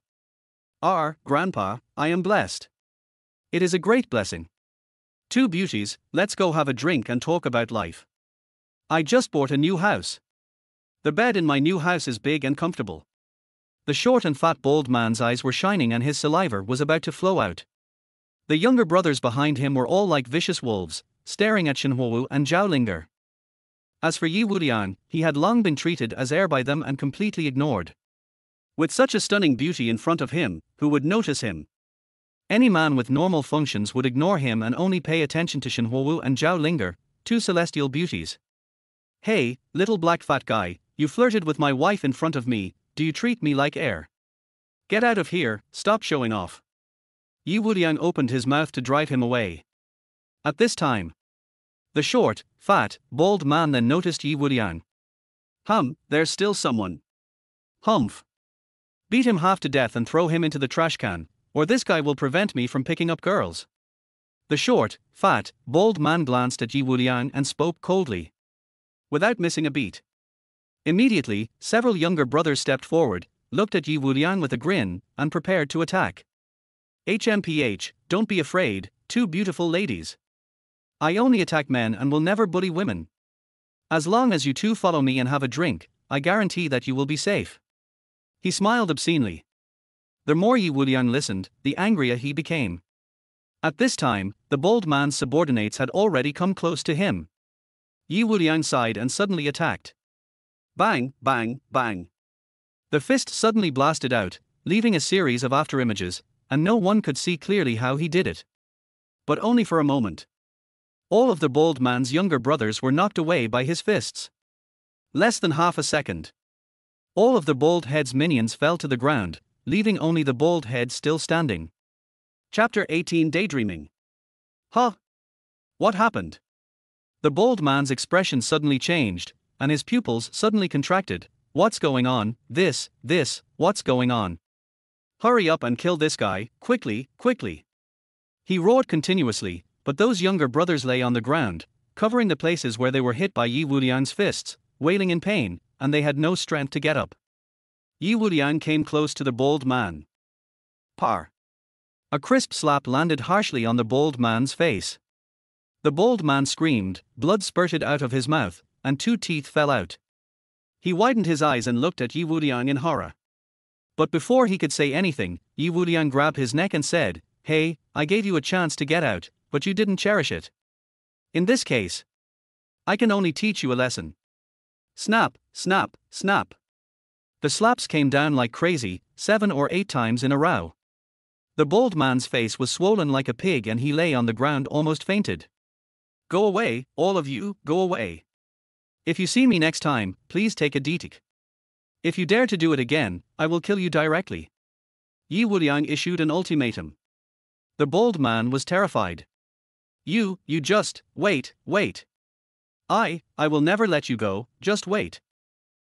Grandpa, I am blessed. It is a great blessing. 2 beauties, let's go have a drink and talk about life. I just bought a new house. The bed in my new house is big and comfortable. The short and fat bald man's eyes were shining and his saliva was about to flow out. The younger brothers behind him were all like vicious wolves, staring at Xinhuowu and Zhao Linger. As for Ye Wuliang, he had long been treated as air by them and completely ignored. With such a stunning beauty in front of him, who would notice him? Any man with normal functions would ignore him and only pay attention to Xinhuowu and Zhao Linger, 2 celestial beauties. Hey, little black fat guy, you flirted with my wife in front of me, do you treat me like air? Get out of here, stop showing off. Ye Wuliang opened his mouth to drive him away. At this time, the short, fat, bald man then noticed Ye Wuliang. There's still someone. Humph. Beat him half to death and throw him into the trash can, or this guy will prevent me from picking up girls. The short, fat, bald man glanced at Ye Wuliang and spoke coldly, without missing a beat. Immediately, several younger brothers stepped forward, looked at Ye Wuliang with a grin, and prepared to attack. HMPH, don't be afraid, two beautiful ladies. I only attack men and will never bully women. As long as you two follow me and have a drink, I guarantee that you will be safe. He smiled obscenely. The more Ye Wuliang listened, the angrier he became. At this time, the bald man's subordinates had already come close to him. Ye Wuliang sighed and suddenly attacked. Bang, bang, bang. The fist suddenly blasted out, leaving a series of afterimages, and no one could see clearly how he did it. But only for a moment. All of the bald man's younger brothers were knocked away by his fists. Less than half a second. All of the bald head's minions fell to the ground, leaving only the bald head still standing. Chapter 18 Daydreaming. Huh? What happened? The bald man's expression suddenly changed, and his pupils suddenly contracted. What's going on? What's going on? Hurry up and kill this guy, quickly, quickly. He roared continuously, but those younger brothers lay on the ground, covering the places where they were hit by Ye Wuliang's fists, wailing in pain, and they had no strength to get up. Ye Wuliang came close to the bald man. Par. A crisp slap landed harshly on the bald man's face. The bald man screamed, blood spurted out of his mouth, and 2 teeth fell out. He widened his eyes and looked at Ye Wuliang in horror. But before he could say anything, Ye Wuliang grabbed his neck and said, "Hey, I gave you a chance to get out, but you didn't cherish it. In this case, I can only teach you a lesson." Snap, snap, snap. The slaps came down like crazy, 7 or 8 times in a row. The bald man's face was swollen like a pig and he lay on the ground almost fainted. Go away, all of you, go away. If you see me next time, please take a detic. If you dare to do it again, I will kill you directly. Ye Wuliang issued an ultimatum. The bald man was terrified. You just, wait. I will never let you go, just wait.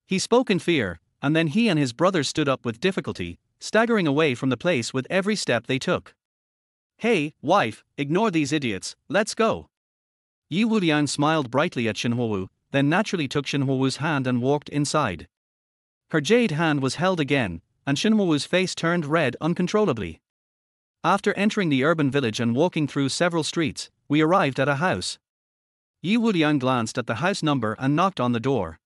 He spoke in fear, and then he and his brothers stood up with difficulty, staggering away from the place with every step they took. Hey, wife, ignore these idiots, let's go. Ye Wuliang smiled brightly at Shenhuo, then naturally took Shenhuo's hand and walked inside. Her jade hand was held again, and Shenhuo's face turned red uncontrollably. After entering the urban village and walking through several streets, we arrived at a house. Ye Wuliang glanced at the house number and knocked on the door.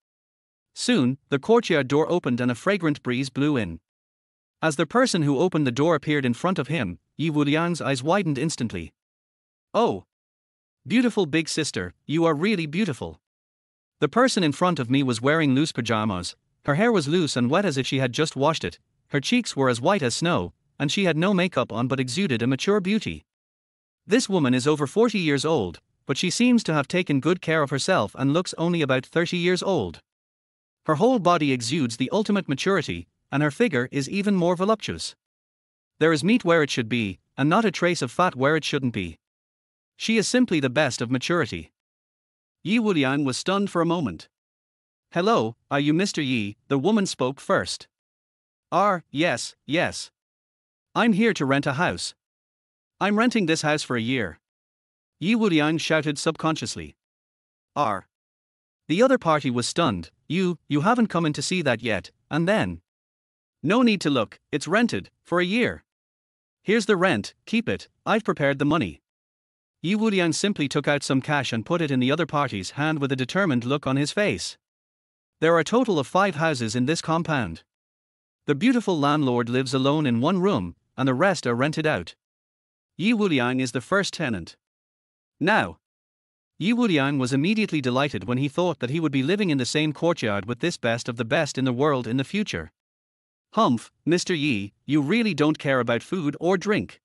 Soon, the courtyard door opened and a fragrant breeze blew in. As the person who opened the door appeared in front of him, Ye Wuliang's eyes widened instantly. Oh! Beautiful big sister, you are really beautiful. The person in front of me was wearing loose pajamas, her hair was loose and wet as if she had just washed it, her cheeks were as white as snow, and she had no makeup on but exuded a mature beauty. This woman is over 40 years old, but she seems to have taken good care of herself and looks only about 30 years old. Her whole body exudes the ultimate maturity, and her figure is even more voluptuous. There is meat where it should be, and not a trace of fat where it shouldn't be. She is simply the best of maturity. Ye Wuliang was stunned for a moment. Hello, are you Mr. Yi? The woman spoke first. Yes. I'm here to rent a house. I'm renting this house for a year. Ye Wuliang shouted subconsciously. The other party was stunned. You haven't come in to see that yet, and then. No need to look, it's rented, for a year. Here's the rent, keep it, I've prepared the money. Ye Wuliang simply took out some cash and put it in the other party's hand with a determined look on his face. There are a total of 5 houses in this compound. The beautiful landlord lives alone in one room, and the rest are rented out. Ye Wuliang is the first tenant. Now, Ye Wuliang was immediately delighted when he thought that he would be living in the same courtyard with this best of the best in the world in the future. Humph, Mr. Yi, you really don't care about food or drink.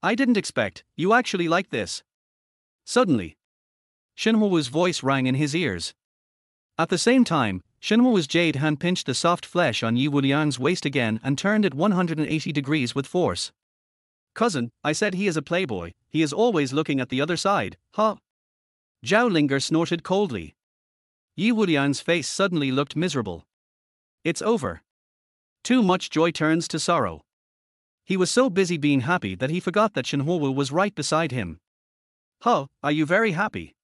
I didn't expect you actually like this. Suddenly, Shenhuo's voice rang in his ears. At the same time, Shenhuo's jade hand pinched the soft flesh on Ye Wuliang's waist again and turned it 180 degrees with force. Cousin, I said he is a playboy, he is always looking at the other side, huh? Zhao Linger snorted coldly. Ye Wuliang's face suddenly looked miserable. It's over. Too much joy turns to sorrow. He was so busy being happy that he forgot that Shenhuo was right beside him. Huh, are you very happy?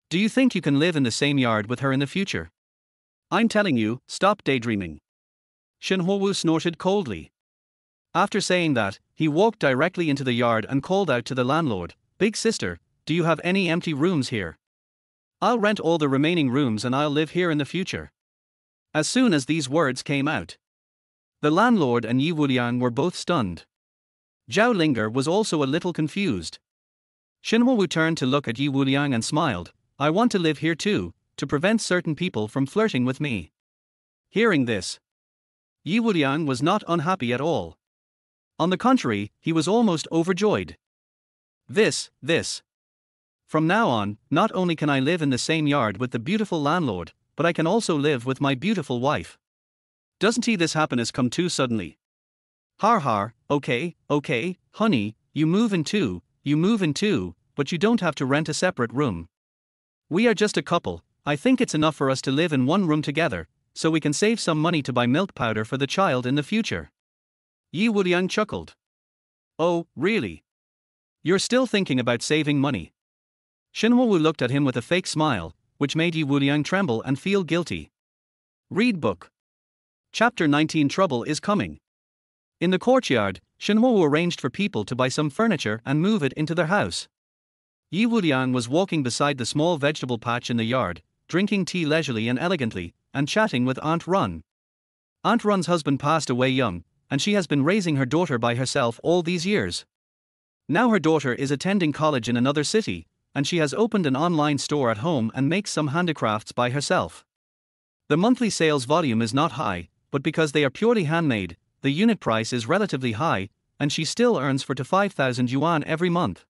Do you think you can live in the same yard with her in the future? I'm telling you, stop daydreaming. Shenhuo snorted coldly. After saying that, he walked directly into the yard and called out to the landlord, "Big sister, do you have any empty rooms here? I'll rent all the remaining rooms and I'll live here in the future." As soon as these words came out, the landlord and Ye Wuliang were both stunned. Zhao Linger was also a little confused. Shenhuo turned to look at Ye Wuliang and smiled. "I want to live here too, to prevent certain people from flirting with me." Hearing this, Ye Wuliang was not unhappy at all. On the contrary, he was almost overjoyed. This. From now on, not only can I live in the same yard with the beautiful landlord, but I can also live with my beautiful wife. Doesn't this happiness come too suddenly? Har, okay, honey, you move in too, but you don't have to rent a separate room. We are just a couple, I think it's enough for us to live in one room together, so we can save some money to buy milk powder for the child in the future. Ye Wuliang chuckled. Oh, really? You're still thinking about saving money? Shenhuo looked at him with a fake smile, which made Ye Wuliang tremble and feel guilty. Read book. Chapter 19. Trouble is coming. In the courtyard, Shenhuo arranged for people to buy some furniture and move it into their house. Ye Wuliang was walking beside the small vegetable patch in the yard, drinking tea leisurely and elegantly, and chatting with Aunt Run. Aunt Run's husband passed away young, and she has been raising her daughter by herself all these years. Now her daughter is attending college in another city, and she has opened an online store at home and makes some handicrafts by herself. The monthly sales volume is not high, but because they are purely handmade, the unit price is relatively high, and she still earns 4 to 5,000 yuan every month.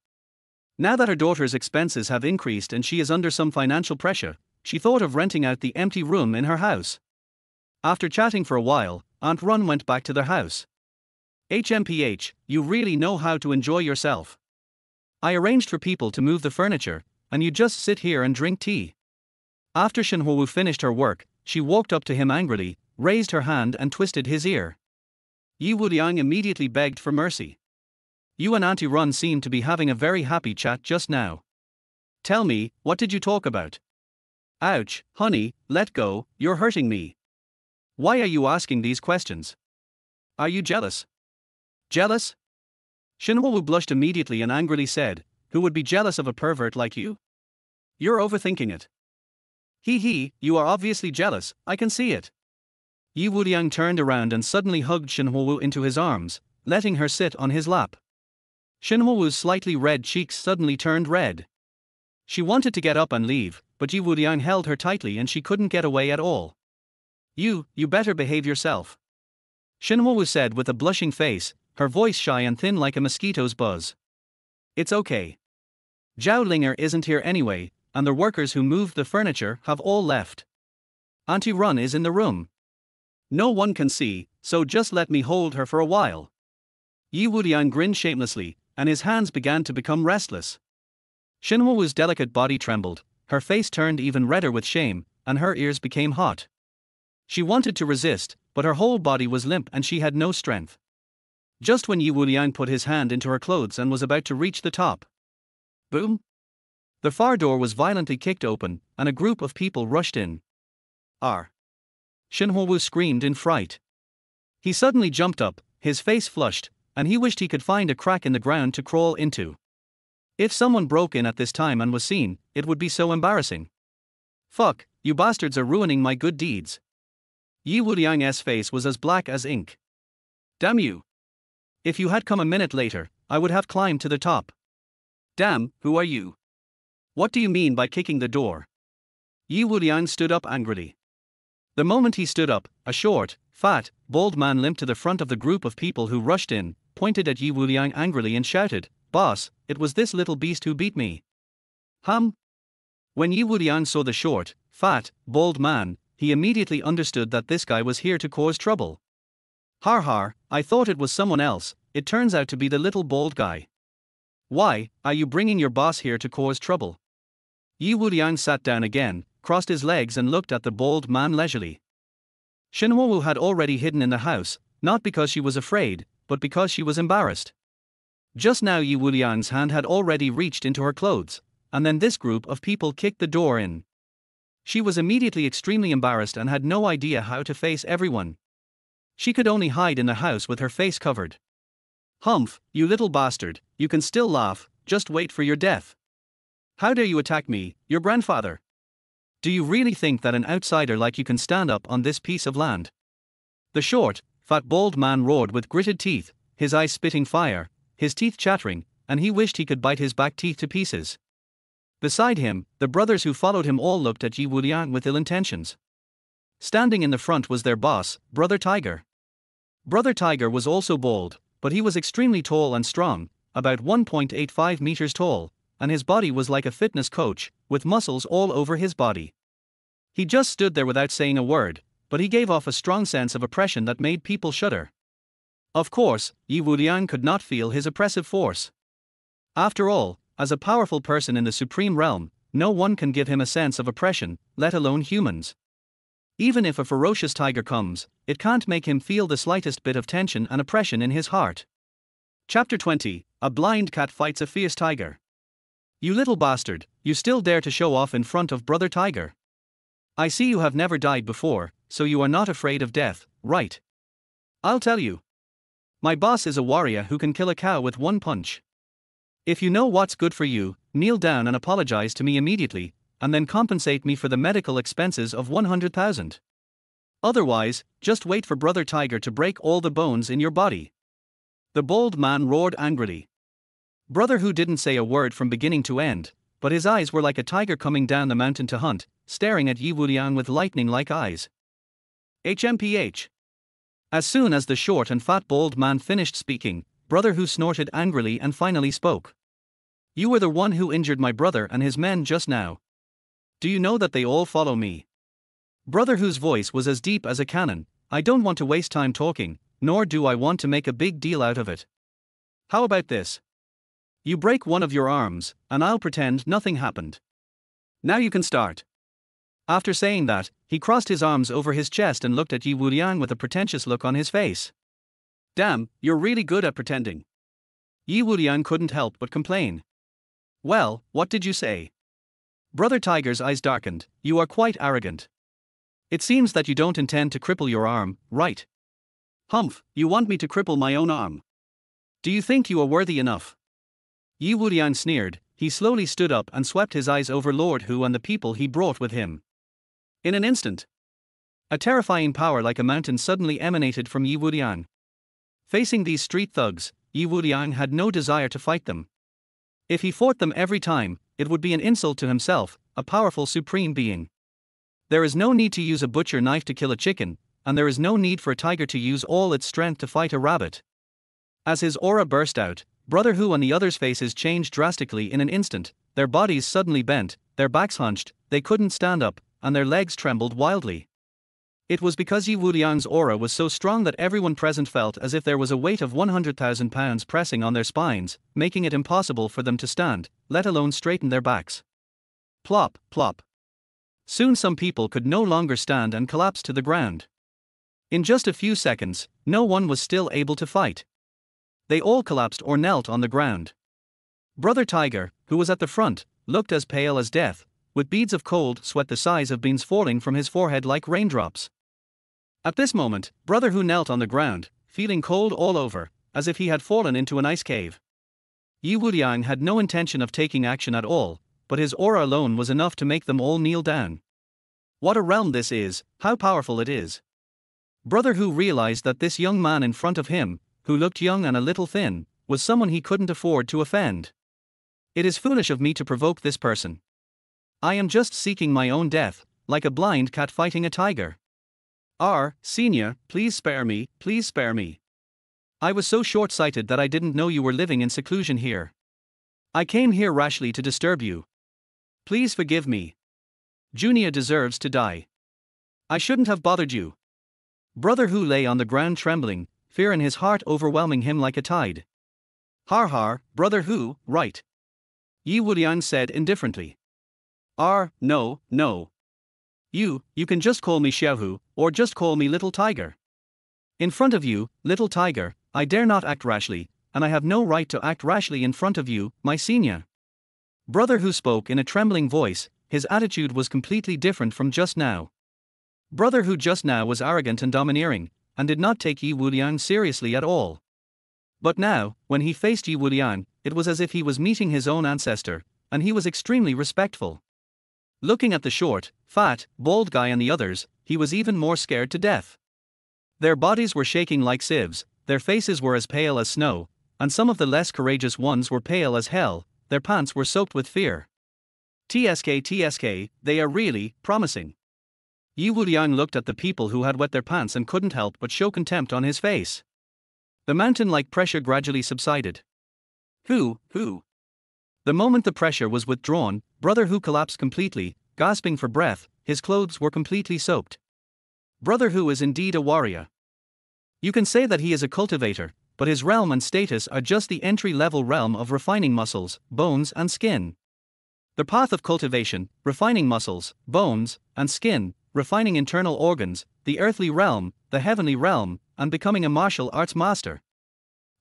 Now that her daughter's expenses have increased and she is under some financial pressure, she thought of renting out the empty room in her house. After chatting for a while, Aunt Run went back to their house. HMPH, you really know how to enjoy yourself. I arranged for people to move the furniture, and you just sit here and drink tea. After Shenhuo finished her work, she walked up to him angrily, raised her hand and twisted his ear. Ye Wuliang immediately begged for mercy. You and Auntie Run seem to be having a very happy chat just now. Tell me, what did you talk about? Ouch, honey, let go, you're hurting me. Why are you asking these questions? Are you jealous? Jealous? Shenhuo blushed immediately and angrily said, "Who would be jealous of a pervert like you? You're overthinking it. You are obviously jealous, I can see it." Ye Wuliang turned around and suddenly hugged Shenhuo into his arms, letting her sit on his lap. Shenhuo's slightly red cheeks suddenly turned red. She wanted to get up and leave, but Ye Wuliang held her tightly and she couldn't get away at all. You better behave yourself," Shenhuo said with a blushing face, her voice shy and thin like a mosquito's buzz. "It's okay. Zhao Linger isn't here anyway, and the workers who moved the furniture have all left. Auntie Run is in the room. No one can see, so just let me hold her for a while." Ye Wuliang grinned shamelessly, and his hands began to become restless. Shenhuo's delicate body trembled, her face turned even redder with shame, and her ears became hot. She wanted to resist, but her whole body was limp and she had no strength. Just when Ye Wuliang put his hand into her clothes and was about to reach the top, boom! The far door was violently kicked open, and a group of people rushed in. "R!" Shenhuo screamed in fright. He suddenly jumped up, his face flushed, and he wished he could find a crack in the ground to crawl into. If someone broke in at this time and was seen, it would be so embarrassing. "Fuck, you bastards are ruining my good deeds." Ye Wuliang's face was as black as ink. "Damn you! If you had come a minute later, I would have climbed to the top." "Damn, who are you? What do you mean by kicking the door?" Ye Wuliang stood up angrily. The moment he stood up, a short, fat, bald man limped to the front of the group of people who rushed in, pointed at Ye Wuliang angrily and shouted, "Boss, it was this little beast who beat me." When Ye Wuliang saw the short, fat, bald man, he immediately understood that this guy was here to cause trouble. Har, I thought it was someone else, it turns out to be the little bald guy. Why, are you bringing your boss here to cause trouble? Ye Wuliang sat down again, crossed his legs and looked at the bald man leisurely. Shenhuo had already hidden in the house, not because she was afraid, but because she was embarrassed. Just now Ye Wuliang's hand had already reached into her clothes, and then this group of people kicked the door in. She was immediately extremely embarrassed and had no idea how to face everyone. She could only hide in the house with her face covered. Humph, you little bastard, you can still laugh, just wait for your death. How dare you attack me, your grandfather? Do you really think that an outsider like you can stand up on this piece of land? The short, fat bald man roared with gritted teeth, his eyes spitting fire, his teeth chattering, and he wished he could bite his back teeth to pieces. Beside him, the brothers who followed him all looked at Ye Wuliang with ill intentions. Standing in the front was their boss, Brother Tiger. Brother Tiger was also bald, but he was extremely tall and strong, about 1.85 meters tall, and his body was like a fitness coach, with muscles all over his body. He just stood there without saying a word, but he gave off a strong sense of oppression that made people shudder. Of course, Ye Wuliang could not feel his oppressive force. After all, as a powerful person in the supreme realm, no one can give him a sense of oppression, let alone humans. Even if a ferocious tiger comes, it can't make him feel the slightest bit of tension and oppression in his heart. Chapter 20: A blind cat fights a fierce tiger. You little bastard, you still dare to show off in front of Brother Tiger. I see you have never died before, so you are not afraid of death, right? I'll tell you. My boss is a warrior who can kill a cow with one punch. If you know what's good for you, kneel down and apologize to me immediately, and then compensate me for the medical expenses of 100,000. Otherwise, just wait for Brother Tiger to break all the bones in your body. The bald man roared angrily. Brother Hu didn't say a word from beginning to end, but his eyes were like a tiger coming down the mountain to hunt, staring at Ye Wuliang with lightning-like eyes. HMPH. As soon as the short and fat bald man finished speaking, Brother Hu snorted angrily and finally spoke. You were the one who injured my brother and his men just now. Do you know that they all follow me? Brother Hu's voice was as deep as a cannon. I don't want to waste time talking, nor do I want to make a big deal out of it. How about this? You break one of your arms, and I'll pretend nothing happened. Now you can start. After saying that, he crossed his arms over his chest and looked at Ye Wuliang with a pretentious look on his face. Damn, you're really good at pretending. Ye Wuliang couldn't help but complain. Well, what did you say? Brother Tiger's eyes darkened. You are quite arrogant. It seems that you don't intend to cripple your arm, right? Humph, you want me to cripple my own arm? Do you think you are worthy enough? Ye Wuliang sneered. He slowly stood up and swept his eyes over Lord Hu and the people he brought with him. In an instant, a terrifying power like a mountain suddenly emanated from Ye Wuliang. Facing these street thugs, Ye Wuliang had no desire to fight them. If he fought them every time, it would be an insult to himself, a powerful supreme being. There is no need to use a butcher knife to kill a chicken, and there is no need for a tiger to use all its strength to fight a rabbit. As his aura burst out, Brother Hu and the others' faces changed drastically in an instant. Their bodies suddenly bent, their backs hunched, they couldn't stand up, and their legs trembled wildly. It was because Ye Wuliang's aura was so strong that everyone present felt as if there was a weight of 100,000 pounds pressing on their spines, making it impossible for them to stand, let alone straighten their backs. Plop, plop. Soon some people could no longer stand and collapsed to the ground. In just a few seconds, no one was still able to fight. They all collapsed or knelt on the ground. Brother Tiger, who was at the front, looked as pale as death, with beads of cold sweat the size of beans falling from his forehead like raindrops. At this moment, Brother Hu knelt on the ground, feeling cold all over, as if he had fallen into an ice cave. Ye Wuliang had no intention of taking action at all, but his aura alone was enough to make them all kneel down. What a realm this is, how powerful it is. Brother Hu realized that this young man in front of him, who looked young and a little thin, was someone he couldn't afford to offend. It is foolish of me to provoke this person. I am just seeking my own death, like a blind cat fighting a tiger. Senior, please spare me, please spare me. I was so short-sighted that I didn't know you were living in seclusion here. I came here rashly to disturb you. Please forgive me. Junior deserves to die. I shouldn't have bothered you. Brother Hu lay on the ground trembling, fear in his heart overwhelming him like a tide. Har har, Brother Hu, right. Ye Wuliang said indifferently. No, no. You can just call me Xiaohu, or just call me Little Tiger. In front of you, Little Tiger, I dare not act rashly, and I have no right to act rashly in front of you, my senior. Brother Hu spoke in a trembling voice. His attitude was completely different from just now. Brother Hu just now was arrogant and domineering, and did not take Ye Wuliang seriously at all. But now, when he faced Ye Wuliang, it was as if he was meeting his own ancestor, and he was extremely respectful. Looking at the short, fat, bald guy and the others, he was even more scared to death. Their bodies were shaking like sieves, their faces were as pale as snow, and some of the less courageous ones were pale as hell. Their pants were soaked with fear. TSK, they are really promising. Ye Wuliang looked at the people who had wet their pants and couldn't help but show contempt on his face. The mountain-like pressure gradually subsided. Who? The moment the pressure was withdrawn, Brother Hu collapsed completely, gasping for breath. His clothes were completely soaked. Brother Hu is indeed a warrior. You can say that he is a cultivator, but his realm and status are just the entry-level realm of refining muscles, bones and skin. The path of cultivation, refining muscles, bones, and skin, refining internal organs, the earthly realm, the heavenly realm, and becoming a martial arts master.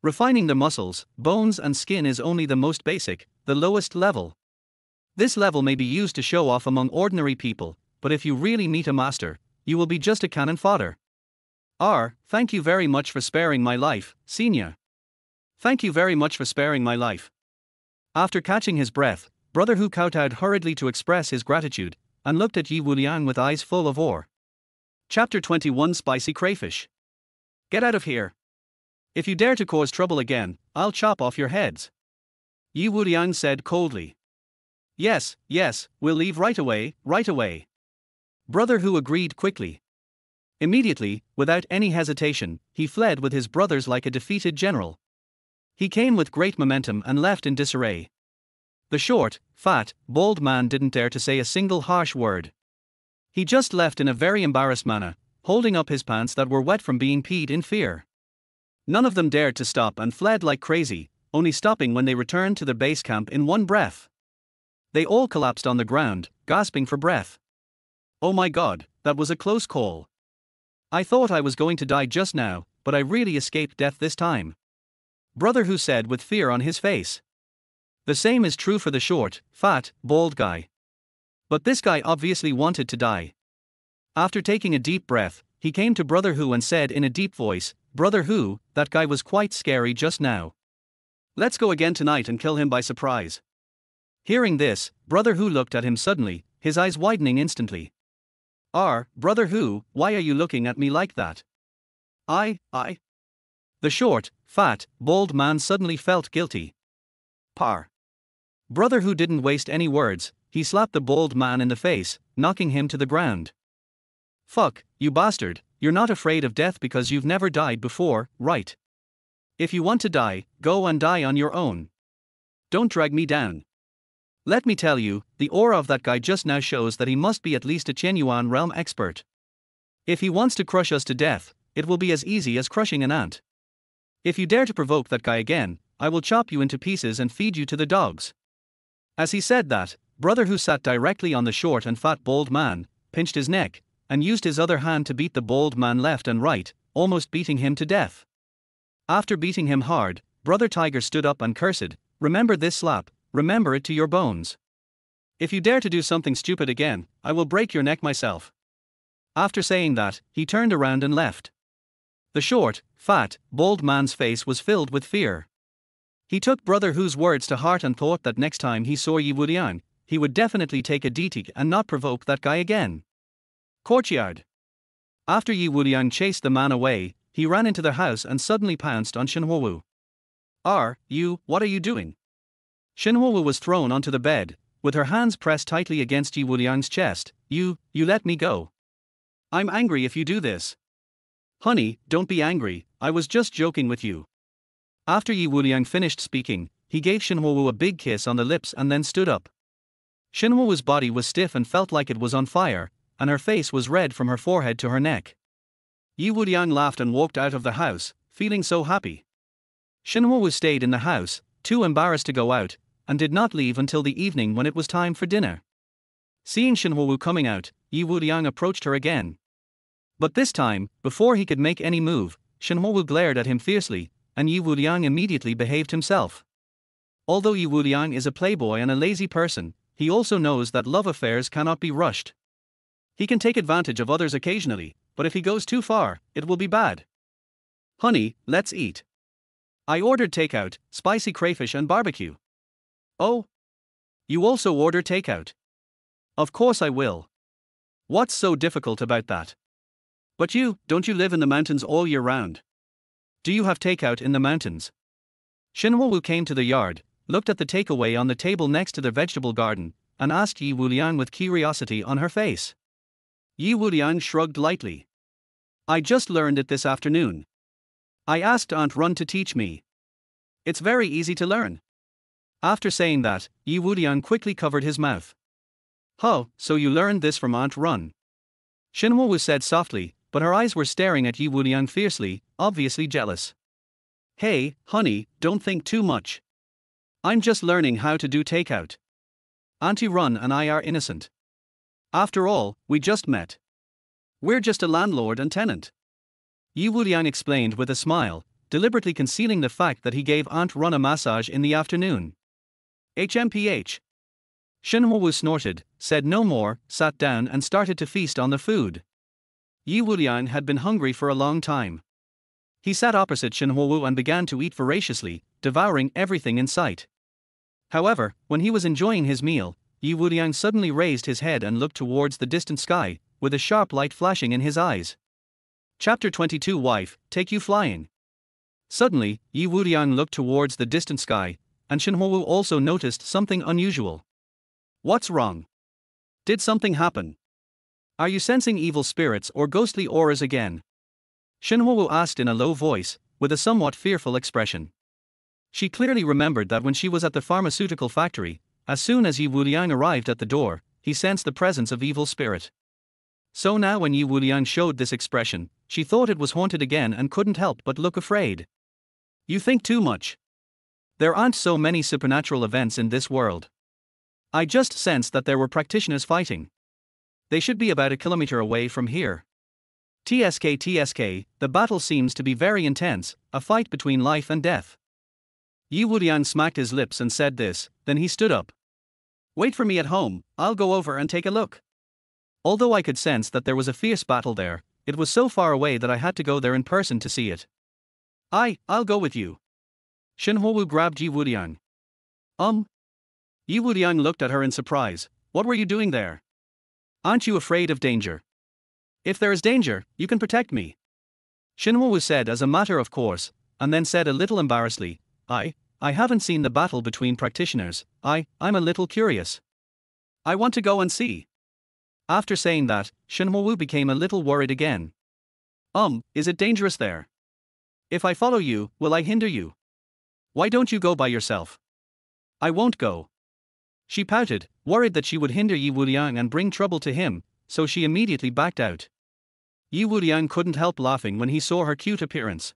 Refining the muscles, bones and skin is only the most basic, the lowest level. This level may be used to show off among ordinary people, but if you really meet a master, you will be just a cannon fodder. Thank you very much for sparing my life, senior. Thank you very much for sparing my life. After catching his breath, Brother Hu kowtowed hurriedly to express his gratitude, and looked at Ye Wuliang with eyes full of awe. Chapter 21 Spicy Crayfish. Get out of here. If you dare to cause trouble again, I'll chop off your heads. Ye Wuliang said coldly. Yes, we'll leave right away. Brother Hu agreed quickly. Immediately, without any hesitation, he fled with his brothers like a defeated general. He came with great momentum and left in disarray. The short, fat, bald man didn't dare to say a single harsh word. He just left in a very embarrassed manner, holding up his pants that were wet from being peed in fear. None of them dared to stop and fled like crazy, only stopping when they returned to their base camp in one breath. They all collapsed on the ground, gasping for breath. Oh my God, that was a close call. I thought I was going to die just now, but I really escaped death this time. Brother Hu said with fear on his face. The same is true for the short, fat, bald guy. But this guy obviously wanted to die. After taking a deep breath, he came to Brother Hu and said in a deep voice, Brother Hu, that guy was quite scary just now. Let's go again tonight and kill him by surprise. Hearing this, Brother Hu looked at him suddenly, his eyes widening instantly. Brother Hu, why are you looking at me like that? I. The short, fat, bald man suddenly felt guilty. Brother Hu didn't waste any words, he slapped the bald man in the face, knocking him to the ground. Fuck, you bastard, you're not afraid of death because you've never died before, right? If you want to die, go and die on your own. Don't drag me down. Let me tell you, the aura of that guy just now shows that he must be at least a Hunyuan realm expert. If he wants to crush us to death, it will be as easy as crushing an ant. If you dare to provoke that guy again, I will chop you into pieces and feed you to the dogs. As he said that, Brother Hu sat directly on the short and fat bald man, pinched his neck, and used his other hand to beat the bald man left and right, almost beating him to death. After beating him hard, Brother Tiger stood up and cursed, remember this slap, remember it to your bones. If you dare to do something stupid again, I will break your neck myself. After saying that, he turned around and left. The short, fat, bald man's face was filled with fear. He took Brother Hu's words to heart and thought that next time he saw Ye Wuliang, he would definitely take a DT and not provoke that guy again. Courtyard. After Ye Wuliang chased the man away, he ran into the house and suddenly pounced on Shenhuowu. What are you doing? Shenhuowu was thrown onto the bed, with her hands pressed tightly against Ye Wuliang's chest. You let me go. I'm angry if you do this. Honey, don't be angry, I was just joking with you. After Ye Wuliang finished speaking, he gave Shenhuowu a big kiss on the lips and then stood up. Shenhuowu's body was stiff and felt like it was on fire, and her face was red from her forehead to her neck. Ye Wuliang laughed and walked out of the house, feeling so happy. Shenhuowu stayed in the house, too embarrassed to go out, and did not leave until the evening when it was time for dinner. Seeing Shenhuowu coming out, Ye Wuliang approached her again. But this time, before he could make any move, Shenhuowu glared at him fiercely, and Ye Wuliang immediately behaved himself. Although Ye Wuliang is a playboy and a lazy person, he also knows that love affairs cannot be rushed. He can take advantage of others occasionally, but if he goes too far, it will be bad. Honey, let's eat. I ordered takeout, spicy crayfish and barbecue. Oh? You also order takeout? Of course I will. What's so difficult about that? But don't you live in the mountains all year round? Do you have takeout in the mountains? Xinhuowu came to the yard, looked at the takeaway on the table next to the vegetable garden, and asked Ye Wuliang with curiosity on her face. Ye Wuliang shrugged lightly. I just learned it this afternoon. I asked Aunt Run to teach me. It's very easy to learn. After saying that, Ye Wuliang quickly covered his mouth. Oh, so you learned this from Aunt Run? Xinhuowu said softly, but her eyes were staring at Ye Wuliang fiercely, obviously jealous. Hey, honey, don't think too much. I'm just learning how to do takeout. Auntie Run and I are innocent. After all, we just met. We're just a landlord and tenant. Ye Wuliang explained with a smile, deliberately concealing the fact that he gave Aunt Run a massage in the afternoon. HMPH. Xinhuowu snorted, said no more, sat down and started to feast on the food. Ye Wuliang had been hungry for a long time. He sat opposite Xinhuowu and began to eat voraciously, devouring everything in sight. However, when he was enjoying his meal, Ye Wuliang suddenly raised his head and looked towards the distant sky, with a sharp light flashing in his eyes. Chapter 22 Wife, take you flying. Suddenly, Ye Wuliang looked towards the distant sky, and Xinhuowu also noticed something unusual. What's wrong? Did something happen? Are you sensing evil spirits or ghostly auras again? Xinhuowu asked in a low voice, with a somewhat fearful expression. She clearly remembered that when she was at the pharmaceutical factory, as soon as Ye Wuliang arrived at the door, he sensed the presence of evil spirit. So now when Ye Wuliang showed this expression, she thought it was haunted again and couldn't help but look afraid. You think too much. There aren't so many supernatural events in this world. I just sensed that there were practitioners fighting. They should be about a kilometer away from here. TSK, the battle seems to be very intense, a fight between life and death. Ye Wuliang smacked his lips and said this, then he stood up. Wait for me at home, I'll go over and take a look. Although I could sense that there was a fierce battle there, it was so far away that I had to go there in person to see it. I'll go with you. Xinhuowu grabbed Ye Wuliang. Ye Wuliang looked at her in surprise. What were you doing there? Aren't you afraid of danger? If there is danger, you can protect me. Xinhuowu said as a matter of course, and then said a little embarrassedly, I haven't seen the battle between practitioners. I'm a little curious. I want to go and see. After saying that, Xinhuowu became a little worried again. Is it dangerous there? If I follow you, will I hinder you? Why don't you go by yourself? I won't go. She pouted, worried that she would hinder Ye Wuliang and bring trouble to him, so she immediately backed out. Ye Wuliang couldn't help laughing when he saw her cute appearance.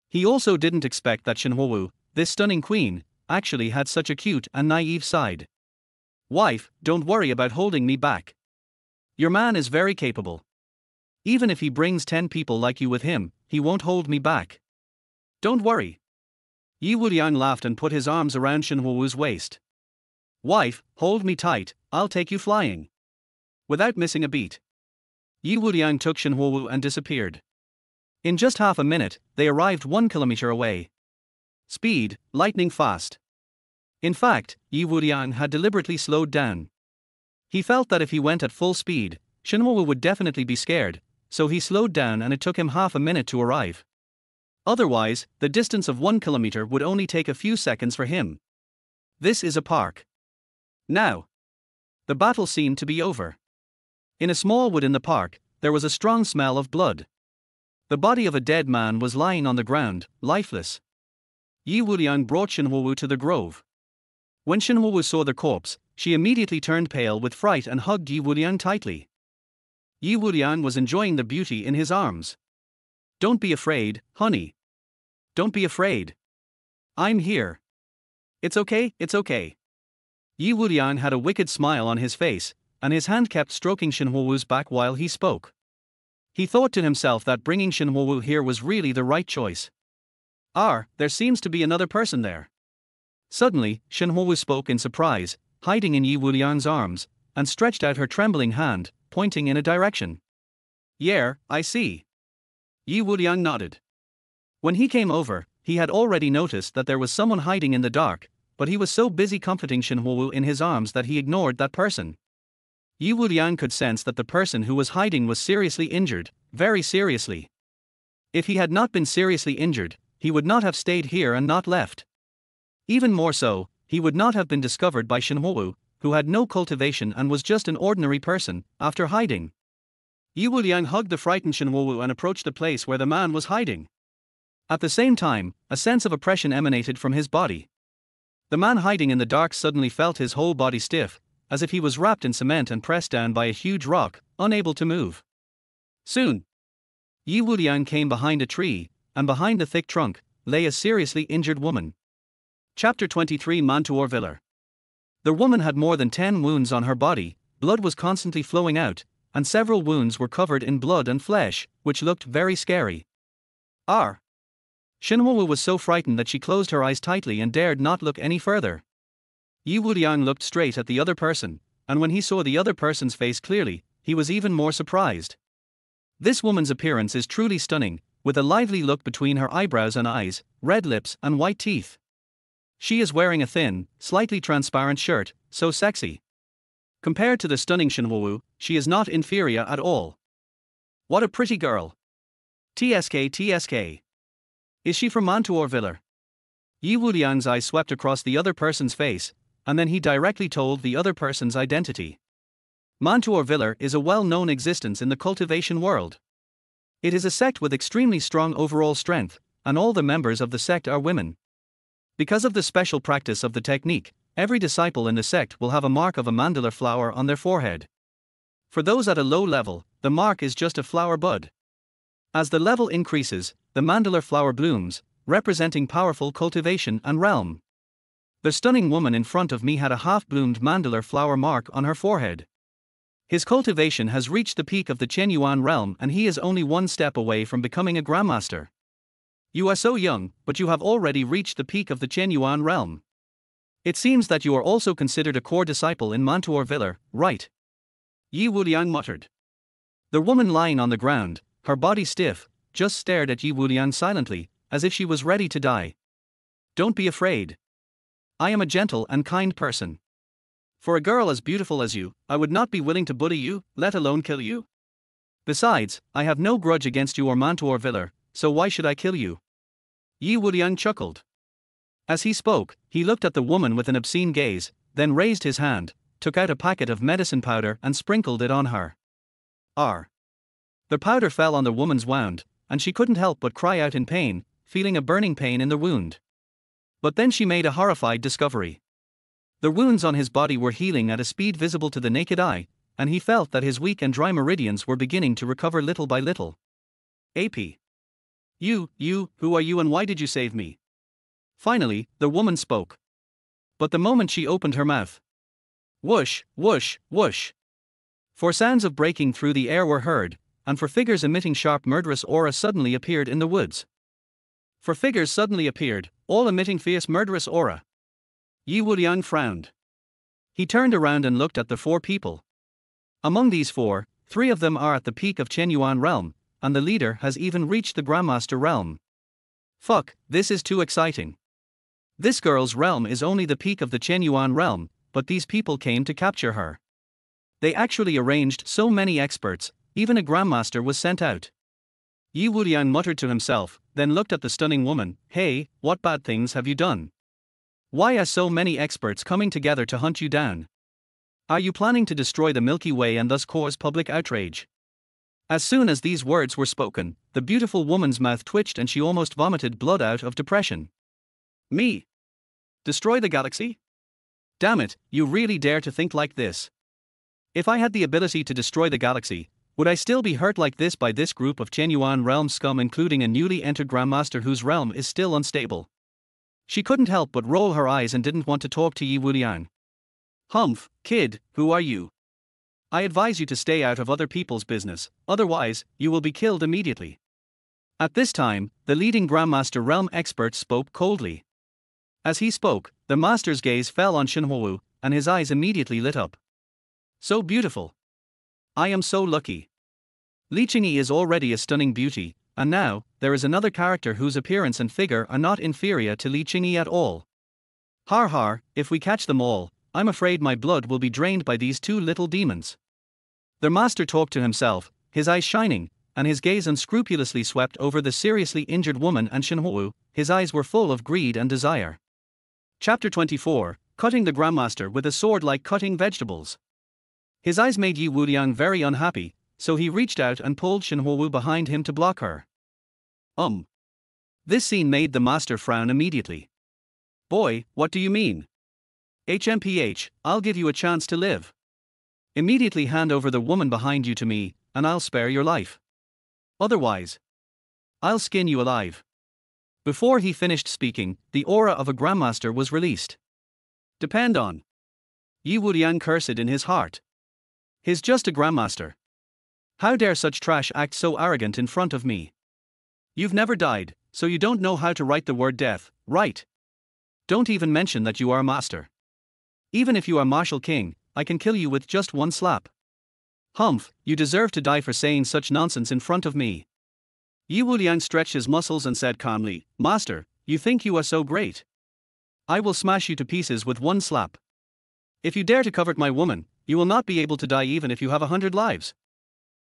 He also didn't expect that Xinhuowu, this stunning queen, actually had such a cute and naive side. Wife, don't worry about holding me back. Your man is very capable. Even if he brings 10 people like you with him, he won't hold me back. Don't worry. Ye Wuliang laughed and put his arms around Xinhuowu's waist. Wife, hold me tight, I'll take you flying. Without missing a beat. Ye Wuliang took Xinhuowu and disappeared. In just half a minute, they arrived 1 kilometer away. Speed, lightning fast. In fact, Ye Wuliang had deliberately slowed down. He felt that if he went at full speed, Xinhuowu would definitely be scared, so he slowed down and it took him half a minute to arrive. Otherwise, the distance of 1 kilometer would only take a few seconds for him. This is a park. Now. The battle seemed to be over. In a small wood in the park, there was a strong smell of blood. The body of a dead man was lying on the ground, lifeless. Ye Wuliang brought Xinhuowu to the grove. When Xinhuowu saw the corpse, she immediately turned pale with fright and hugged Ye Wuliang tightly. Ye Wuliang was enjoying the beauty in his arms. Don't be afraid, honey. Don't be afraid. I'm here. It's okay, it's okay. Ye Wuliang had a wicked smile on his face, and his hand kept stroking Xinhuowu's back while he spoke. He thought to himself that bringing Xinhuowu here was really the right choice. There seems to be another person there. Suddenly, Shen Huowu spoke in surprise, hiding in Ye Wuliang's arms, and stretched out her trembling hand, pointing in a direction. Yeah, I see. Ye Wuliang nodded. When he came over, he had already noticed that there was someone hiding in the dark, but he was so busy comforting Shen Huowu in his arms that he ignored that person. Ye Wuliang could sense that the person who was hiding was seriously injured, very seriously. If he had not been seriously injured, he would not have stayed here and not left. Even more so, he would not have been discovered by Shen Huowu, who had no cultivation and was just an ordinary person, after hiding. Ye Wuliang hugged the frightened Shen Huowu and approached the place where the man was hiding. At the same time, a sense of oppression emanated from his body. The man hiding in the dark suddenly felt his whole body stiff, as if he was wrapped in cement and pressed down by a huge rock, unable to move. Soon, Ye Wuliang came behind a tree, and behind the thick trunk lay a seriously injured woman. Chapter 23 Mantuor Viller. The woman had more than 10 wounds on her body, blood was constantly flowing out, and several wounds were covered in blood and flesh, which looked very scary. Shen Huowu was so frightened that she closed her eyes tightly and dared not look any further. Ye Wuliang looked straight at the other person, and when he saw the other person's face clearly, he was even more surprised. This woman's appearance is truly stunning, with a lively look between her eyebrows and eyes, red lips and white teeth. She is wearing a thin, slightly transparent shirt, so sexy. Compared to the stunning Shen Huowu, she is not inferior at all. What a pretty girl. TSK. Is she from Mantuor Viller? Ye Wuliang's eyes swept across the other person's face, and then he directly told the other person's identity. Mantuor Viller is a well-known existence in the cultivation world. It is a sect with extremely strong overall strength, and all the members of the sect are women. Because of the special practice of the technique, every disciple in the sect will have a mark of a mandala flower on their forehead. For those at a low level, the mark is just a flower bud. As the level increases, the mandala flower blooms, representing powerful cultivation and realm. The stunning woman in front of me had a half-bloomed mandala flower mark on her forehead. His cultivation has reached the peak of the Hunyuan realm and he is only one step away from becoming a grandmaster. You are so young, but you have already reached the peak of the Hunyuan realm. It seems that you are also considered a core disciple in Mantuor Viller, right? Ye Wuliang muttered. The woman lying on the ground, her body stiff, just stared at Ye Wuliang silently, as if she was ready to die. Don't be afraid. I am a gentle and kind person. For a girl as beautiful as you, I would not be willing to bully you, let alone kill you. Besides, I have no grudge against you or Mantuor Viller, so why should I kill you? Ye Wuliang chuckled. As he spoke, he looked at the woman with an obscene gaze, then raised his hand, took out a packet of medicine powder and sprinkled it on her. The powder fell on the woman's wound, and she couldn't help but cry out in pain, feeling a burning pain in the wound. But then she made a horrified discovery. The wounds on his body were healing at a speed visible to the naked eye, and he felt that his weak and dry meridians were beginning to recover little by little. AP. You, who are you and why did you save me? Finally, the woman spoke. But the moment she opened her mouth, whoosh, whoosh, whoosh. For sounds of breaking through the air were heard, and for figures emitting sharp murderous aura suddenly appeared in the woods. For figures suddenly appeared, all emitting fierce murderous aura. Ye Wuliang frowned. He turned around and looked at the 4 people. Among these 4, 3 of them are at the peak of Hunyuan realm, and the leader has even reached the Grandmaster realm. Fuck, this is too exciting. This girl's realm is only the peak of the Hunyuan realm, but these people came to capture her. They actually arranged so many experts, even a Grandmaster was sent out. Ye Wuliang muttered to himself, then looked at the stunning woman. Hey, what bad things have you done? Why are so many experts coming together to hunt you down? Are you planning to destroy the Milky Way and thus cause public outrage? As soon as these words were spoken, the beautiful woman's mouth twitched and she almost vomited blood out of depression. Me? Destroy the galaxy? Damn it, you really dare to think like this? If I had the ability to destroy the galaxy, would I still be hurt like this by this group of Hunyuan realm scum, including a newly entered Grandmaster whose realm is still unstable? She couldn't help but roll her eyes and didn't want to talk to Ye Wuliang. Humph, kid, who are you? I advise you to stay out of other people's business, otherwise, you will be killed immediately. At this time, the leading Grandmaster realm expert spoke coldly. As he spoke, the master's gaze fell on Hunyuan, and his eyes immediately lit up. So beautiful. I am so lucky. Li Qingyi is already a stunning beauty, and now, there is another character whose appearance and figure are not inferior to Li Qingyi at all. Har har, if we catch them all, I'm afraid my blood will be drained by these two little demons. The master talked to himself, his eyes shining, and his gaze unscrupulously swept over the seriously injured woman and Hunyuan. His eyes were full of greed and desire. Chapter 24, Cutting the Grandmaster with a Sword Like Cutting Vegetables. His eyes made Ye Wuliang very unhappy, so he reached out and pulled Hunyuan behind him to block her. This scene made the master frown immediately. Boy, what do you mean? HMPH, I'll give you a chance to live. Immediately hand over the woman behind you to me, and I'll spare your life. Otherwise, I'll skin you alive. Before he finished speaking, the aura of a Grandmaster was released. Depend on. Ye Wuliang cursed in his heart. He's just a Grandmaster. How dare such trash act so arrogant in front of me? You've never died, so you don't know how to write the word death, right? Don't even mention that you are a master. Even if you are Martial King, I can kill you with just one slap. Humph, you deserve to die for saying such nonsense in front of me. Ye Wuliang stretched his muscles and said calmly, Master, you think you are so great? I will smash you to pieces with one slap. If you dare to covet my woman, you will not be able to die even if you have 100 lives.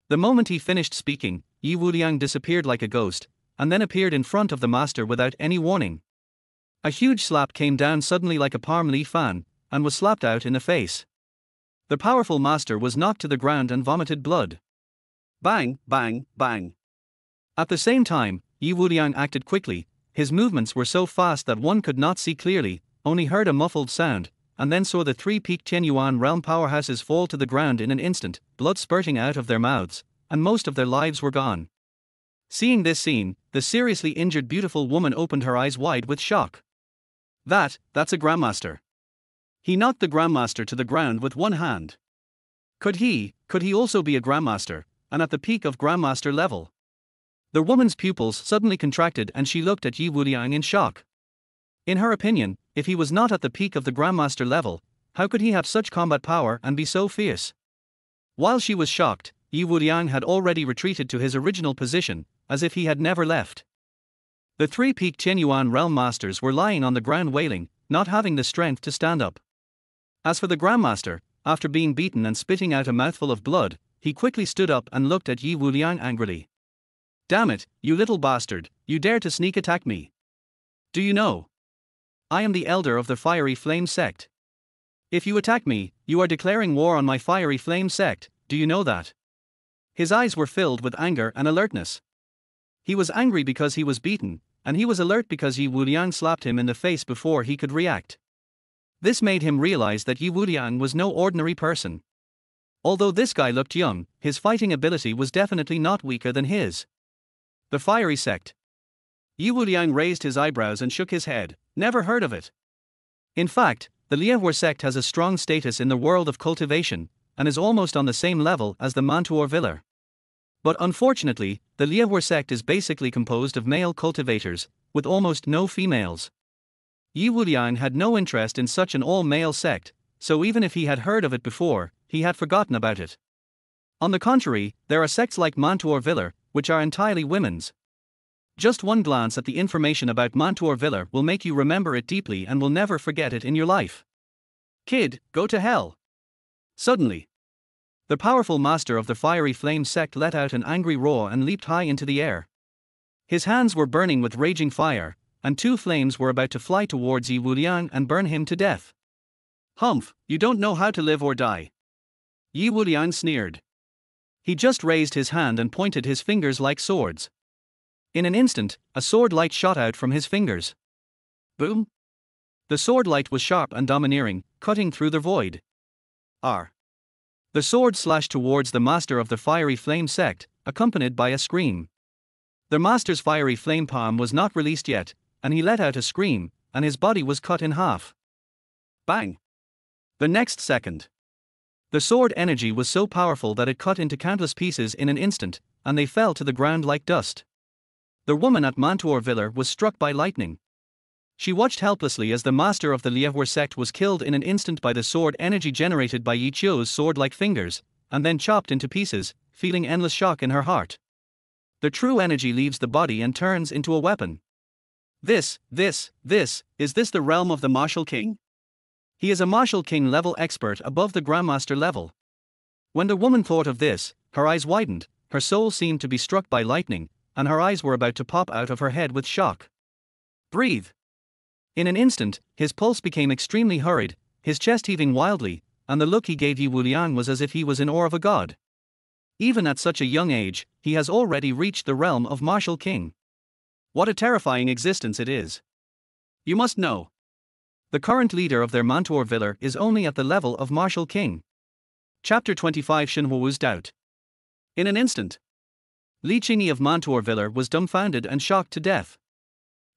The moment he finished speaking, Ye Wuliang disappeared like a ghost, and then appeared in front of the master without any warning. A huge slap came down suddenly like a palm leaf fan, and was slapped out in the face. The powerful master was knocked to the ground and vomited blood. Bang, bang, bang. At the same time, Ye Wuliang acted quickly. His movements were so fast that one could not see clearly, only heard a muffled sound, and then saw the three-peaked Hunyuan realm powerhouses fall to the ground in an instant, blood spurting out of their mouths, and most of their lives were gone. Seeing this scene, the seriously injured beautiful woman opened her eyes wide with shock. That's a Grandmaster. He knocked the Grandmaster to the ground with one hand. Could he also be a Grandmaster, and at the peak of Grandmaster level? The woman's pupils suddenly contracted and she looked at Ye Wuliang in shock. In her opinion, if he was not at the peak of the Grandmaster level, how could he have such combat power and be so fierce? While she was shocked, Ye Wuliang had already retreated to his original position, as if he had never left. The three-peaked Hunyuan realm masters were lying on the ground wailing, not having the strength to stand up. As for the Grandmaster, after being beaten and spitting out a mouthful of blood, he quickly stood up and looked at Ye Wuliang angrily. Damn it, you little bastard, you dare to sneak attack me. Do you know? I am the elder of the Fiery Flame sect. If you attack me, you are declaring war on my Fiery Flame sect, do you know that? His eyes were filled with anger and alertness. He was angry because he was beaten, and he was alert because Ye Wuliang slapped him in the face before he could react. This made him realize that Ye Wuliang was no ordinary person. Although this guy looked young, his fighting ability was definitely not weaker than his. The Fiery Sect. Ye Wuliang raised his eyebrows and shook his head. Never heard of it. In fact, the Lianhua sect has a strong status in the world of cultivation, and is almost on the same level as the Mantuor Viller. But unfortunately, the Lianhua sect is basically composed of male cultivators, with almost no females. Ye Wuliang had no interest in such an all-male sect, so even if he had heard of it before, he had forgotten about it. On the contrary, there are sects like Mantuor Viller, which are entirely women's. Just one glance at the information about Mantuor Viller will make you remember it deeply and will never forget it in your life. Kid, go to hell. Suddenly, the powerful master of the Fiery Flame sect let out an angry roar and leaped high into the air. His hands were burning with raging fire, and two flames were about to fly towards Ye Wuliang and burn him to death. Humph, you don't know how to live or die. Ye Wuliang sneered. He just raised his hand and pointed his fingers like swords. In an instant, a sword light shot out from his fingers. Boom! The sword light was sharp and domineering, cutting through the void. R. The sword slashed towards the master of the Fiery Flame sect, accompanied by a scream. The master's Fiery Flame palm was not released yet, and he let out a scream, and his body was cut in half. Bang! The next second, the sword energy was so powerful that it cut into countless pieces in an instant, and they fell to the ground like dust. The woman at Mantua Villa was struck by lightning. She watched helplessly as the master of the Ye Wuliang sect was killed in an instant by the sword energy generated by Ye Chou's sword-like fingers, and then chopped into pieces, feeling endless shock in her heart. The true energy leaves the body and turns into a weapon. Is this the realm of the martial king? He is a martial king level expert above the grandmaster level. When the woman thought of this, her eyes widened, her soul seemed to be struck by lightning, and her eyes were about to pop out of her head with shock. Breathe. In an instant, his pulse became extremely hurried, his chest heaving wildly, and the look he gave Ye Wuliang was as if he was in awe of a god. Even at such a young age, he has already reached the realm of martial king. What a terrifying existence it is. You must know. The current leader of their Mantua Villa is only at the level of martial king. Chapter 25 Hunyuan's doubt. In an instant, Li Qingyi of Mantua Villa was dumbfounded and shocked to death.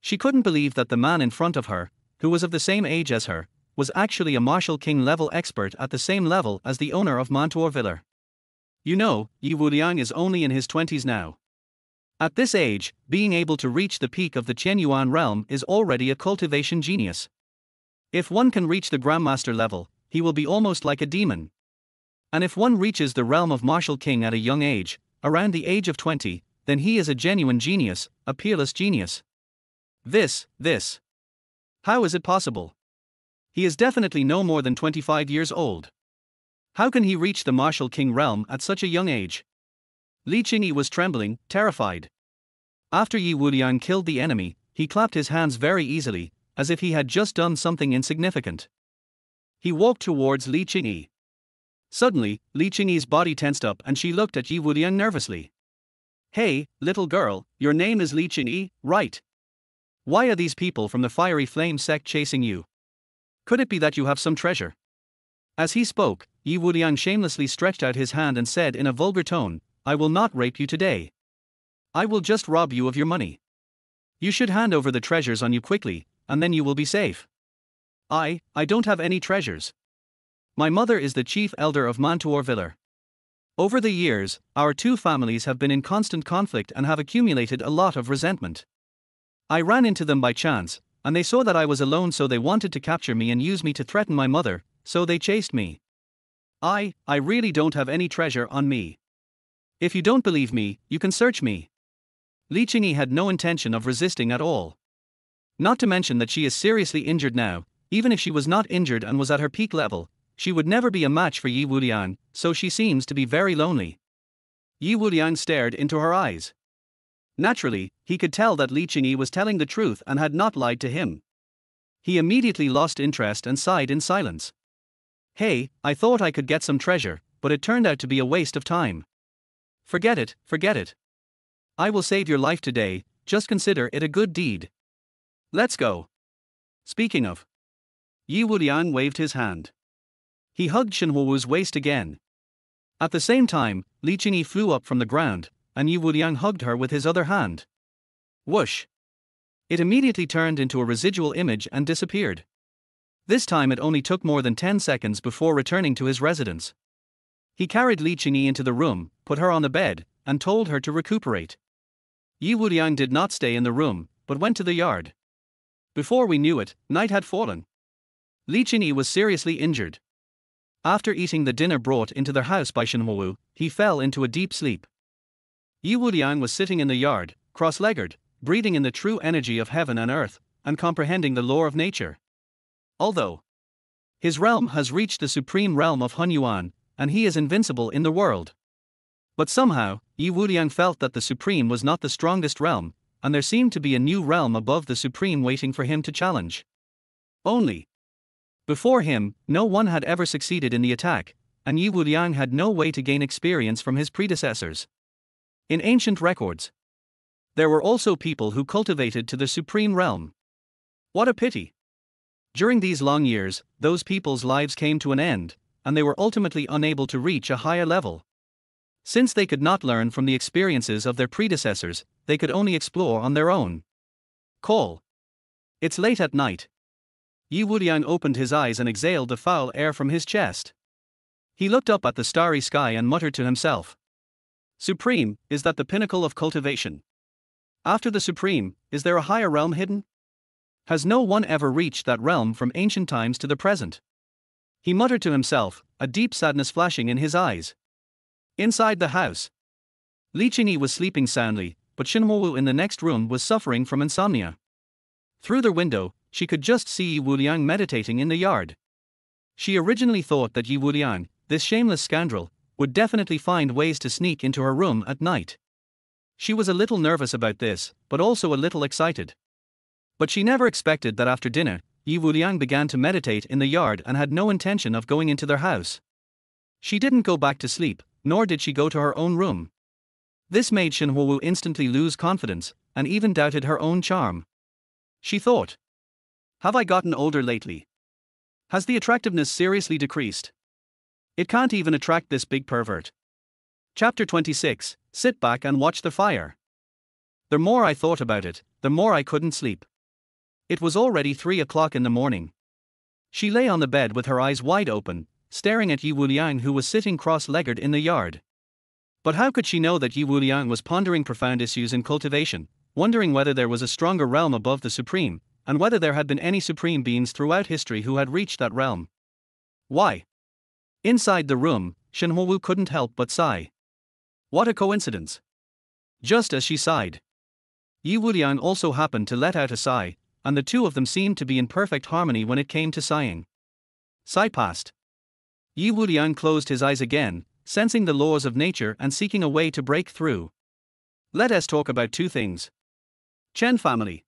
She couldn't believe that the man in front of her, who was of the same age as her, was actually a martial king level expert at the same level as the owner of Mantua Villa. You know, Ye Wuliang is only in his 20s now. At this age, being able to reach the peak of the Hunyuan realm is already a cultivation genius. If one can reach the grandmaster level, he will be almost like a demon. And if one reaches the realm of martial king at a young age, around the age of 20, then he is a genuine genius, a peerless genius. This. How is it possible? He is definitely no more than 25 years old. How can he reach the martial king realm at such a young age? Li Qingyi was trembling, terrified. After Ye Wuliang killed the enemy, he clapped his hands very easily, as if he had just done something insignificant. He walked towards Li Qingyi. Suddenly, Li Qingyi's body tensed up and she looked at Ye Wuliang nervously. Hey, little girl, your name is Li Qingyi, right? Why are these people from the Fiery Flame sect chasing you? Could it be that you have some treasure? As he spoke, Ye Wuliang shamelessly stretched out his hand and said in a vulgar tone, I will not rape you today. I will just rob you of your money. You should hand over the treasures on you quickly, and then you will be safe. I don't have any treasures. My mother is the chief elder of Mantua Villa. Over the years, our two families have been in constant conflict and have accumulated a lot of resentment. I ran into them by chance, and they saw that I was alone, so they wanted to capture me and use me to threaten my mother, so they chased me. I really don't have any treasure on me. If you don't believe me, you can search me. Li Qingyi had no intention of resisting at all. Not to mention that she is seriously injured now. Even if she was not injured and was at her peak level, she would never be a match for Ye Wuliang, so she seems to be very lonely. Ye Wuliang stared into her eyes. Naturally, he could tell that Li Qingyi was telling the truth and had not lied to him. He immediately lost interest and sighed in silence. Hey, I thought I could get some treasure, but it turned out to be a waste of time. Forget it. I will save your life today, just consider it a good deed. Let's go. Speaking of. Ye Wuliang waved his hand. He hugged Hunyuan's waist again. At the same time, Li Qingyi flew up from the ground, and Ye Wuliang hugged her with his other hand. Whoosh! It immediately turned into a residual image and disappeared. This time it only took more than 10 seconds before returning to his residence. He carried Li Qingyi into the room, put her on the bed, and told her to recuperate. Ye Wuliang did not stay in the room, but went to the yard. Before we knew it, night had fallen. Li Qingyi was seriously injured. After eating the dinner brought into their house by Hunyuan, he fell into a deep sleep. Ye Wuliang was sitting in the yard, cross-legged, breathing in the true energy of heaven and earth, and comprehending the law of nature. Although his realm has reached the supreme realm of Hunyuan, and he is invincible in the world. But somehow, Ye Wuliang felt that the supreme was not the strongest realm, and there seemed to be a new realm above the supreme waiting for him to challenge. Only. Before him, no one had ever succeeded in the attack, and Ye Wuliang had no way to gain experience from his predecessors. In ancient records, there were also people who cultivated to the supreme realm. What a pity! During these long years, those people's lives came to an end, and they were ultimately unable to reach a higher level. Since they could not learn from the experiences of their predecessors, they could only explore on their own. Call. It's late at night. Ye Wuliang opened his eyes and exhaled the foul air from his chest. He looked up at the starry sky and muttered to himself. Supreme, is that the pinnacle of cultivation? After the Supreme, is there a higher realm hidden? Has no one ever reached that realm from ancient times to the present? He muttered to himself, a deep sadness flashing in his eyes. Inside the house, Li Qingyi was sleeping soundly, but Shenhuowu in the next room was suffering from insomnia. Through the window, she could just see Ye Wuliang meditating in the yard. She originally thought that Ye Wuliang, this shameless scoundrel, would definitely find ways to sneak into her room at night. She was a little nervous about this, but also a little excited. But she never expected that after dinner, Ye Wuliang began to meditate in the yard and had no intention of going into their house. She didn't go back to sleep, nor did she go to her own room. This made Shenhuowu instantly lose confidence, and even doubted her own charm. She thought, have I gotten older lately? Has the attractiveness seriously decreased? It can't even attract this big pervert. Chapter 26, Sit back and watch the fire. The more I thought about it, the more I couldn't sleep. It was already 3 o'clock in the morning. She lay on the bed with her eyes wide open, staring at Ye Wuliang, who was sitting cross-legged in the yard. But how could she know that Ye Wuliang was pondering profound issues in cultivation, wondering whether there was a stronger realm above the Supreme, and whether there had been any Supreme beings throughout history who had reached that realm? Why? Inside the room, Shenhuowu couldn't help but sigh. What a coincidence! Just as she sighed, Ye Wuliang also happened to let out a sigh, and the two of them seemed to be in perfect harmony when it came to sighing. Sigh passed. Ye Wuliang closed his eyes again, sensing the laws of nature and seeking a way to break through. Let us talk about two things. Chen family.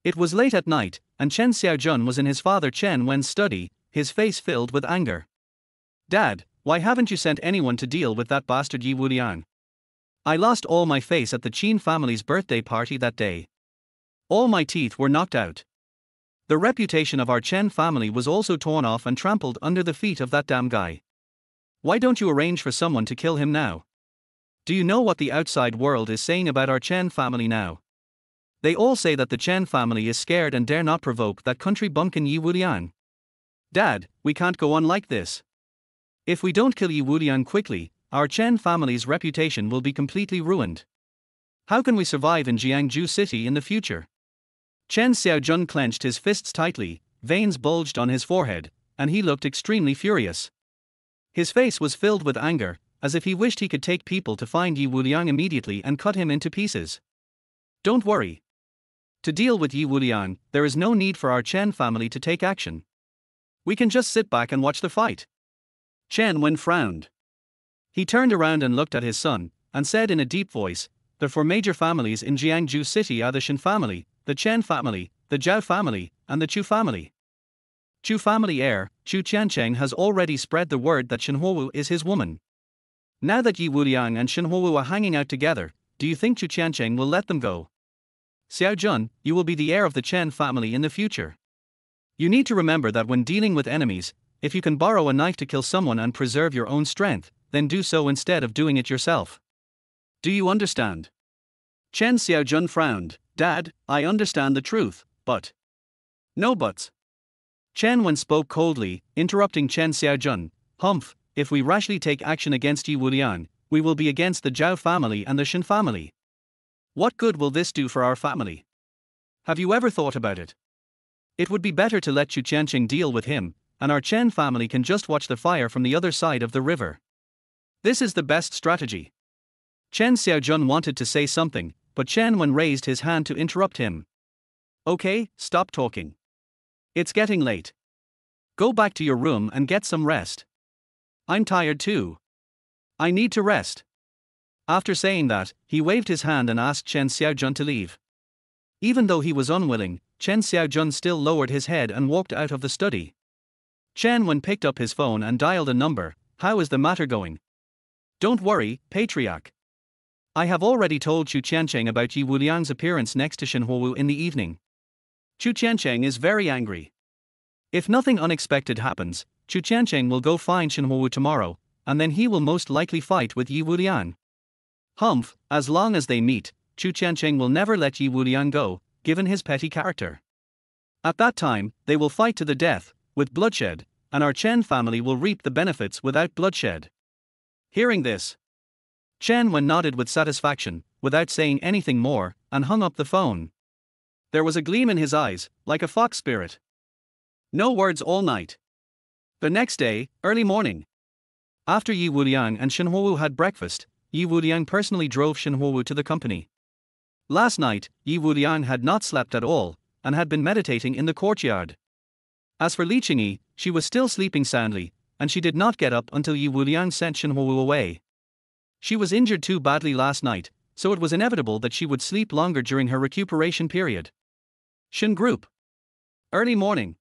It was late at night, and Chen Xiaojun was in his father Chen Wen's study, his face filled with anger. Dad, why haven't you sent anyone to deal with that bastard Ye Wuliang? I lost all my face at the Qin family's birthday party that day. All my teeth were knocked out. The reputation of our Chen family was also torn off and trampled under the feet of that damn guy. Why don't you arrange for someone to kill him now? Do you know what the outside world is saying about our Chen family now? They all say that the Chen family is scared and dare not provoke that country bumpkin Ye Wuliang. Dad, we can't go on like this. If we don't kill Ye Wuliang quickly, our Chen family's reputation will be completely ruined. How can we survive in Jiangzhou City in the future? Chen Xiaojun clenched his fists tightly, veins bulged on his forehead, and he looked extremely furious. His face was filled with anger, as if he wished he could take people to find Ye Wuliang immediately and cut him into pieces. Don't worry. To deal with Ye Wuliang, there is no need for our Chen family to take action. We can just sit back and watch the fight. Chen Wen frowned. He turned around and looked at his son, and said in a deep voice, the four major families in Jiangzhou City are the Shen family, the Chen family, the Zhao family, and the Chu family. Chu family heir, Chu Qiancheng, has already spread the word that Shenhuowu is his woman. Now that Ye Wuliang and Shenhuowu are hanging out together, do you think Chu Qiancheng will let them go? Xiaojun, you will be the heir of the Chen family in the future. You need to remember that when dealing with enemies, if you can borrow a knife to kill someone and preserve your own strength, then do so instead of doing it yourself. Do you understand? Chen Xiaojun frowned. Dad, I understand the truth, but... No buts. Chen Wen spoke coldly, interrupting Chen Xiaojun. Humph, if we rashly take action against Ye Wuliang, we will be against the Zhao family and the Shen family. What good will this do for our family? Have you ever thought about it? It would be better to let Chu Qiancheng deal with him, and our Chen family can just watch the fire from the other side of the river. This is the best strategy. Chen Xiaojun wanted to say something, but Chen Wen raised his hand to interrupt him. Okay, stop talking. It's getting late. Go back to your room and get some rest. I'm tired too. I need to rest. After saying that, he waved his hand and asked Chen Xiaojun to leave. Even though he was unwilling, Chen Xiaojun still lowered his head and walked out of the study. Chen Wen picked up his phone and dialed a number. How is the matter going? Don't worry, Patriarch. I have already told Chu Qiancheng about Ye Wuliang's appearance next to Shenhuowu in the evening. Chu Qiancheng is very angry. If nothing unexpected happens, Chu Qiancheng will go find Shenhuowu tomorrow, and then he will most likely fight with Ye Wuliang. Humph, as long as they meet, Chu Qiancheng will never let Ye Wuliang go, given his petty character. At that time, they will fight to the death, with bloodshed, and our Chen family will reap the benefits without bloodshed. Hearing this, Chen Wen nodded with satisfaction, without saying anything more, and hung up the phone. There was a gleam in his eyes, like a fox spirit. No words all night. The next day, early morning. After Ye Wuliang and Shen Huowu had breakfast, Ye Wuliang personally drove Shen Huowu to the company. Last night, Ye Wuliang had not slept at all, and had been meditating in the courtyard. As for Li Qingyi, she was still sleeping soundly, and she did not get up until Ye Wuliang sent Shen Huowu away. She was injured too badly last night, so it was inevitable that she would sleep longer during her recuperation period. Shen Group. Early morning.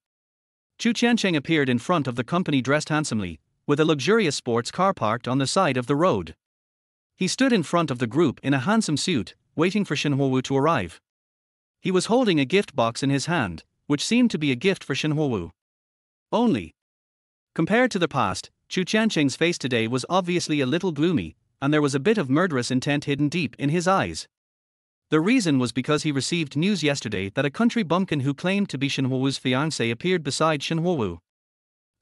Chu Qiancheng appeared in front of the company dressed handsomely, with a luxurious sports car parked on the side of the road. He stood in front of the group in a handsome suit, waiting for Shen Huowu to arrive. He was holding a gift box in his hand, which seemed to be a gift for Shen Huowu. Only. Compared to the past, Chu Qiancheng's face today was obviously a little gloomy, and there was a bit of murderous intent hidden deep in his eyes. The reason was because he received news yesterday that a country bumpkin who claimed to be Shen Huowu's fiancé appeared beside Shen Huowu.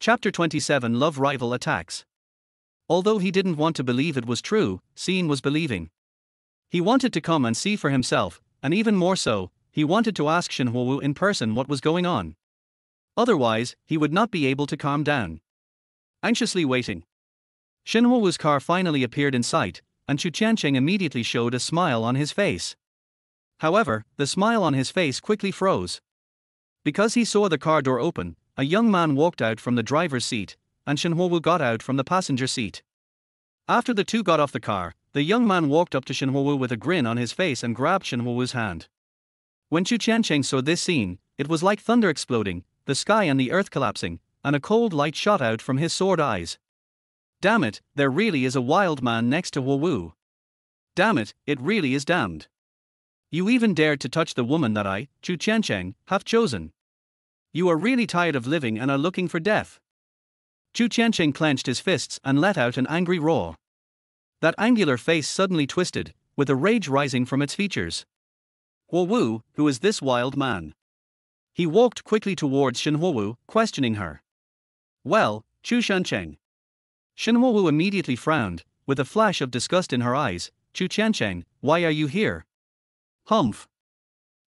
Chapter 27 Love Rival Attacks. Although he didn't want to believe it was true, seeing was believing. He wanted to come and see for himself, and even more so, he wanted to ask Shen Huowu in person what was going on. Otherwise, he would not be able to calm down. Anxiously waiting. Shen Huowu's car finally appeared in sight, and Chu Qiancheng immediately showed a smile on his face. However, the smile on his face quickly froze. Because he saw the car door open, a young man walked out from the driver's seat, and Shen Huowu got out from the passenger seat. After the two got off the car, the young man walked up to Shen Huowu with a grin on his face and grabbed Shen Huowu's hand. When Chu Qiancheng saw this scene, it was like thunder exploding, the sky and the earth collapsing, and a cold light shot out from his sword eyes. Damn it, there really is a wild man next to Huowu. Damn it, it really is damned. You even dared to touch the woman that I, Chu Qiancheng, have chosen. You are really tired of living and are looking for death. Chu Qiancheng clenched his fists and let out an angry roar. That angular face suddenly twisted, with a rage rising from its features. Huowu, who is this wild man? He walked quickly towards Shen Huowu, questioning her. Well, Chu Qiancheng. Shen Huowu immediately frowned, with a flash of disgust in her eyes. Chu Qiancheng, why are you here? Humph.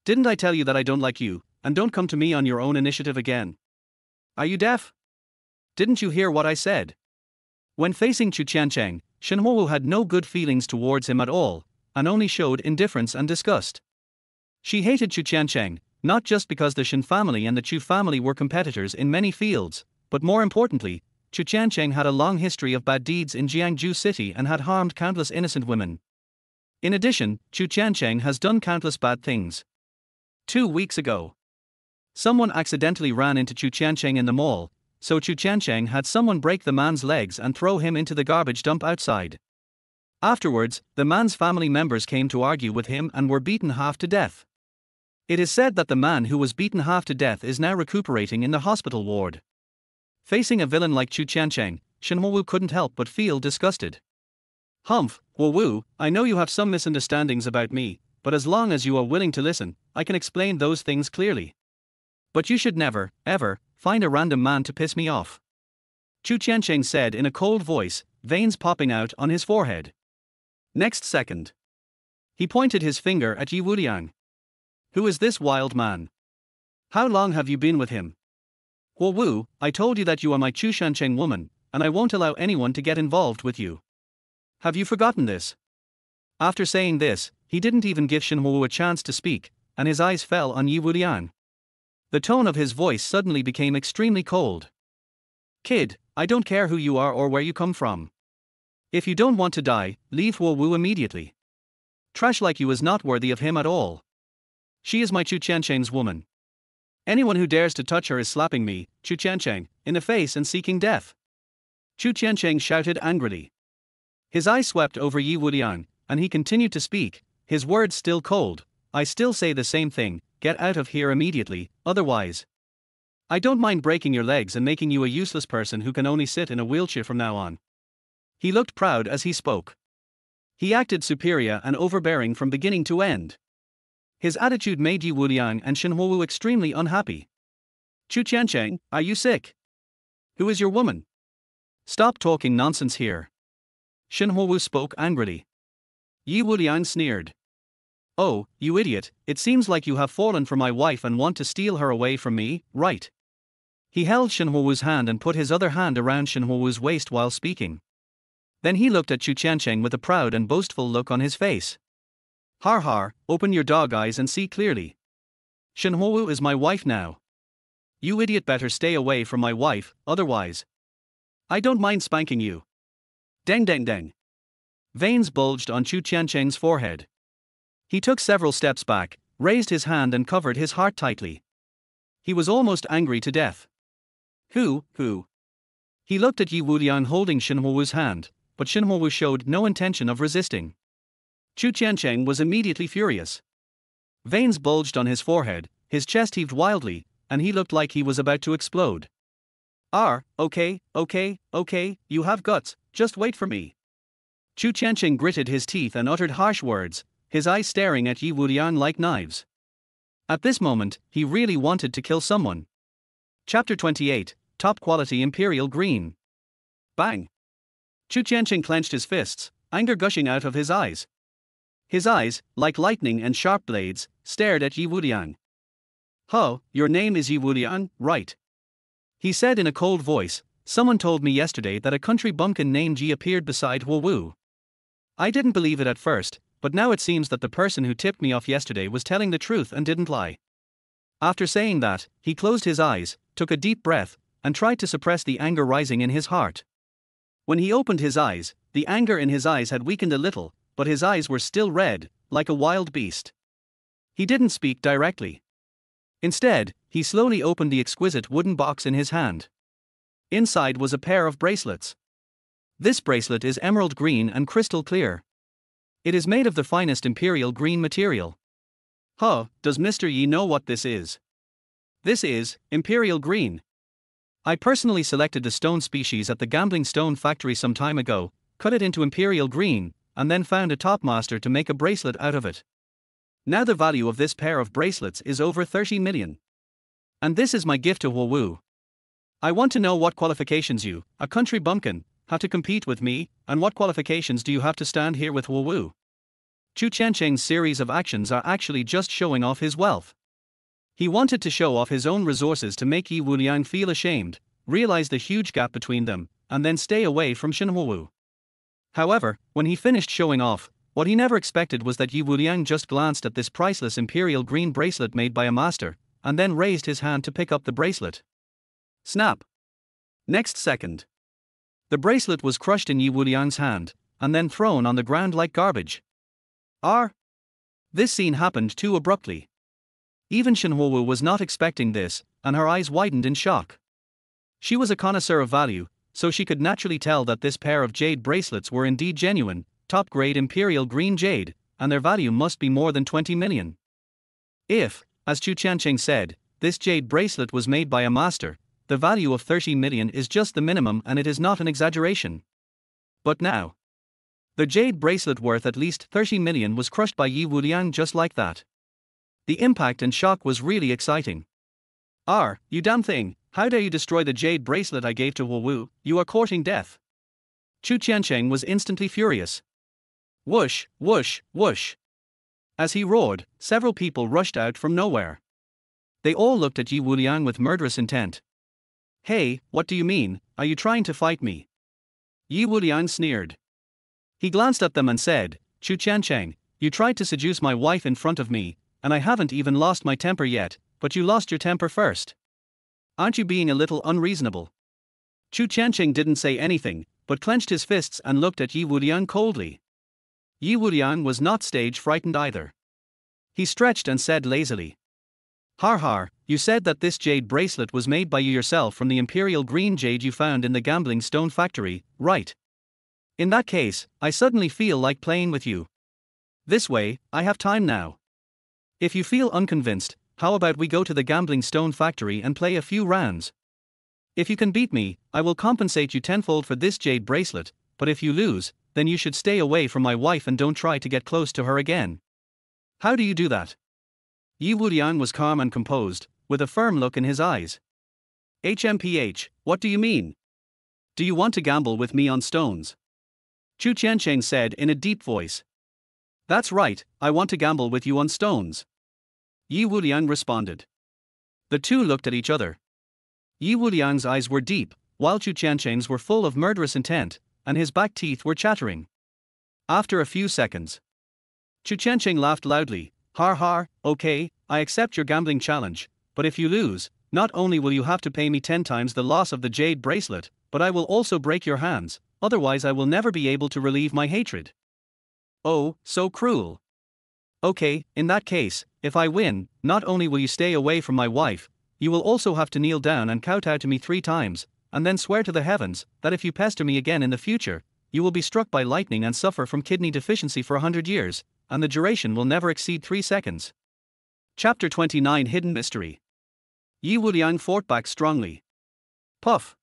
Didn't I tell you that I don't like you, and don't come to me on your own initiative again? Are you deaf? Didn't you hear what I said? When facing Chu Qiancheng, Shen Huowu had no good feelings towards him at all, and only showed indifference and disgust. She hated Chu Qiancheng, not just because the Shen family and the Chu family were competitors in many fields, but more importantly, Chu Qiancheng had a long history of bad deeds in Jiangzhou City and had harmed countless innocent women. In addition, Chu Qiancheng has done countless bad things. 2 weeks ago, someone accidentally ran into Chu Qiancheng in the mall, so Chu Qiancheng had someone break the man's legs and throw him into the garbage dump outside. Afterwards, the man's family members came to argue with him and were beaten half to death. It is said that the man who was beaten half to death is now recuperating in the hospital ward. Facing a villain like Chu Qiancheng, Shen Huowu couldn't help but feel disgusted. Humph, Huowu, I know you have some misunderstandings about me, but as long as you are willing to listen, I can explain those things clearly. But you should never, ever, find a random man to piss me off. Chu Qiancheng said in a cold voice, veins popping out on his forehead. Next second, he pointed his finger at Ye Wuliang. Who is this wild man? How long have you been with him? Huowu, I told you that you are my Chu Qiancheng woman, and I won't allow anyone to get involved with you. Have you forgotten this? After saying this, he didn't even give Shen Huowu a chance to speak, and his eyes fell on Ye Wuliang. The tone of his voice suddenly became extremely cold. Kid, I don't care who you are or where you come from. If you don't want to die, leave Huowu immediately. Trash like you is not worthy of him at all. She is my Chu Qiancheng's woman. Anyone who dares to touch her is slapping me, Chu Qiancheng, in the face and seeking death. Chu Qiancheng shouted angrily. His eyes swept over Ye Wuliang, and he continued to speak, his words still cold. I still say the same thing, get out of here immediately, otherwise. I don't mind breaking your legs and making you a useless person who can only sit in a wheelchair from now on. He looked proud as he spoke. He acted superior and overbearing from beginning to end. His attitude made Ye Wuliang and Shen Huowu extremely unhappy. Chu Qiancheng, are you sick? Who is your woman? Stop talking nonsense here. Shen Huowu spoke angrily. Ye Wuliang sneered. Oh, you idiot, it seems like you have fallen for my wife and want to steal her away from me, right? He held Shen Huowu's hand and put his other hand around Shen Huowu's waist while speaking. Then he looked at Chu Qiancheng with a proud and boastful look on his face. Har har, open your dog eyes and see clearly. Shen Huowu is my wife now. You idiot better stay away from my wife, otherwise. I don't mind spanking you. Deng deng deng. Veins bulged on Chu Qiancheng's forehead. He took several steps back, raised his hand and covered his heart tightly. He was almost angry to death. Who? He looked at Ye Wuliang holding Shen Huowu's hand, but Shen Huowu showed no intention of resisting. Chu Qiancheng was immediately furious. Veins bulged on his forehead, his chest heaved wildly, and he looked like he was about to explode. Okay, you have guts, just wait for me. Chu Qiancheng gritted his teeth and uttered harsh words, his eyes staring at Ye Wuliang like knives. At this moment, he really wanted to kill someone. Chapter 28, Top Quality Imperial Green. Bang! Chu Qiancheng clenched his fists, anger gushing out of his eyes. His eyes, like lightning and sharp blades, stared at Ye Wuliang. Huh, your name is Ye Wuliang, right? He said in a cold voice, someone told me yesterday that a country bumpkin named Ye appeared beside Huowu. I didn't believe it at first, but now it seems that the person who tipped me off yesterday was telling the truth and didn't lie. After saying that, he closed his eyes, took a deep breath, and tried to suppress the anger rising in his heart. When he opened his eyes, the anger in his eyes had weakened a little, but his eyes were still red, like a wild beast. He didn't speak directly. Instead, he slowly opened the exquisite wooden box in his hand. Inside was a pair of bracelets. This bracelet is emerald green and crystal clear. It is made of the finest imperial green material. Huh, does Mr. Yi know what this is? This is imperial green. I personally selected the stone species at the gambling stone factory some time ago, cut it into imperial green, and then found a top master to make a bracelet out of it. Now the value of this pair of bracelets is over 30 million. And this is my gift to Huowu. I want to know what qualifications you, a country bumpkin, have to compete with me, and what qualifications do you have to stand here with Huowu? Chu Qiancheng's series of actions are actually just showing off his wealth. He wanted to show off his own resources to make Ye Wuliang feel ashamed, realize the huge gap between them, and then stay away from Shen Huowu. However, when he finished showing off, what he never expected was that Ye Wuliang just glanced at this priceless imperial green bracelet made by a master, and then raised his hand to pick up the bracelet. Snap! Next second, the bracelet was crushed in Ye Wuliang's hand, and then thrown on the ground like garbage. This scene happened too abruptly. Even Shen Huowu was not expecting this, and her eyes widened in shock. She was a connoisseur of value, so she could naturally tell that this pair of jade bracelets were indeed genuine, top-grade imperial green jade, and their value must be more than 20 million. If, as Chu Qiancheng said, this jade bracelet was made by a master, the value of 30 million is just the minimum and it is not an exaggeration. But now, the jade bracelet worth at least 30 million was crushed by Ye Wuliang just like that. The impact and shock was really exciting. You damn thing, how dare you destroy the jade bracelet I gave to Huowu, you are courting death. Chu Qiancheng was instantly furious. Whoosh, whoosh, whoosh. As he roared, several people rushed out from nowhere. They all looked at Ye Wuliang with murderous intent. Hey, what do you mean, are you trying to fight me? Ye Wuliang sneered. He glanced at them and said, Chu Qiancheng, you tried to seduce my wife in front of me, and I haven't even lost my temper yet, but you lost your temper first. Aren't you being a little unreasonable? Chu Qiancheng didn't say anything, but clenched his fists and looked at Ye Wuliang coldly. Ye Wuliang was not stage frightened either. He stretched and said lazily. Har, you said that this jade bracelet was made by you yourself from the imperial green jade you found in the gambling stone factory, right? In that case, I suddenly feel like playing with you. This way, I have time now. If you feel unconvinced, how about we go to the gambling stone factory and play a few rounds? If you can beat me, I will compensate you tenfold for this jade bracelet, but if you lose, then you should stay away from my wife and don't try to get close to her again. How do you do that? Ye Wuliang was calm and composed, with a firm look in his eyes. HMPH, what do you mean? Do you want to gamble with me on stones? Chu Qiancheng said in a deep voice. That's right, I want to gamble with you on stones. Ye Wuliang responded. The two looked at each other. Ye Wuliang's eyes were deep, while Chu Qiancheng's were full of murderous intent, and his back teeth were chattering. After a few seconds, Chu Qiancheng laughed loudly. Har har, okay, I accept your gambling challenge, but if you lose, not only will you have to pay me 10 times the loss of the jade bracelet, but I will also break your hands, otherwise I will never be able to relieve my hatred. Oh, so cruel. Okay, in that case, if I win, not only will you stay away from my wife, you will also have to kneel down and kowtow to me 3 times, and then swear to the heavens that if you pester me again in the future, you will be struck by lightning and suffer from kidney deficiency for 100 years, and the duration will never exceed 3 seconds. Chapter 29 Hidden Mystery. Ye Wuliang fought back strongly. Puff.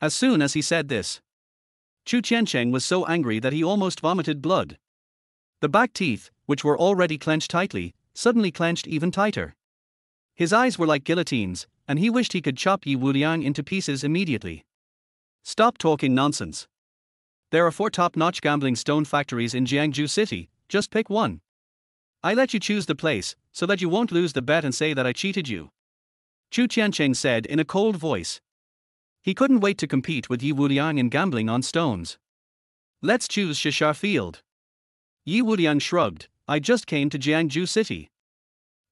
As soon as he said this, Chu Qiancheng was so angry that he almost vomited blood. The back teeth, which were already clenched tightly, suddenly clenched even tighter. His eyes were like guillotines, and he wished he could chop Ye Wuliang into pieces immediately. Stop talking nonsense. There are 4 top-notch gambling stone factories in Jiangzhou City, just pick one. I let you choose the place, so that you won't lose the bet and say that I cheated you. Chu Qiancheng said in a cold voice. He couldn't wait to compete with Ye Wuliang in gambling on stones. Let's choose Shishar Field. Ye Wuliang shrugged. I just came to Jiangzhou City.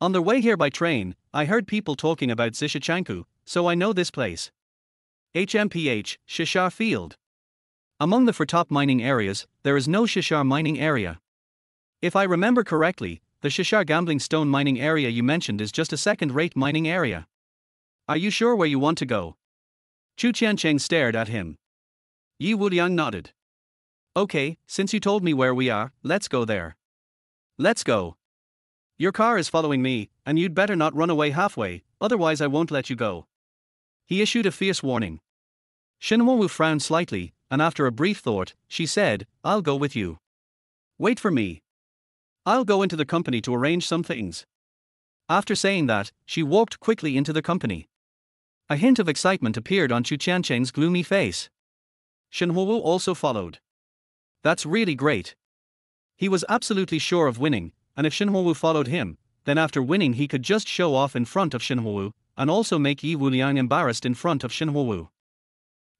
On the way here by train, I heard people talking about Zishichanku, so I know this place. HMPH, Shishar Field. Among the 4 top mining areas, there is no Shishar mining area. If I remember correctly, the Shishar gambling stone mining area you mentioned is just a second-rate mining area. Are you sure where you want to go? Chu Qiancheng stared at him. Ye Wuliang nodded. Okay, since you told me where we are, let's go there. Let's go. Your car is following me, and you'd better not run away halfway, otherwise I won't let you go. He issued a fierce warning. Shinhuo frowned slightly, and after a brief thought, she said, I'll go with you. Wait for me. I'll go into the company to arrange some things. After saying that, she walked quickly into the company. A hint of excitement appeared on Chu Qiancheng's gloomy face. Shinhuo also followed. That's really great. He was absolutely sure of winning, and if Shinhuo followed him, then after winning he could just show off in front of Shinhuo, and also make Ye Wuliang embarrassed in front of Shinhuo.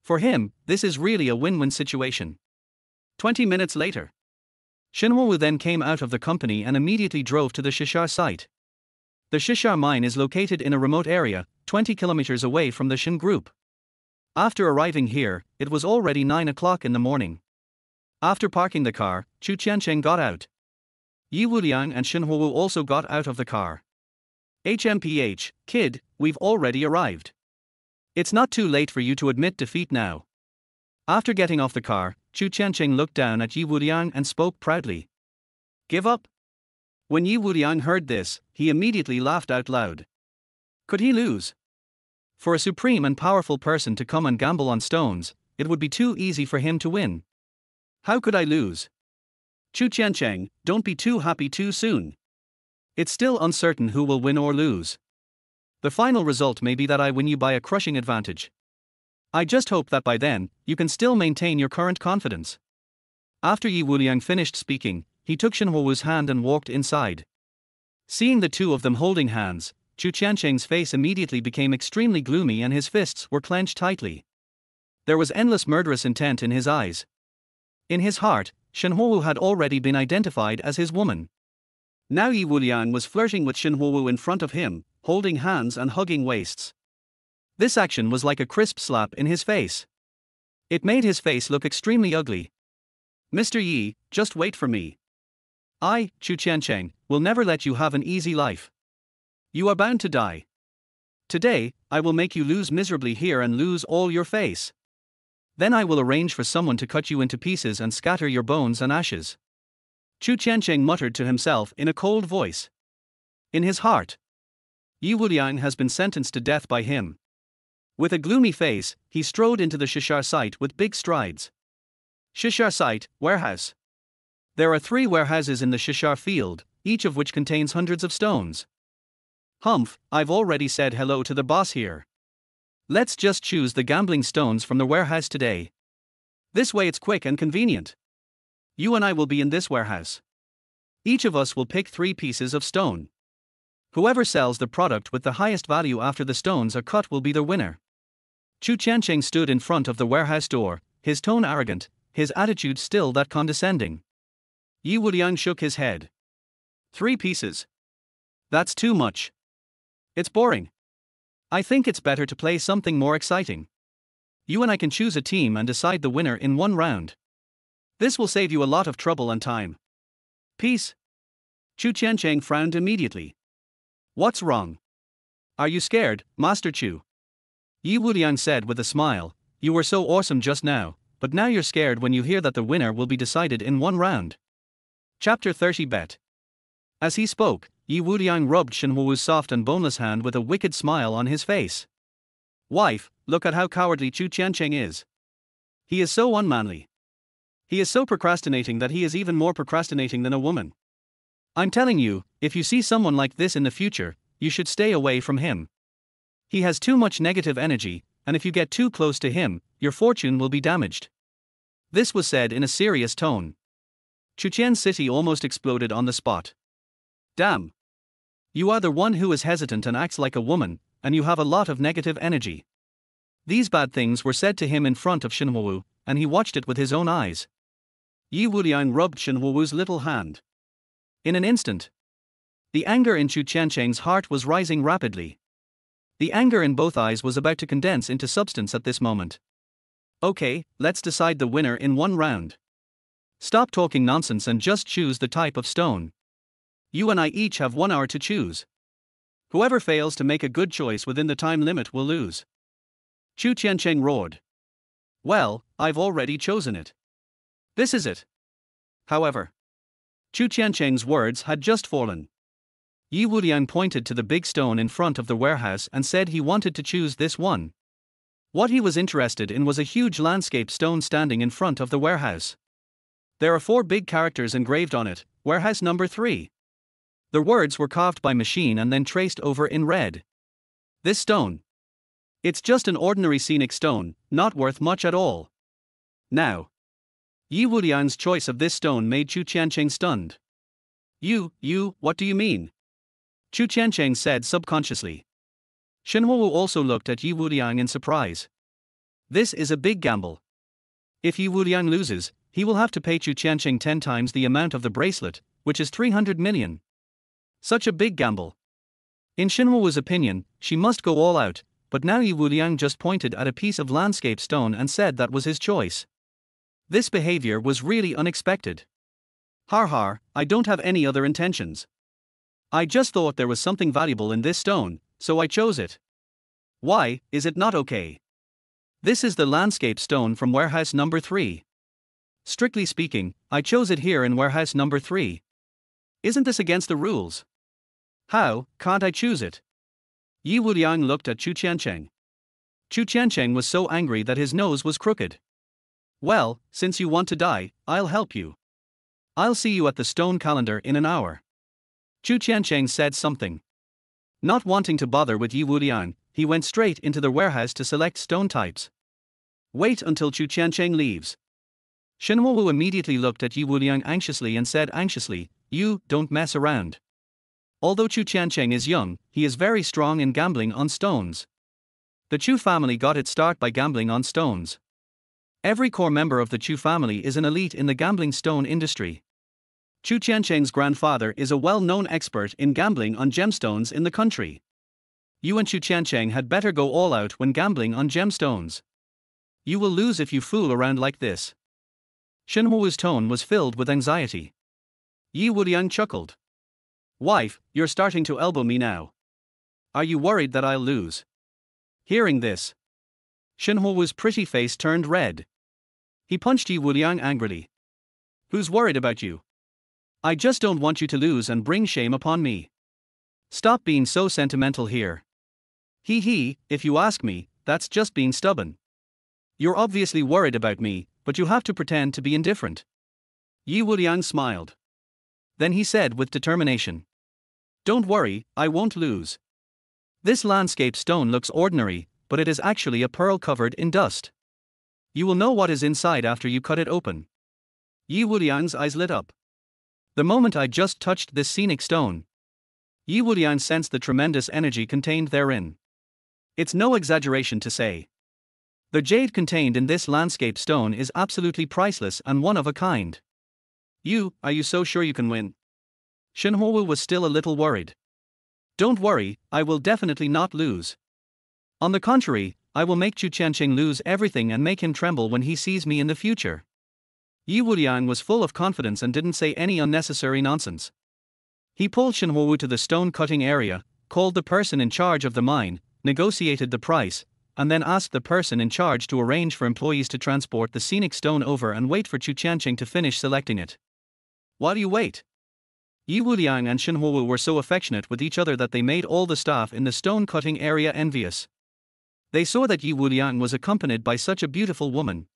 For him, this is really a win-win situation. 20 minutes later, Shinhuo then came out of the company and immediately drove to the Shishar site. The Shishar mine is located in a remote area, 20 kilometers away from the Shin group. After arriving here, it was already 9 o'clock in the morning. After parking the car, Chu Qiancheng got out. Ye Wuliang and Shinhuo also got out of the car. HMPH, kid, we've already arrived. It's not too late for you to admit defeat now. After getting off the car, Chu Qiancheng looked down at Ye Wuliang and spoke proudly. Give up? When Ye Wuliang heard this, he immediately laughed out loud. Could he lose? For a supreme and powerful person to come and gamble on stones, it would be too easy for him to win. How could I lose? Chu Qiancheng, don't be too happy too soon. It's still uncertain who will win or lose. The final result may be that I win you by a crushing advantage. I just hope that by then, you can still maintain your current confidence. After Ye Wuliang finished speaking, he took Shinhuo's hand and walked inside. Seeing the two of them holding hands, Chu Qiancheng's face immediately became extremely gloomy and his fists were clenched tightly. There was endless murderous intent in his eyes. In his heart, Shinhuo had already been identified as his woman. Now Ye Wuliang was flirting with Shinhuo in front of him, holding hands and hugging waists. This action was like a crisp slap in his face. It made his face look extremely ugly. Mr. Yi, just wait for me. I, Chu Qiancheng, will never let you have an easy life. You are bound to die. Today, I will make you lose miserably here and lose all your face. Then I will arrange for someone to cut you into pieces and scatter your bones and ashes. Chu Qiancheng muttered to himself in a cold voice. In his heart, Ye Wuliang has been sentenced to death by him. With a gloomy face, he strode into the Shishar site with big strides. Shishar site, warehouse. There are 3 warehouses in the Shishar field, each of which contains hundreds of stones. Humph, I've already said hello to the boss here. Let's just choose the gambling stones from the warehouse today. This way it's quick and convenient. You and I will be in this warehouse. Each of us will pick 3 pieces of stone. Whoever sells the product with the highest value after the stones are cut will be the winner. Chu Qiancheng stood in front of the warehouse door, his tone arrogant, his attitude still that condescending. Ye Wuliang shook his head. 3 pieces. That's too much. It's boring. I think it's better to play something more exciting. You and I can choose a team and decide the winner in 1 round. This will save you a lot of trouble and time. Peace. Chu Qiancheng frowned immediately. What's wrong? Are you scared, Master Chu? Ye Wuliang said with a smile, you were so awesome just now, but now you're scared when you hear that the winner will be decided in 1 round. Chapter 30 Bet. As he spoke, Ye Wuliang rubbed Shenhuo's soft and boneless hand with a wicked smile on his face. Wife, look at how cowardly Chu Qiancheng is. He is so unmanly. He is so procrastinating that he is even more procrastinating than a woman. I'm telling you, if you see someone like this in the future, you should stay away from him. He has too much negative energy, and if you get too close to him, your fortune will be damaged. This was said in a serious tone. Jiangzhou City almost exploded on the spot. Damn. You are the one who is hesitant and acts like a woman, and you have a lot of negative energy. These bad things were said to him in front of Shenhuo, and he watched it with his own eyes. Ye Wuliang rubbed Shenhuo's little hand. In an instant, the anger in Chu Qiancheng's heart was rising rapidly. The anger in both eyes was about to condense into substance at this moment. Okay, let's decide the winner in 1 round. Stop talking nonsense and just choose the type of stone. You and I each have 1 hour to choose. Whoever fails to make a good choice within the time limit will lose. Chu Qiancheng roared. Well, I've already chosen it. This is it. However, Chu Qiancheng's words had just fallen. Ye Wuliang pointed to the big stone in front of the warehouse and said he wanted to choose this one. What he was interested in was a huge landscape stone standing in front of the warehouse. There are 4 big characters engraved on it, warehouse number 3. The words were carved by machine and then traced over in red. This stone. It's just an ordinary scenic stone, not worth much at all. Now, Ye Wuliang's choice of this stone made Chu Qiancheng stunned. You, what do you mean? Chu Qiancheng said subconsciously. Shenhuo also looked at Ye Wuliang in surprise. This is a big gamble. If Ye Wuliang loses, he will have to pay Chu Qiancheng 10 times the amount of the bracelet, which is 300 million. Such a big gamble. In Shenhuo's opinion, she must go all out, but now Ye Wuliang just pointed at a piece of landscape stone and said that was his choice. This behavior was really unexpected. Har, I don't have any other intentions. I just thought there was something valuable in this stone, so I chose it. Why, is it not okay? This is the landscape stone from warehouse number 3. Strictly speaking, I chose it here in warehouse number 3. Isn't this against the rules? How can't I choose it? Ye Wuliang looked at Chu Qiancheng. Chu Qiancheng was so angry that his nose was crooked. Well, since you want to die, I'll help you. I'll see you at the stone calendar in an hour. Chu Qiancheng said something. Not wanting to bother with Ye Wuliang, he went straight into the warehouse to select stone types. Wait until Chu Qiancheng leaves. Shenhuo immediately looked at Ye Wuliang anxiously and said anxiously, you don't mess around. Although Chu Qiancheng is young, he is very strong in gambling on stones. The Chu family got its start by gambling on stones. Every core member of the Chu family is an elite in the gambling stone industry. Chu Qiancheng's grandfather is a well-known expert in gambling on gemstones in the country. You and Chu Qiancheng had better go all out when gambling on gemstones. You will lose if you fool around like this. Shenhuo's tone was filled with anxiety. Ye Wuliang chuckled. Wife, you're starting to elbow me now. Are you worried that I'll lose? Hearing this, Shenhuo's pretty face turned red. He punched Ye Wuliang angrily. Who's worried about you? I just don't want you to lose and bring shame upon me. Stop being so sentimental here. If you ask me, that's just being stubborn. You're obviously worried about me, but you have to pretend to be indifferent. Ye Wuliang smiled. Then he said with determination. Don't worry, I won't lose. This landscape stone looks ordinary, but it is actually a pearl covered in dust. You will know what is inside after you cut it open. Ye Wuliang's eyes lit up. The moment I just touched this scenic stone, Ye Wuliang sensed the tremendous energy contained therein. It's no exaggeration to say, the jade contained in this landscape stone is absolutely priceless and one of a kind. Are you so sure you can win? Shenhuo was still a little worried. Don't worry, I will definitely not lose. On the contrary, I will make Chu Qianqing lose everything and make him tremble when he sees me in the future. Ye Wuliang was full of confidence and didn't say any unnecessary nonsense. He pulled Shenhuo to the stone cutting area, called the person in charge of the mine, negotiated the price, and then asked the person in charge to arrange for employees to transport the scenic stone over and wait for Chu Qianqing to finish selecting it. While you wait, Ye Wuliang and Shenhuo were so affectionate with each other that they made all the staff in the stone cutting area envious. They saw that Ye Wuliang was accompanied by such a beautiful woman.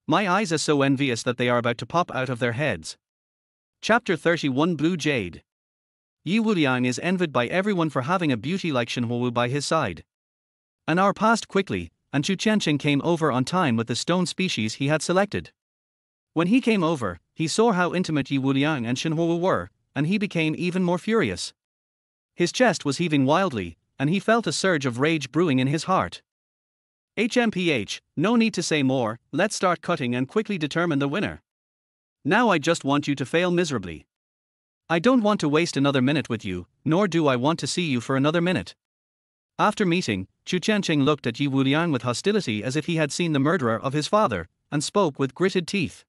My eyes are so envious that they are about to pop out of their heads. Chapter 31 Blue Jade. Ye Wuliang is envied by everyone for having a beauty like Shenhuo by his side. An hour passed quickly, and Chu Qianqing came over on time with the stone species he had selected. When he came over, he saw how intimate Ye Wuliang and Shenhuo were, and he became even more furious. His chest was heaving wildly, and he felt a surge of rage brewing in his heart. HMPH, no need to say more, let's start cutting and quickly determine the winner. Now I just want you to fail miserably. I don't want to waste another minute with you, nor do I want to see you for another minute. After meeting, Chu Qianqing looked at Ye Wuliang with hostility as if he had seen the murderer of his father, and spoke with gritted teeth.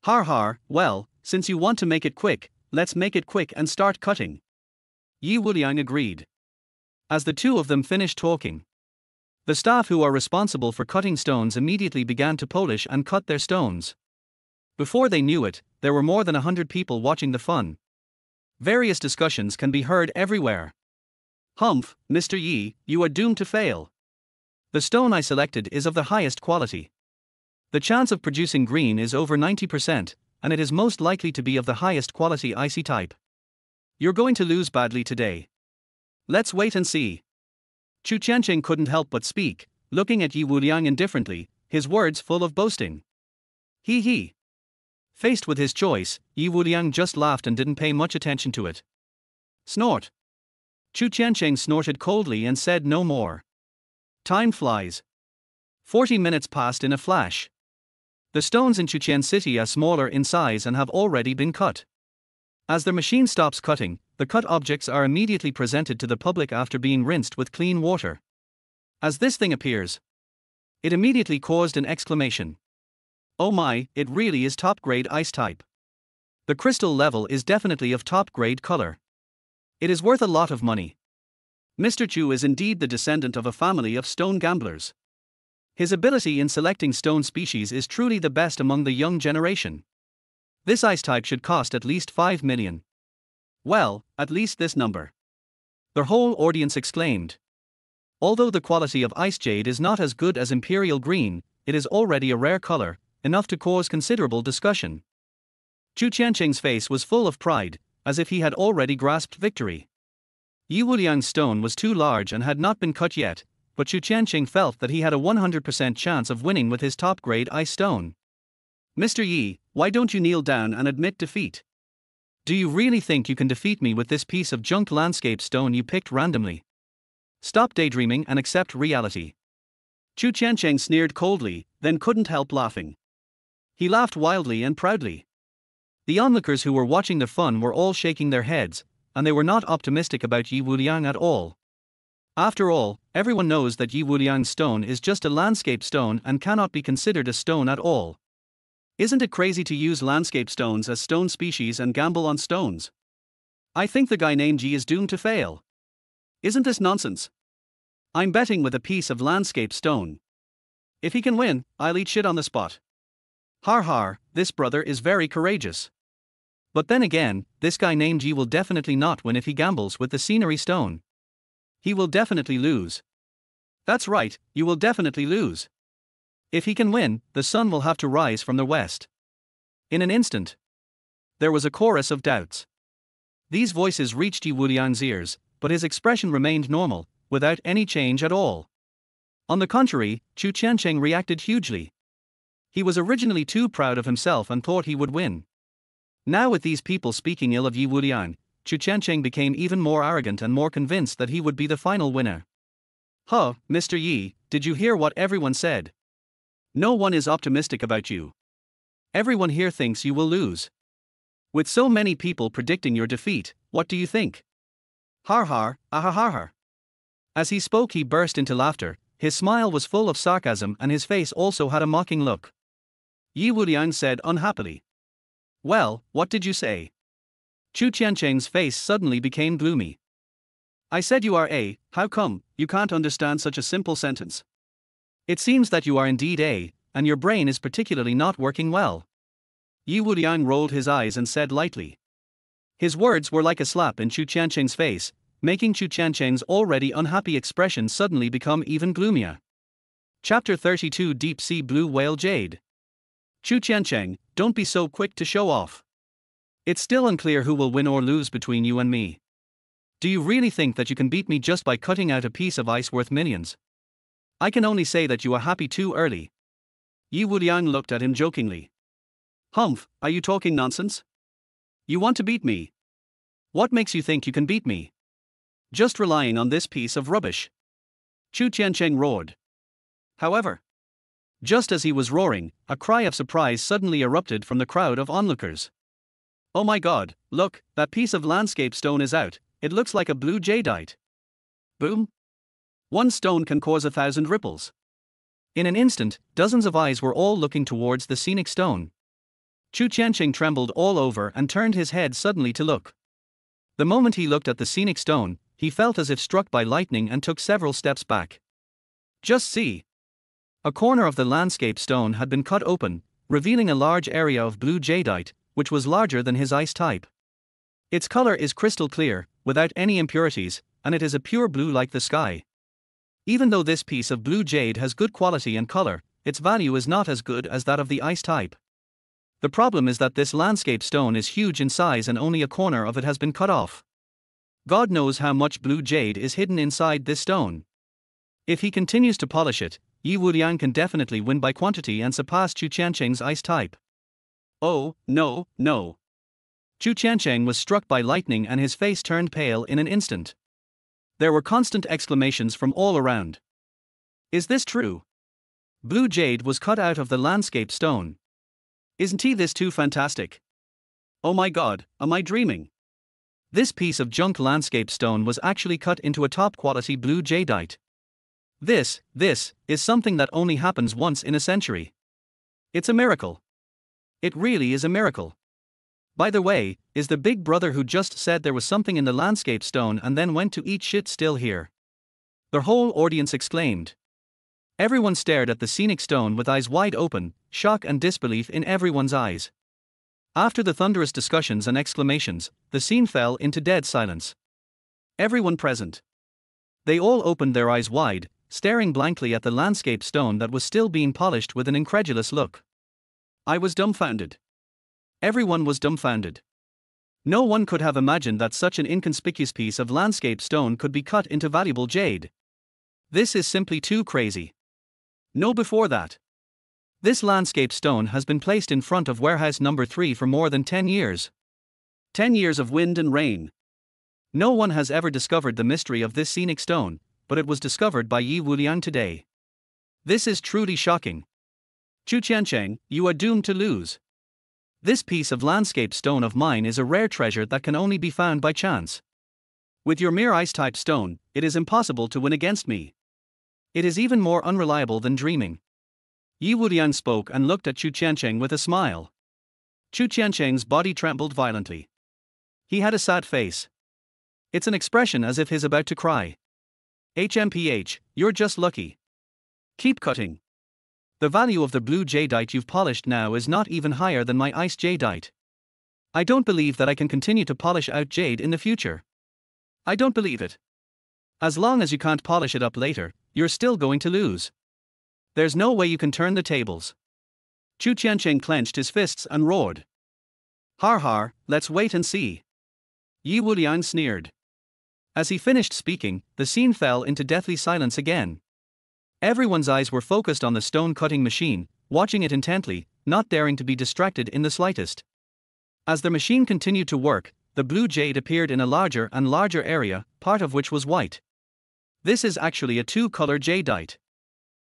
Har har, well, since you want to make it quick, let's make it quick and start cutting. Ye Wuliang agreed. As the two of them finished talking, the staff who are responsible for cutting stones immediately began to polish and cut their stones. Before they knew it, there were more than 100 people watching the fun. Various discussions can be heard everywhere. Humph, Mr. Yi, you are doomed to fail. The stone I selected is of the highest quality. The chance of producing green is over 90%, and it is most likely to be of the highest quality icy type. You're going to lose badly today. Let's wait and see. Chu Qianqing couldn't help but speak, looking at Ye Wuliang indifferently, his words full of boasting. He. Faced with his choice, Ye Wuliang just laughed and didn't pay much attention to it. Snort. Chu Qianqing snorted coldly and said no more. Time flies. 40 minutes passed in a flash. The stones in Jiangzhou City are smaller in size and have already been cut. As the machine stops cutting, the cut objects are immediately presented to the public after being rinsed with clean water. As this thing appears, it immediately caused an exclamation. Oh my, it really is top-grade ice type. The crystal level is definitely of top-grade color. It is worth a lot of money. Mr. Chu is indeed the descendant of a family of stone gamblers. His ability in selecting stone species is truly the best among the young generation. This ice type should cost at least 5 million. Well, at least this number. The whole audience exclaimed. Although the quality of ice jade is not as good as imperial green, it is already a rare color, enough to cause considerable discussion. Chu Qianqing's face was full of pride, as if he had already grasped victory. Ye Wuliang's stone was too large and had not been cut yet, but Chu Qianqing felt that he had a 100% chance of winning with his top-grade ice stone. Mr. Yi, why don't you kneel down and admit defeat? Do you really think you can defeat me with this piece of junk landscape stone you picked randomly? Stop daydreaming and accept reality. Chu Qianqing sneered coldly, then couldn't help laughing. He laughed wildly and proudly. The onlookers who were watching the fun were all shaking their heads, and they were not optimistic about Ye Wuliang at all. After all, everyone knows that Ye Wuliang's stone is just a landscape stone and cannot be considered a stone at all. Isn't it crazy to use landscape stones as stone species and gamble on stones? I think the guy named Yi is doomed to fail. Isn't this nonsense? I'm betting with a piece of landscape stone. If he can win, I'll eat shit on the spot. Har har, this brother is very courageous. But then again, this guy named Yi will definitely not win if he gambles with the scenery stone. He will definitely lose. That's right, you will definitely lose. If he can win, the sun will have to rise from the west. In an instant, there was a chorus of doubts. These voices reached Ye Wuliang's ears, but his expression remained normal, without any change at all. On the contrary, Chu Qianqing reacted hugely. He was originally too proud of himself and thought he would win. Now with these people speaking ill of Ye Wuliang, Chu Qiancheng became even more arrogant and more convinced that he would be the final winner. Huh, Mr. Yi, did you hear what everyone said? No one is optimistic about you. Everyone here thinks you will lose. With so many people predicting your defeat, what do you think? Har har, ahahar. As he spoke, he burst into laughter. His smile was full of sarcasm and his face also had a mocking look. Ye Wuliang said unhappily. Well, what did you say? Chu Qiancheng's face suddenly became gloomy. I said you are A, how come, you can't understand such a simple sentence? It seems that you are indeed A, and your brain is particularly not working well. Ye Wuliang rolled his eyes and said lightly. His words were like a slap in Chu Qiancheng's face, making Chu Qiancheng's already unhappy expression suddenly become even gloomier. Chapter 32 Deep Sea Blue Whale Jade. Chu Qiancheng, don't be so quick to show off. It's still unclear who will win or lose between you and me. Do you really think that you can beat me just by cutting out a piece of ice worth millions? I can only say that you are happy too early. Ye Wuliang looked at him jokingly. Humph, are you talking nonsense? You want to beat me? What makes you think you can beat me? Just relying on this piece of rubbish. Chu Qiancheng roared. However, just as he was roaring, a cry of surprise suddenly erupted from the crowd of onlookers. Oh my god, look, that piece of landscape stone is out, it looks like a blue jadeite. Boom! One stone can cause 1,000 ripples. In an instant, dozens of eyes were all looking towards the scenic stone. Chu Qiancheng trembled all over and turned his head suddenly to look. The moment he looked at the scenic stone, he felt as if struck by lightning and took several steps back. Just see! A corner of the landscape stone had been cut open, revealing a large area of blue jadeite, which was larger than his ice type. Its color is crystal clear, without any impurities, and it is a pure blue like the sky. Even though this piece of blue jade has good quality and color, its value is not as good as that of the ice type. The problem is that this landscape stone is huge in size and only a corner of it has been cut off. God knows how much blue jade is hidden inside this stone. If he continues to polish it, Ye Wuliang can definitely win by quantity and surpass Chu Qiancheng's ice type. Oh, no, no. Chu Qiancheng was struck by lightning and his face turned pale in an instant. There were constant exclamations from all around. Is this true? Blue jade was cut out of the landscape stone. Isn't this too fantastic? Oh my god, am I dreaming? This piece of junk landscape stone was actually cut into a top-quality blue jadeite. This is something that only happens once in a century. It's a miracle. It really is a miracle. By the way, is the big brother who just said there was something in the landscape stone and then went to eat shit still here? The whole audience exclaimed. Everyone stared at the scenic stone with eyes wide open, shock and disbelief in everyone's eyes. After the thunderous discussions and exclamations, the scene fell into dead silence. Everyone present. They all opened their eyes wide, staring blankly at the landscape stone that was still being polished with an incredulous look. I was dumbfounded. Everyone was dumbfounded. No one could have imagined that such an inconspicuous piece of landscape stone could be cut into valuable jade. This is simply too crazy. No, before that. This landscape stone has been placed in front of warehouse number 3 for more than 10 years. 10 years of wind and rain. No one has ever discovered the mystery of this scenic stone, but it was discovered by Ye Wuliang today. This is truly shocking. Chu Qiancheng, you are doomed to lose. This piece of landscape stone of mine is a rare treasure that can only be found by chance. With your mere ice-type stone, it is impossible to win against me. It is even more unreliable than dreaming. Ye Wuliang spoke and looked at Chu Qiancheng with a smile. Chu Qiancheng's body trembled violently. He had a sad face. It's an expression as if he's about to cry. HMPH, you're just lucky. Keep cutting. The value of the blue jadeite you've polished now is not even higher than my ice jadeite. I don't believe that I can continue to polish out jade in the future. I don't believe it. As long as you can't polish it up later, you're still going to lose. There's no way you can turn the tables. Chu Qiancheng clenched his fists and roared. Har har, let's wait and see. Ye Wuliang sneered. As he finished speaking, the scene fell into deathly silence again. Everyone's eyes were focused on the stone-cutting machine, watching it intently, not daring to be distracted in the slightest. As the machine continued to work, the blue jade appeared in a larger and larger area, part of which was white. This is actually a two-color jadeite.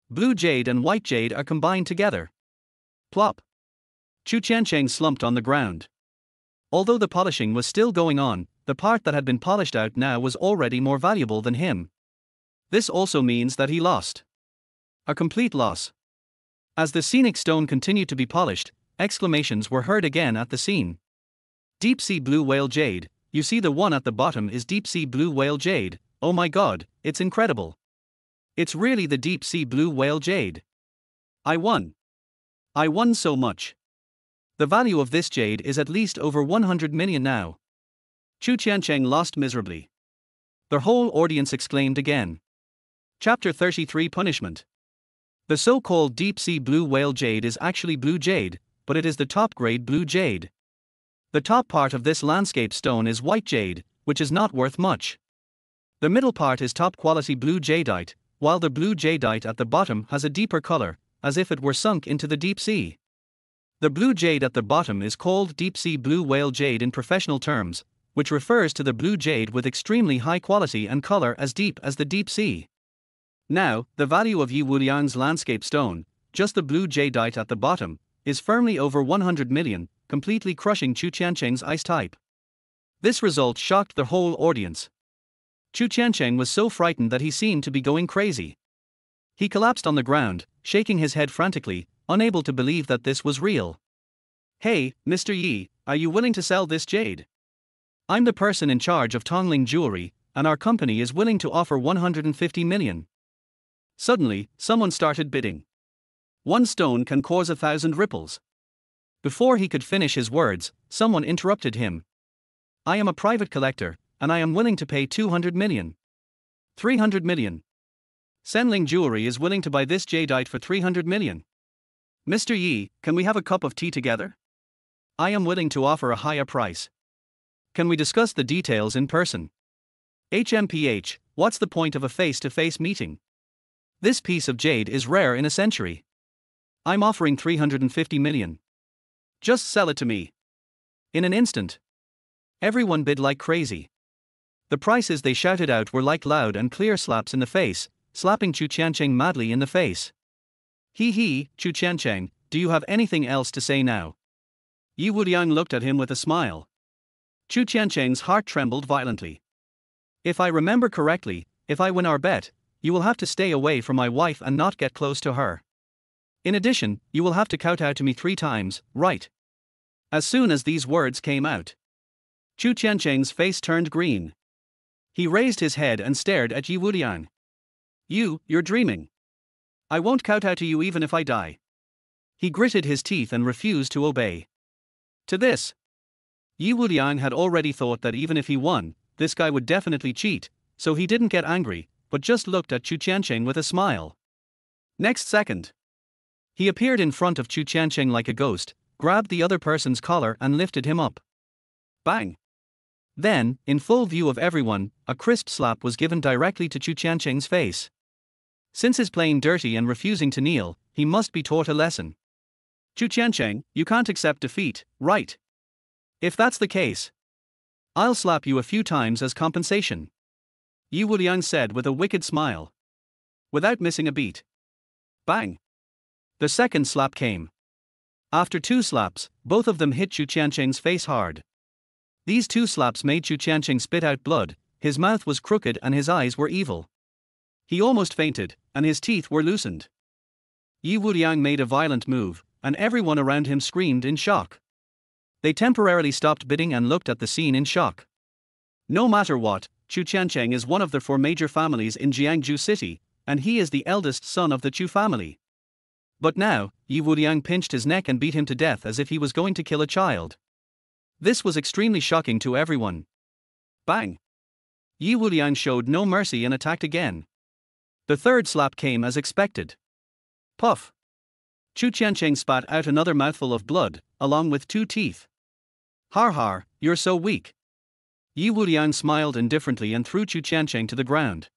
Blue jade and white jade are combined together. Plop. Chu Qiancheng slumped on the ground. Although the polishing was still going on, the part that had been polished out now was already more valuable than him. This also means that he lost. A complete loss. As the scenic stone continued to be polished, exclamations were heard again at the scene. Deep sea blue whale jade, you see the one at the bottom is deep sea blue whale jade, oh my god, it's incredible. It's really the deep sea blue whale jade. I won. I won so much. The value of this jade is at least over 100 million now. Chu Qiancheng lost miserably. The whole audience exclaimed again. Chapter 33 Punishment. The so-called deep-sea blue whale jade is actually blue jade, but it is the top-grade blue jade. The top part of this landscape stone is white jade, which is not worth much. The middle part is top-quality blue jadeite, while the blue jadeite at the bottom has a deeper color, as if it were sunk into the deep sea. The blue jade at the bottom is called deep-sea blue whale jade in professional terms, which refers to the blue jade with extremely high quality and color as deep as the deep sea. Now, the value of Ye Wuliang's landscape stone, just the blue jadeite at the bottom, is firmly over 100 million, completely crushing Chu Qiancheng's ice type. This result shocked the whole audience. Chu Qiancheng was so frightened that he seemed to be going crazy. He collapsed on the ground, shaking his head frantically, unable to believe that this was real. Hey, Mr. Yi, are you willing to sell this jade? I'm the person in charge of Tongling Jewelry, and our company is willing to offer 150 million. Suddenly, someone started bidding. One stone can cause 1,000 ripples. Before he could finish his words, someone interrupted him. I am a private collector, and I am willing to pay 200 million. 300 million. Senling Jewelry is willing to buy this jadeite for 300 million. Mr. Yi, can we have a cup of tea together? I am willing to offer a higher price. Can we discuss the details in person? HMPH, what's the point of a face-to-face meeting? This piece of jade is rare in a century. I'm offering 350 million. Just sell it to me. In an instant. Everyone bid like crazy. The prices they shouted out were like loud and clear slaps in the face, slapping Chu Qiancheng madly in the face. He, Chu Qiancheng, do you have anything else to say now? Ye Wuliang looked at him with a smile. Chu Qiancheng's heart trembled violently. If I remember correctly, if I win our bet, you will have to stay away from my wife and not get close to her. In addition, you will have to kowtow to me 3 times, right? As soon as these words came out, Chu Qiancheng's face turned green. He raised his head and stared at Ye Wuliang. You're dreaming. I won't kowtow to you even if I die. He gritted his teeth and refused to obey. To this, Ye Wuliang had already thought that even if he won, this guy would definitely cheat, so he didn't get angry, but just looked at Chu Qiancheng with a smile. Next second, he appeared in front of Chu Qiancheng like a ghost, grabbed the other person's collar and lifted him up. Bang! Then, in full view of everyone, a crisp slap was given directly to Chu Qiancheng's face. Since he's playing dirty and refusing to kneel, he must be taught a lesson. Chu Qiancheng, you can't accept defeat, right? If that's the case, I'll slap you a few times as compensation. Ye Wuliang said with a wicked smile. Without missing a beat. Bang! The second slap came. After 2 slaps, both of them hit Chu Qiancheng's face hard. These 2 slaps made Chu Qiancheng spit out blood, his mouth was crooked and his eyes were evil. He almost fainted, and his teeth were loosened. Ye Wuliang made a violent move, and everyone around him screamed in shock. They temporarily stopped bidding and looked at the scene in shock. No matter what, Chu Qiancheng is one of the 4 major families in Jiangzhou City, and he is the eldest son of the Chu family. But now, Ye Wuliang pinched his neck and beat him to death as if he was going to kill a child. This was extremely shocking to everyone. Bang! Ye Wuliang showed no mercy and attacked again. The third slap came as expected. Puff! Chu Qiancheng spat out another mouthful of blood, along with 2 teeth. Har, you're so weak. Ye Wuliang smiled indifferently and threw Chu Qiancheng to the ground.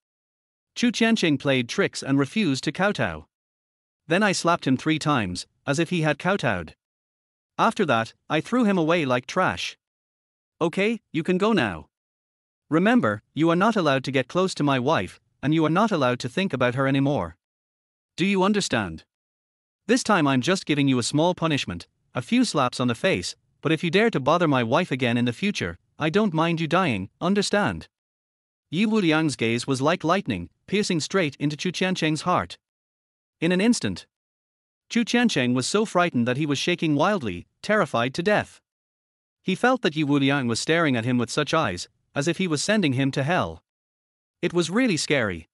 Chu Qiancheng played tricks and refused to kowtow. Then I slapped him 3 times, as if he had kowtowed. After that, I threw him away like trash. Okay, you can go now. Remember, you are not allowed to get close to my wife, and you are not allowed to think about her anymore. Do you understand? This time I'm just giving you a small punishment, a few slaps on the face, but if you dare to bother my wife again in the future, I don't mind you dying, understand? Ye Wuliang's gaze was like lightning, piercing straight into Chu Qiancheng's heart. In an instant, Chu Qiancheng was so frightened that he was shaking wildly, terrified to death. He felt that Ye Wuliang was staring at him with such eyes, as if he was sending him to hell. It was really scary.